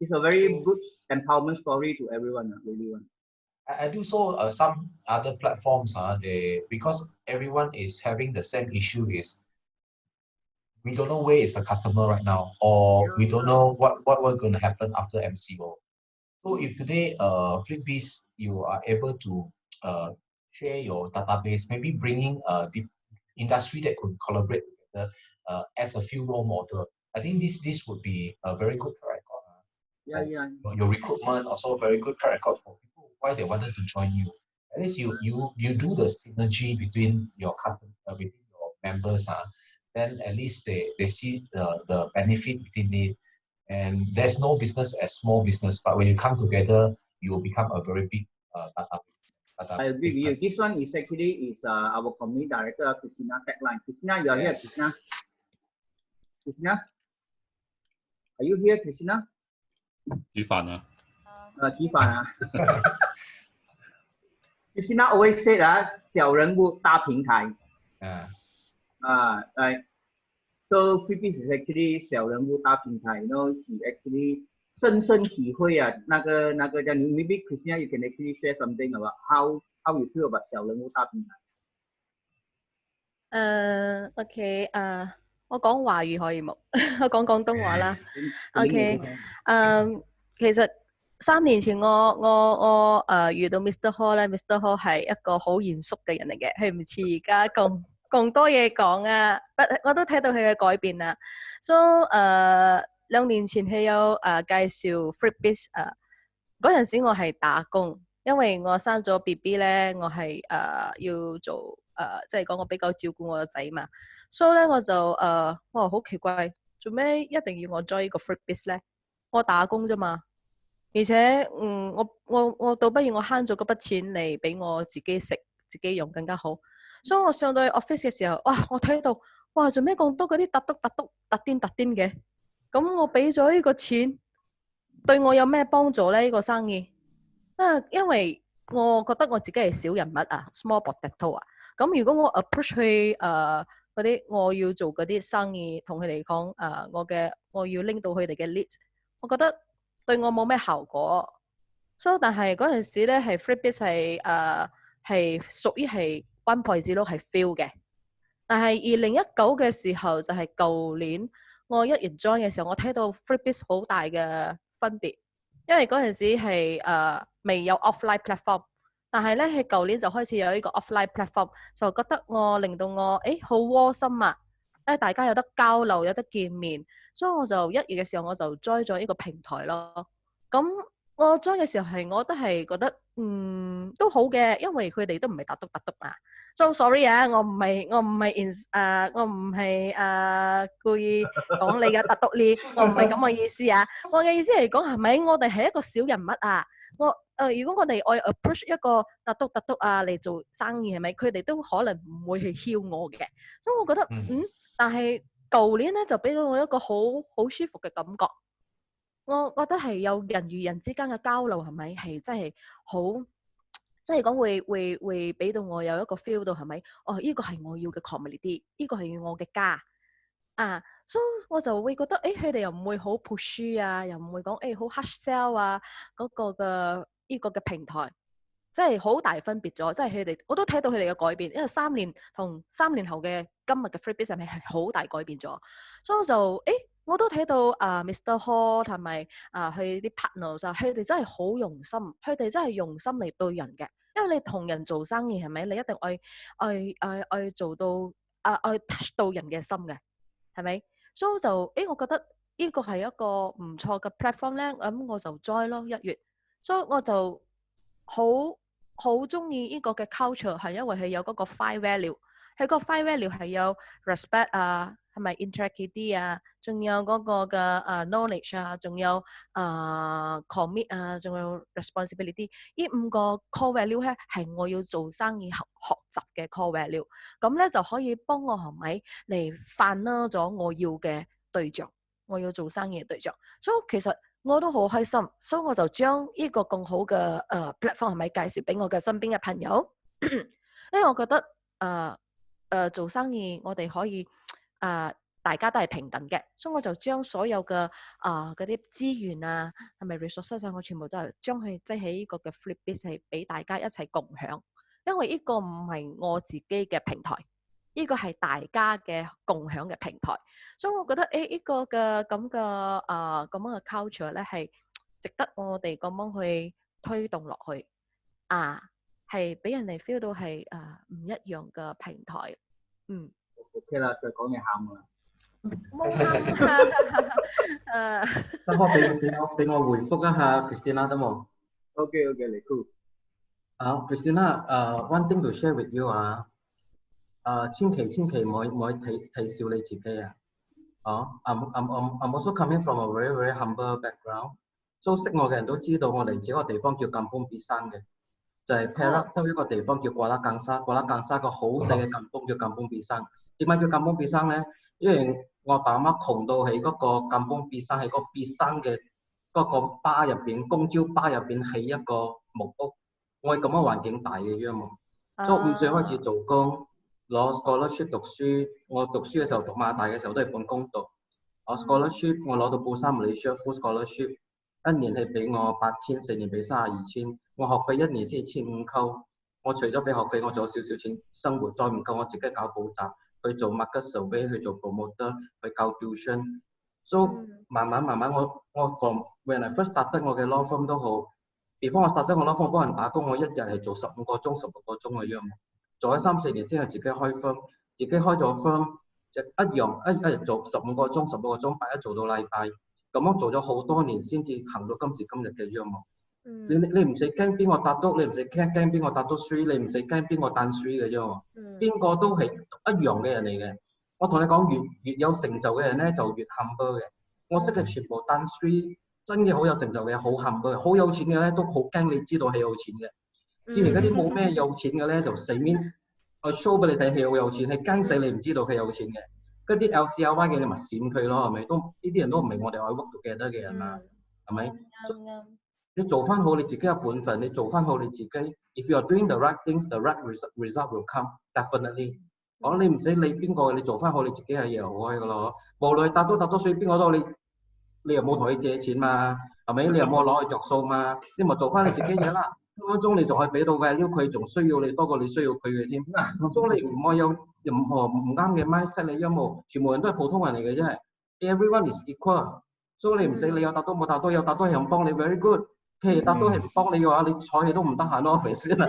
It's a very good empowerment story to everyone, really one. I do so some other platforms, because everyone is having the same issue, is we don't know where is the customer right now, or we don't know what going to happen after MCO. So if today FlipBiz, you are able to share your database, maybe bringing the industry that could collaborate together as a few role model, I think this would be a very good track record. Your recruitment also a very good track record for people why they wanted to join you. At least you do the synergy between your customer, between your members, then at least they see the benefit within it. And there's no business as small business, but when you come together, you will become a very big database. I agree with you. This one is actually our community director, Christina, tagline. Christina, you are here, Christina. Christina, are you here, Christina? Christina always said 小人物大平台. Right. So FlipBiz is actually 小人物大平台. You know, she actually 深深体会那个叫你 maybe Christina, you can actually share something about how you feel about 小人物大平台. Okay. 我講華語可以冇？我講廣東話啦。OK，其實3年前我遇到 Mr. Ho 咧 ，Mr. Ho 係一個好嚴肅嘅人嚟嘅，佢唔似而家咁多嘢講啊。我都睇到佢嘅改變啦。So 2年前佢有介紹 freebies 嗰陣時我係打工，因為我生咗 BB 咧，我係要做即係講我比較照顧我個仔嘛。所以咧我就哇好奇怪，做咩一定要我 join 呢個 freebies 咧？我打工啫嘛，而且我倒不如我慳咗嗰筆錢嚟俾我自己食自己用更加好。所以我上到去 office 嘅時候，哇！我睇到哇做咩咁多嗰啲突癲嘅？咁我俾咗呢個錢對我有咩幫助咧？呢個生意因為我覺得我自己係小人物啊 ，small potato 啊。咁如果我 approach 去嗰啲我要做嗰啲生意，同佢哋講我要拎到佢哋嘅 lead， 我覺得對我冇咩效果。所以但係嗰陣時咧係 freebies 係屬於係 1.0 係 fail 嘅。但係2019嘅時候就係舊年我一入 join 嘅時候，我睇到 freebies 好大嘅分別，因為嗰陣時係未有 offline platform。但係咧，佢舊年就開始有呢個 offline platform， 就覺得令到我好窩心啊！大家有得交流，有得見面，所以我就1月嘅時候我就 join 咗呢個平台咯。咁我 join 嘅時候我都係覺得都好嘅，因為佢哋都唔係突篤啊。So sorry 啊，我唔係故意講你嘅突篤呢，我唔係咁嘅意思啊。我嘅意思係講係咪我哋係一個小人物啊？如果我哋愛 approach 一個突篤啊嚟做生意係咪？佢哋都可能唔會去囂我嘅，所以我覺得但係舊年咧就俾到我一個好舒服嘅感覺。我覺得係有人與人之間嘅交流係咪係真係好，即係講會俾到我有一個 feel 到係咪？呢個係我要嘅 community， 呢個係我嘅家啊。所以我就會覺得佢哋又唔會好 push 啊，又唔會講好 hard sell 啊嗰個嘅。呢個嘅平台即係好大分別咗，即係佢哋我都睇到佢哋嘅改變，因為3年同3年後嘅今日嘅 freebies 係好大改變咗，所以我就我都睇到Mr. Ho 同埋佢啲 partners 佢哋真係好用心，佢哋真係用心嚟對人嘅，因為你同人做生意係咪？你一定愛做到愛 touch 到人嘅心嘅，係咪？所以就我覺得呢個係一個唔錯嘅 platform 咧，咁我就 join 咯1月。所以我就好中意呢個嘅 culture， 係因為佢有嗰個 5 value， 佢個5 value 係有 respect 啊，係咪 integrity 啊，仲有嗰個嘅knowledge 啊，仲有commit 啊，仲有 responsibility。呢5個 core value 咧係我要做生意學習嘅 core value， 咁咧就可以幫我係咪嚟泛啦咗我要嘅對象，我要做生意嘅對象。所以其實我都好開心，所以我就將呢個更好嘅platform 係咪介紹俾我嘅身邊嘅朋友，因為我覺得做生意我哋可以大家都係平等嘅，所以我就將所有嘅嗰啲資源啊係咪 resource 上，我全部都係將佢擠喺呢個嘅 freebies 係俾大家一齊共享，因為呢個唔係我自己嘅平台，呢個係大家嘅共享嘅平台。所以我覺得呢個嘅咁嘅 culture 咧係值得我哋咁樣去推動落去係俾人哋 feel 到係唔一樣嘅平台。OK 啦，再講嘢喊啦。冇喊得可俾我回覆一下 Christina 得冇 ？OK， 嚟 go。Christina， one thing to share with you 千祈唔可以睇小你自己啊。I'm also coming from a very very humble background。So 識我嘅人都知道我嚟自一個地方叫Kampong Pisang嘅，就係 Perak州一個地方叫瓜拉更沙。瓜拉更沙個好細嘅Kampong叫Kampong Pisang。點解叫Kampong Pisang咧？因為我阿爸阿媽窮到喺嗰個Kampong Pisang，喺個 Pisang 嘅嗰個巴入邊，公蕉巴入邊起一個木屋。我係咁嘅環境大嘅啫嘛。所以5歲開始做工。攞 scholarship 讀書，我讀書嘅時候讀馬大嘅時候都係本工讀。我 scholarship 我攞到布沙Malaysia full scholarship， 1年係俾我8000，4年俾32,000。我學費1年先15溝。我除咗俾學費，我仲有少少錢生活，再唔夠我自己搞補習。去做 market survey， 去做 promoter， 去教 tuition。So 慢慢我 from when I first started 我嘅 law firm 都好 ，before 我 started 我 law firm 幫人打工，我一日係做15個鐘、16個鐘嘅樣，做咗3、4年之後自己開 firm， 自己開咗 firm 一日做15個鐘、16個鐘，8日做到禮拜，咁樣做咗好多年先至行到今時今日嘅樣喎。你唔使驚邊個答到，你唔使驚邊個答到水，你唔使驚邊個彈水嘅啫喎。邊個都係一樣嘅人嚟嘅。我同你講，越有成就嘅人咧，就越 humble 嘅。我識嘅全部彈水，真嘅好有成就嘅，好 humble 嘅，好有錢嘅咧都好驚你知道係有錢嘅。之前嗰啲冇咩有錢嘅咧，就死面去 show 俾你睇係好有錢，係驚死你唔知道佢有錢嘅。嗰啲 LCLY 嘅你咪閃佢咯，係咪？都呢啲人都唔係我哋愛 work together嘅人嘛，係咪？你做翻好你自己嘅本分，你做翻好你自己。If you are doing the right things, the right result will come definitely。講你唔使理邊個，你做翻好你自己係嘢好開噶咯。無論答多水，邊個都你又冇同佢借錢嘛，係咪？你又冇攞去着數嘛，你咪做翻你自己嘢啦。分分鐘你仲可以俾到 value， 佢仲需要你多過你需要佢嘅添。所以你唔可以有任何唔啱嘅 mindset， 你因為全部人都係普通人嚟嘅啫。Everyone is equal， 所以你唔使你有答到冇答到，有答到係咁幫你 very good。譬如答到係唔幫你嘅話，你睬佢都唔得閒咯，肥先啦。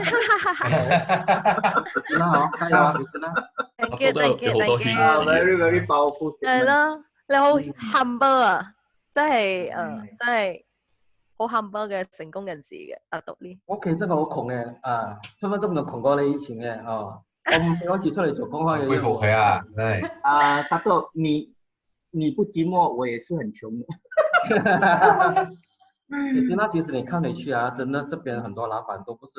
先啦嗬，加油啊，肥先啦。Thank you，好多圈子。very powerful。係咯，你好 humble 啊，真係好 humble 嘅成功人士嘅阿獨呢。我屋企真係好窮嘅，分分鐘仲窮過你以前嘅哦。我5歲開始出嚟做公開嘅。佩服佢啊，真係。大獨你不寂寞，我也是很窮的。Christina，其實你看回去啊，真的這邊很多老闆都不是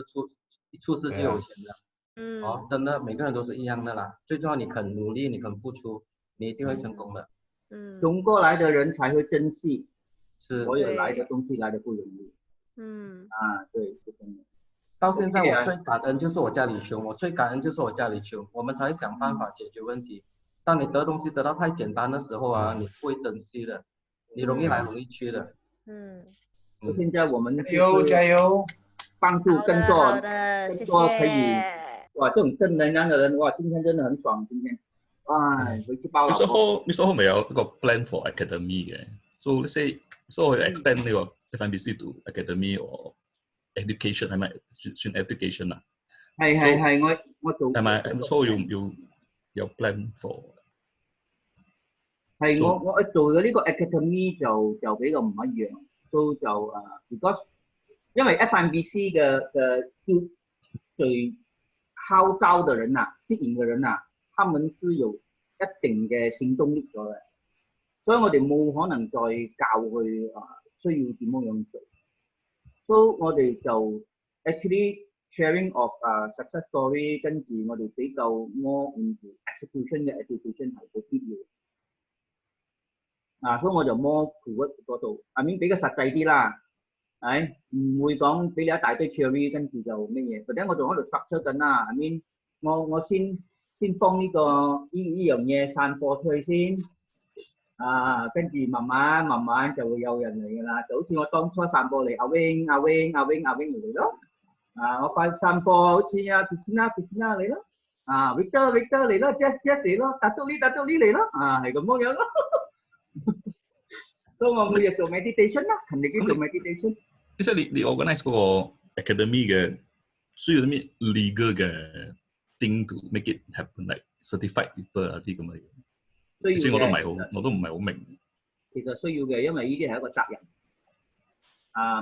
一出世就有錢的，真的每個人都是一樣的啦。最重要你肯努力，你肯付出，你一定會成功的。衝過來的人才會珍惜，所有來的東西來的不容易。對，是真的。到現在我最感恩就是我家裏窮，我們才會想辦法解決問題。當你得東西得到太簡單的時候啊，你不會珍惜的，你容易來容易去的。現在我們加油，幫助更多可以，哇，這種正能量的人，哇，今天真的很爽，今天，哇，回去包了。你後面有一個 plan for academy 嘅，so let's say so extend 呢個 FMBC to academy or education 係咪算 education 啊？係，我做係咪？所以有 plan for。係我做嘅呢個 academy 就比較唔一樣。都because 因為 FMBC 嘅最號召的人啊，吸引嘅人啊，他們是有一定嘅行動力咗嘅，所以我哋冇可能再教佢需要點樣做，所以我哋就 actually sharing of success story， 跟住我哋比較 more into execution 嘅 education 係好必要。所以我就more toward嗰度，I mean 比較實際啲啦，係唔會講俾你一大堆 theory 跟住就咩嘢，或者我仲喺度 structure 緊啦，I mean 我先幫呢樣嘢散播出去先，跟住慢慢就會有人嚟㗎啦，就好似我當初散播嚟阿 Weng 嚟咯，我快散播好似阿 Christina 嚟咯，Victor 嚟咯 ，Jess 嚟咯，達到呢嚟咯，係咁樣咯。所以我每日做 meditation 啦，勤力啲做 meditation。其實你 organize 嗰個 academy 嘅需要啲咩 legal 嘅 thing to make it happen，like certified people 啊啲咁嘅嘢。所以我都唔係好明。其實需要嘅，因為呢啲係一個責任。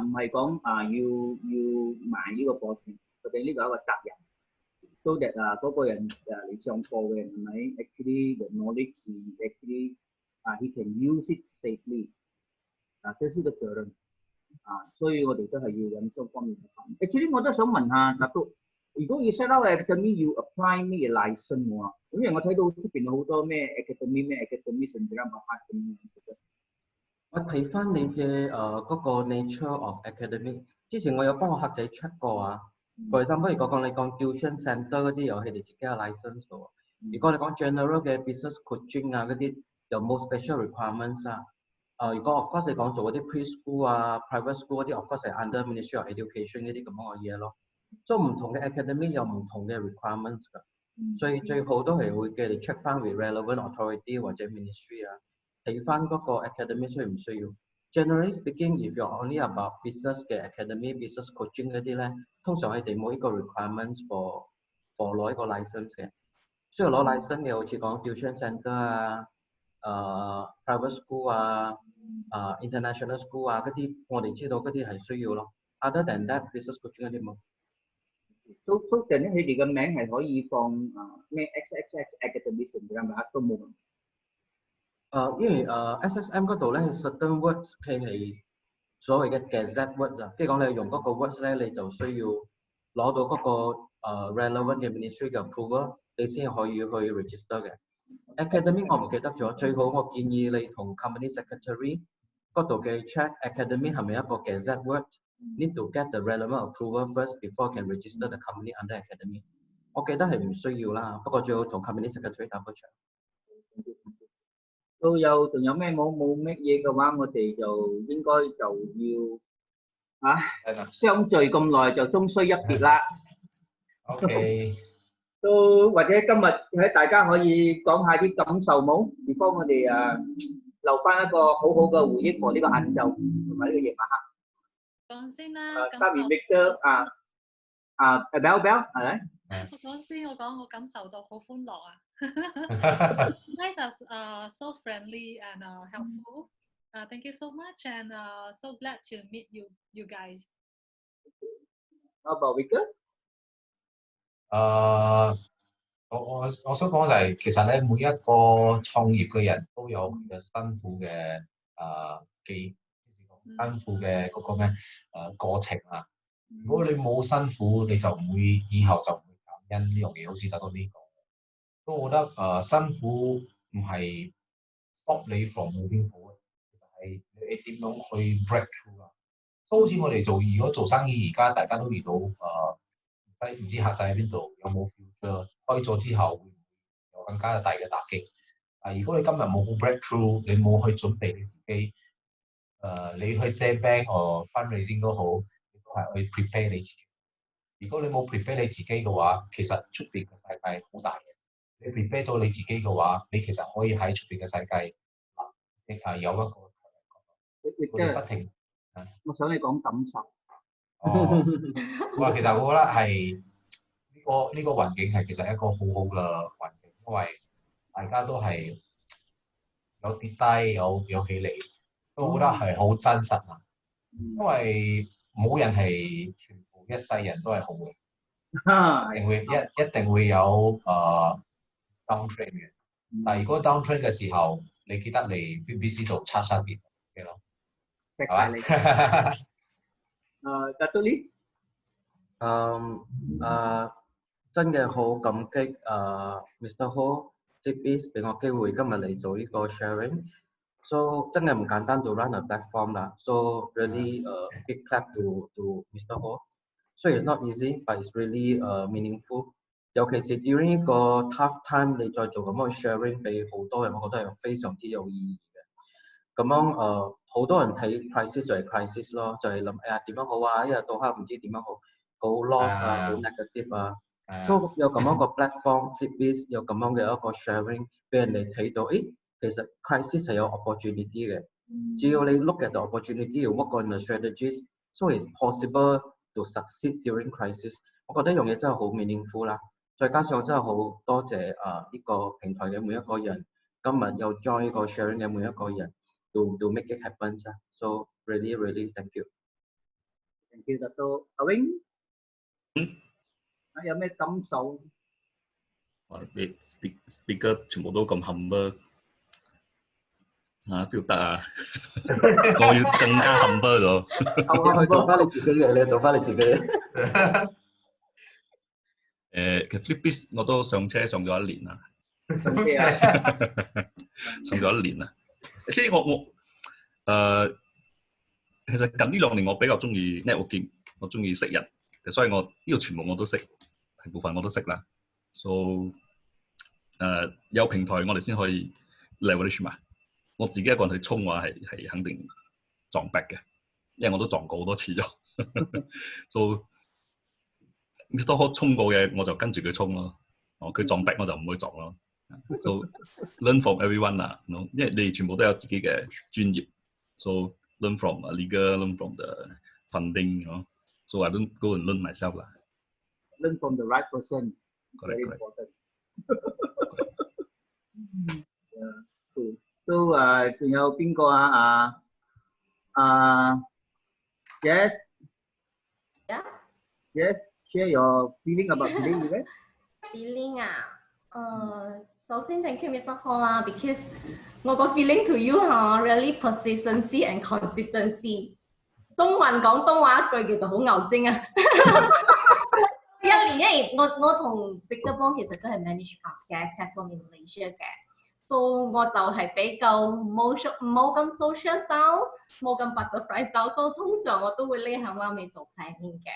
唔係講要賣呢個課程，佢哋呢個係一個責任。So that 嗰個人嚟上課嘅人係咪 actually the knowledge actually he can use it safely。這是個責任所以我哋都係要揾多方面嘅方面。Actually 我都想問下達都，如果要 set up academy 要 apply 咩嘢 license 喎？因為我睇到出邊好多咩 academy 甚至係乜咁樣。我睇翻你嘅嗰個 nature of academy， 之前我有幫我客仔 check 過啊。For example， 如果講你講 tuition center 嗰啲有佢哋自己嘅 license 嘅喎。如果你講 general 嘅 business coaching 嗰啲有冇 special requirements 啦？如果 of course 你講做嗰啲 preschool private school 嗰啲 of course 係 under Ministry of Education 呢啲咁樣嘅嘢咯。所以唔同嘅 academy 有唔同嘅 requirements 㗎。所以最好都係會嘅，你 check 翻 with relevant authority 或者 ministry 啊，睇翻嗰個 academy 需唔需要。Generally speaking, if you're only about business 嘅 academy、business coaching 嗰啲咧，通常佢哋冇呢個 requirements for 攞一個 license 嘅。需要攞 license 嘅，好似講 tuition centre 啊、private school 啊、international school 啊嗰啲，我哋知道嗰啲係需要咯。Other than that, business coaching 嗰啲冇。蘇靜咧，佢哋嘅名係可以放咩 XXX academy 係咪啊？都冇問題。因為SSM 嗰度咧 certain words 佢係所謂嘅 gazette words 啊，即係講你用嗰個 words 咧，你就需要攞到嗰個relevant 嘅 ministry 嘅 approval， 你先可以去 register 嘅。Academy 我唔記得咗，最好我建議你同 company secretary 嗰度嘅 check academy 係咪一個 gazette word。Need to get the relevant approval first before can register the company under academy。我記得係唔需要啦，不過最好同 company secretary double check。仲有咩冇乜嘢嘅話，我哋就應該就要相聚咁耐就終須一別啦。OK。都或者今日喺大家可以講下啲感受冇？如果我哋留翻一個好好嘅回憶過呢個晏晝同埋呢個夜晚黑。講先啦，Start with Victor Bell 係咪？我講先，我感受到好歡樂啊！You guys are so friendly and helpful. Thank you so much and so glad to meet you guys. How about Victor？我想講就係其實咧，每一個創業嘅人都有佢嘅辛苦嘅辛苦嘅嗰個咩過程啊。如果你冇辛苦，你就唔會以後就唔會感恩呢樣嘢，好似得到呢個。所以我覺得辛苦唔係 stop 你 from moving forward， 其實係你點樣去 break through 啊。所以好似我哋如果做生意，而家大家都遇到唔知客仔喺邊度，有冇 future， 開咗之後會唔會有更加大嘅打擊？如果你今日冇好 breakthrough， 你冇去準備你自己，你去借 bank 或 fundraising 都好，你都係去 prepare 你自己。如果你冇 prepare 你自己嘅話，其實出邊嘅世界好大嘅。你 prepare 到你自己嘅話，你其實可以喺出邊嘅世界有一個我哋不停。我想你講感受。其實我覺得係呢個環境係其實一個好好嘅環境，因為大家都係有跌低有起嚟，我覺得係好真實啊。因為冇人係全部一世人都係好嘅，一定會有downtrend 嘅。但係如果 downtrend 嘅時候，你記得嚟 BBC 度刷啲嘅咯，係嘛？Tatuli？真嘅好感激Mr. Ho Tipis 俾我機會今日嚟做呢個 sharing。So 真係唔簡單 to run a platform 啦。So really big clap to Mr. Ho。So it's not easy, but it's really meaningful。尤其是 during 呢個 tough time， 你再做咁樣 sharing 俾好多人，我覺得係非常之有意義嘅。咁樣好多人睇 crisis 就係 crisis 咯，就係諗點樣好啊，一日到黑唔知點樣好 loss 啊，好 negative 啊。So 有咁樣個 platform Flipbiz 有咁樣嘅一個 sharing 俾人哋睇到，其實 crisis 係有 opportunity 嘅。只要你 look at the opportunity， you work on the strategies， so it's possible to succeed during crisis。我覺得呢樣嘢真係好 meaningful 啦。再加上真係好多謝呢個平台嘅每一個人，今日又 join 呢個 sharing 嘅每一個人。To make it happen, so really thank you. Thank you, Dato. Weng? 有咩感受？你 speaker 全部都咁 humble ，feel 得啊！我要更加 humble 咗。你做翻你自己嘅，你做翻你自己。其實 Flipbiz 我都上車上咗1年啦。上咗1年啦。即係我其實近呢2年我比較中意 networking， 我中意識人，所以我呢個全部我都識，大部分我都識啦。So 有平台我哋先可以 leverage 嘛。我自己一個人去衝嘅話係肯定撞壁嘅，因為我都撞過好多次咗。So Mr. Ho 衝過嘅我就跟住佢衝咯，係佢撞壁我就唔會撞咯。So learn from everyone 啦，因為你哋全部都有自己嘅專業。So learn from legal, learn from the funding, So I don't go and learn myself 啦。Learn from the right person. Correct, Very correct. important. Yeah, cool. So 仲有邊個啊？Yes. Yeah. Yes. Share your feeling about today event. Feeling 首先 thank you Mr. Ho 啦 ，because 我個 feeling to you really persistency and consistency。中文廣東話一句叫做好牛精啊！一年，因為我同 Victor 幫其實都係 manage 嘅 platform in Malaysia 嘅，所以我就係比較冇咁 social style， 冇咁 butterfly style， 所以通常我都會匿喺媽咪做 planning 嘅。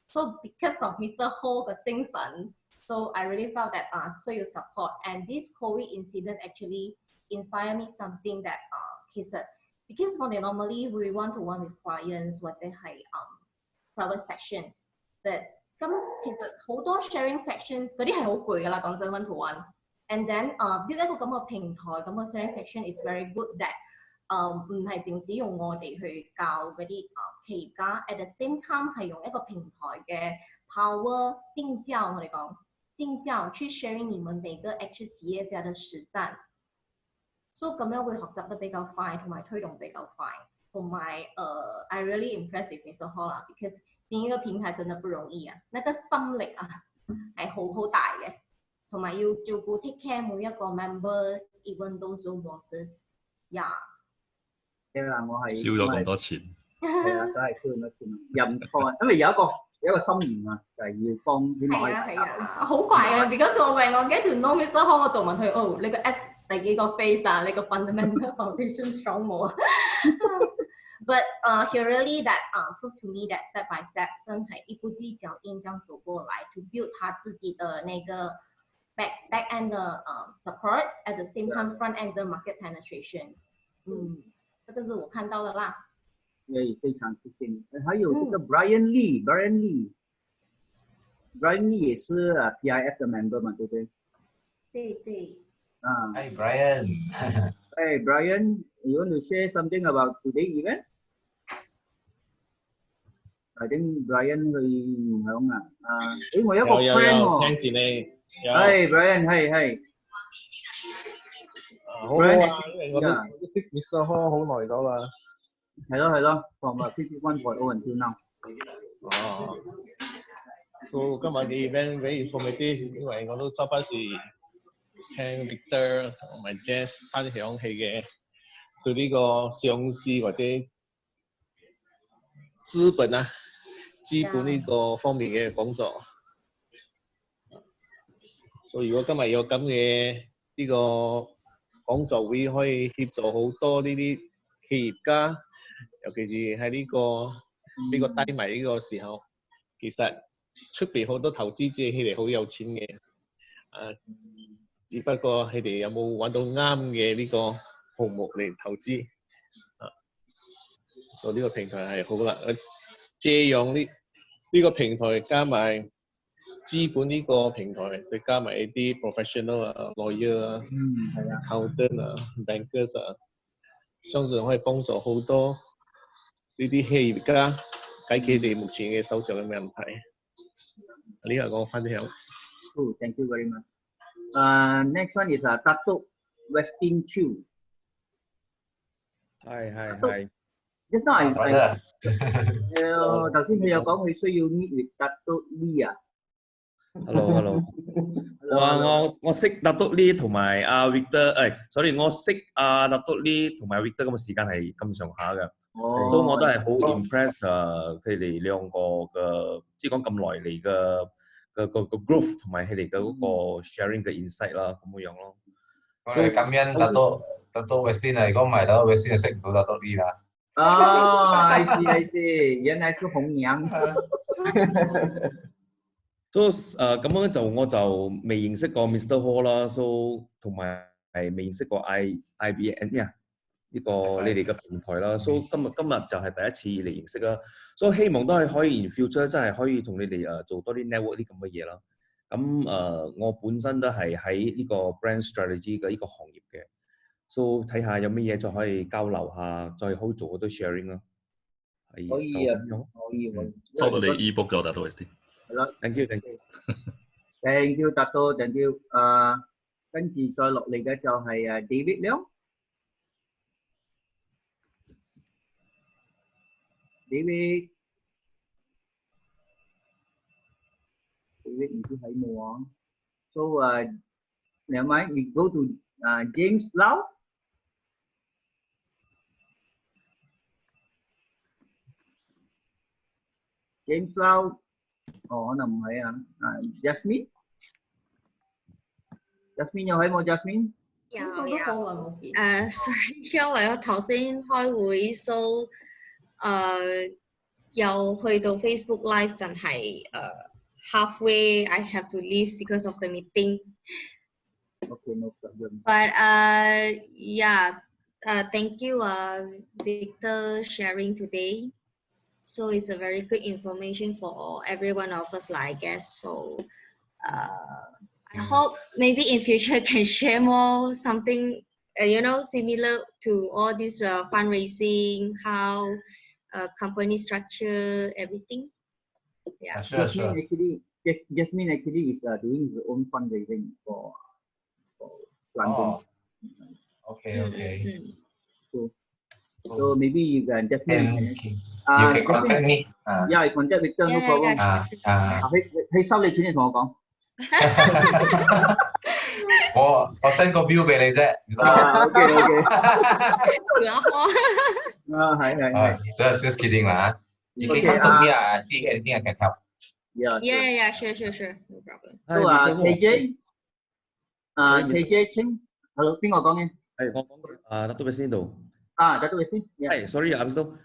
So because of Mr. Ho 嘅精神。So I really felt that 需要 support, and this COVID incident actually inspired me something that 其實 because 我哋 normally we one-to-one with clients 或者係private sections, but 咁其實好多 sharing sections 嗰啲係好攰㗎啦，講真 one-to-one. And then build 一個咁嘅平台，咁嘅 sharing section is very good that 唔係淨止用我哋去教嗰啲企業家 ，at the same time 係用一個平台嘅 power 精教我哋講。精教去 sharing 你們每個 H 企業家的實戰，所以咁樣會學習得比較快，同埋推動比較快。同埋I really impressed with Mr. Ho 啦 ，because 經營一個平台真的不容易啊，那個心力啊係好大嘅，同埋要照顧 take care 每一個 members，even those bosses， yeah。係啦，我係燒咗咁多錢。係啦，都係燒咁多錢，又唔錯，因為有一個心願啊，就係要幫啲可以。係啊，好怪啊 ！because 我 get to know Mr. Ho， 我就問佢你個 Apps 第幾個 face 啊？你個 fundamental foundation strong 冇啊？But he really that proved to me that step by step 真係一步一腳印這樣走過來 ，to build 他自己的那個 back end 的support at the same time front end 的 market penetration。這個是我看到的啦。對，非常謝謝你。還有這個 Brian Lee 也是PIF 的 member 嘛，對不對？對。Hi Brian. Hey Brian, you want to share something about today's event? I think Brian 佢唔響啊。我有一個 friend 喎。聽住你。係 Brian，係。好啊，因為我都識 Mr. Ho 好耐咗啦。係咯，from 51.0 until now。So 今日嘅 event very informative， 因為我都周不時聽 Victor 同埋 Jess 分享佢嘅對呢個上市或者資本呢個方面嘅講座。所以如果今日有咁嘅呢個講座會，可以協助好多呢啲企業家。尤其是喺呢個低迷呢個時候，其實出邊好多投資者佢哋好有錢嘅，只不過佢哋有冇揾到啱嘅呢個項目嚟投資所以呢個平台係好啦，借用呢個平台加埋資本呢個平台，再加埋一啲 professional lawyer accountant bankers 相信可以幫助好多。呢啲企業家解決佢哋目前嘅手上嘅問題，呢個我分享。Oh, thank you very much. Next one is Datuk Winston Chu. Hi. Just now I 頭先佢有講佢需要 meet with Datuk Lee 啊。Hello。我識 Datuk Lee 同埋阿 Victor，sorry， 我識阿 Datuk Lee 同埋 Victor 咁嘅時間係咁上下嘅。所以我都係好 impress 佢哋兩個嘅，即係講咁耐嚟嘅growth 同埋佢哋嘅嗰個 sharing 嘅 insight 啦，咁樣咯。我哋感恩Datuk Winston啊，如果唔係Datuk Winston就識唔到Datuk Lee啦。I see， 原來是紅娘。所以咁樣就我就未認識過 Mr. Ho 啦，同埋係未認識過 IBN 咩啊？呢個你哋嘅平台啦，所以今日就係第一次嚟認識啦，所以希望都係可以 in future 真係可以同你哋做多啲 network 啲咁嘅嘢啦。咁我本身都係喺呢個 brand strategy 嘅呢個行業嘅，所以睇下有乜嘢再可以交流下，再可以做好多 sharing 咯。係可以啊，就咁樣。可以可以。收到你 ebook 咗，大多啲。係啦 Thank you，thank you。Thank you，達到 ，thank you。跟住再落嚟嘅就係David 咯。David 唔知喺冇啊。So never mind, we go to James Lau. James Lau, 可能唔係啊。Jasmine 有喺冇 Jasmine？ sorry， 因為我頭先開會 ，so 又去到 Facebook Live， 但係halfway I have to leave because of the meeting. Okay, no problem. But yeah, thank you, Victor, sharing today. So it's a very good information for every one of us, I guess. So I hope maybe in future can share more something, similar to all this fundraising, how company structure, everything. Yeah. Sure. Jasmine actually is doing her own fundraising for London. Okay. So maybe you can Jasmine. You can contact me. Yeah, contact Victor, no problem. 佢收你錢，你同我講。我 send 個 bill 俾你啫。OK。係。Just kidding 啦。You can come to me. See anything I can help. Yeah, sure. No problem. So KJ Ching，hello， 邊個講嘅？係我講嘅。得到未先度？得到未先？係 ，sorry 啊，Winston。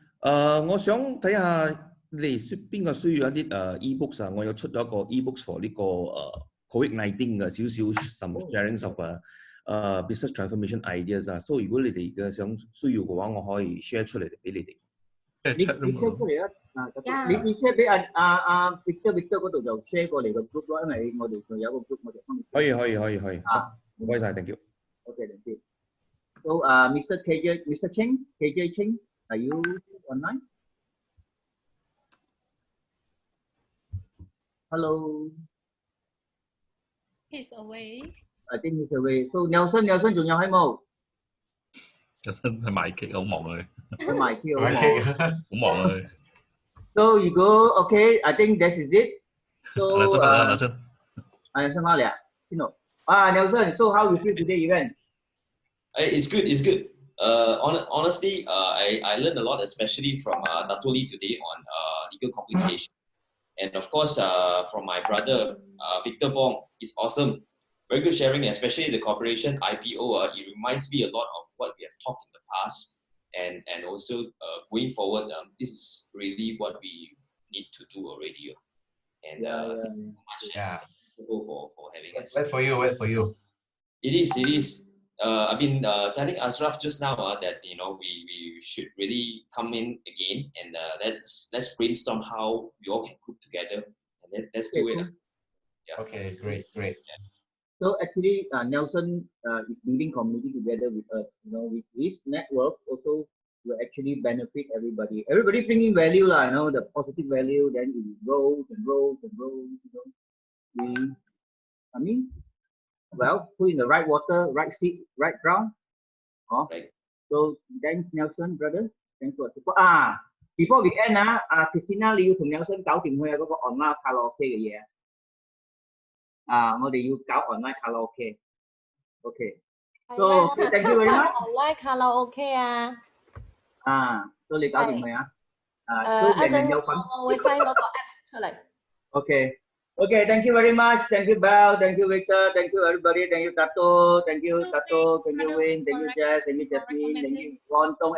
我想睇下你哋邊個需要一啲e-books 啊？我有出咗一個 e-books for 呢個COVID-19 嘅少 some sharing of business transformation ideas 啊。所以如果你哋嘅需要嘅話，我可以 share 出嚟俾你哋。你 share 出嚟啊！你 share 俾Victor 嗰度就 share 過嚟個 group 咯，因為我哋仲有個 group， 我哋可以。唔該晒 ，thank you。Okay，thank you。So Mr. KJ Ching, are you online? Hello. He's away. I think he's away. So Nelson 仲有喺冇？ Nelson 係賣劇好忙啊！佢賣劇好忙。好忙啊！ So you go, okay? I think that is it. So Nelson 上哪里啊？邊度？Nelson. So how you feel today event? It's good. Honestly, I learned a lot, especially from Natoli today on legal complication. And of course, from my brother, Victor Bong, it's awesome. Very good sharing, especially the corporation IPO. It reminds me a lot of what we have talked in the past. And also going forward, this is really what we need to do already. And thank you so much for having us. Wait for you. It is. I've been telling Ashraf just now that we should really come in again and let's brainstorm how we all can group together and let's do it. Yeah. Okay, great. Yeah. So actually, Nelson is building community together with us. With his network also will actually benefit everybody. Everybody bringing value, the positive value. Then it grows and grows and grows. Well, put in the right water, right seed, right ground. Right. So thanks, Nelson, brother. Thanks for support. Before we end, Christina 你要同 Nelson 搞掂佢嗰個 online 卡拉 OK 嘅嘢。我哋要搞 online 卡拉 OK。Okay. So thank you very much. online 卡拉 OK 啊。所以你搞掂佢啊。一陣我會 send 嗰個 app 出嚟。Okay, thank you very much. Thank you, Belle. Thank you, Victor. Thank you, everybody. Thank you, Tato. Thank you, Weng. Thank you, Jess. Thank you, Jasmine. Thank you, Wontong.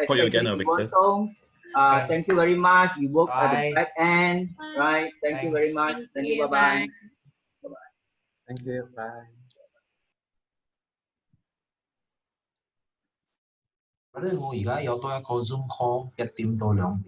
Thank you very much. You work at the back end, right? Thank you very much. Thank you. Bye-bye. Bye-bye. Thank you. Bye. 我而家有多一個 Zoom call 1點到2點。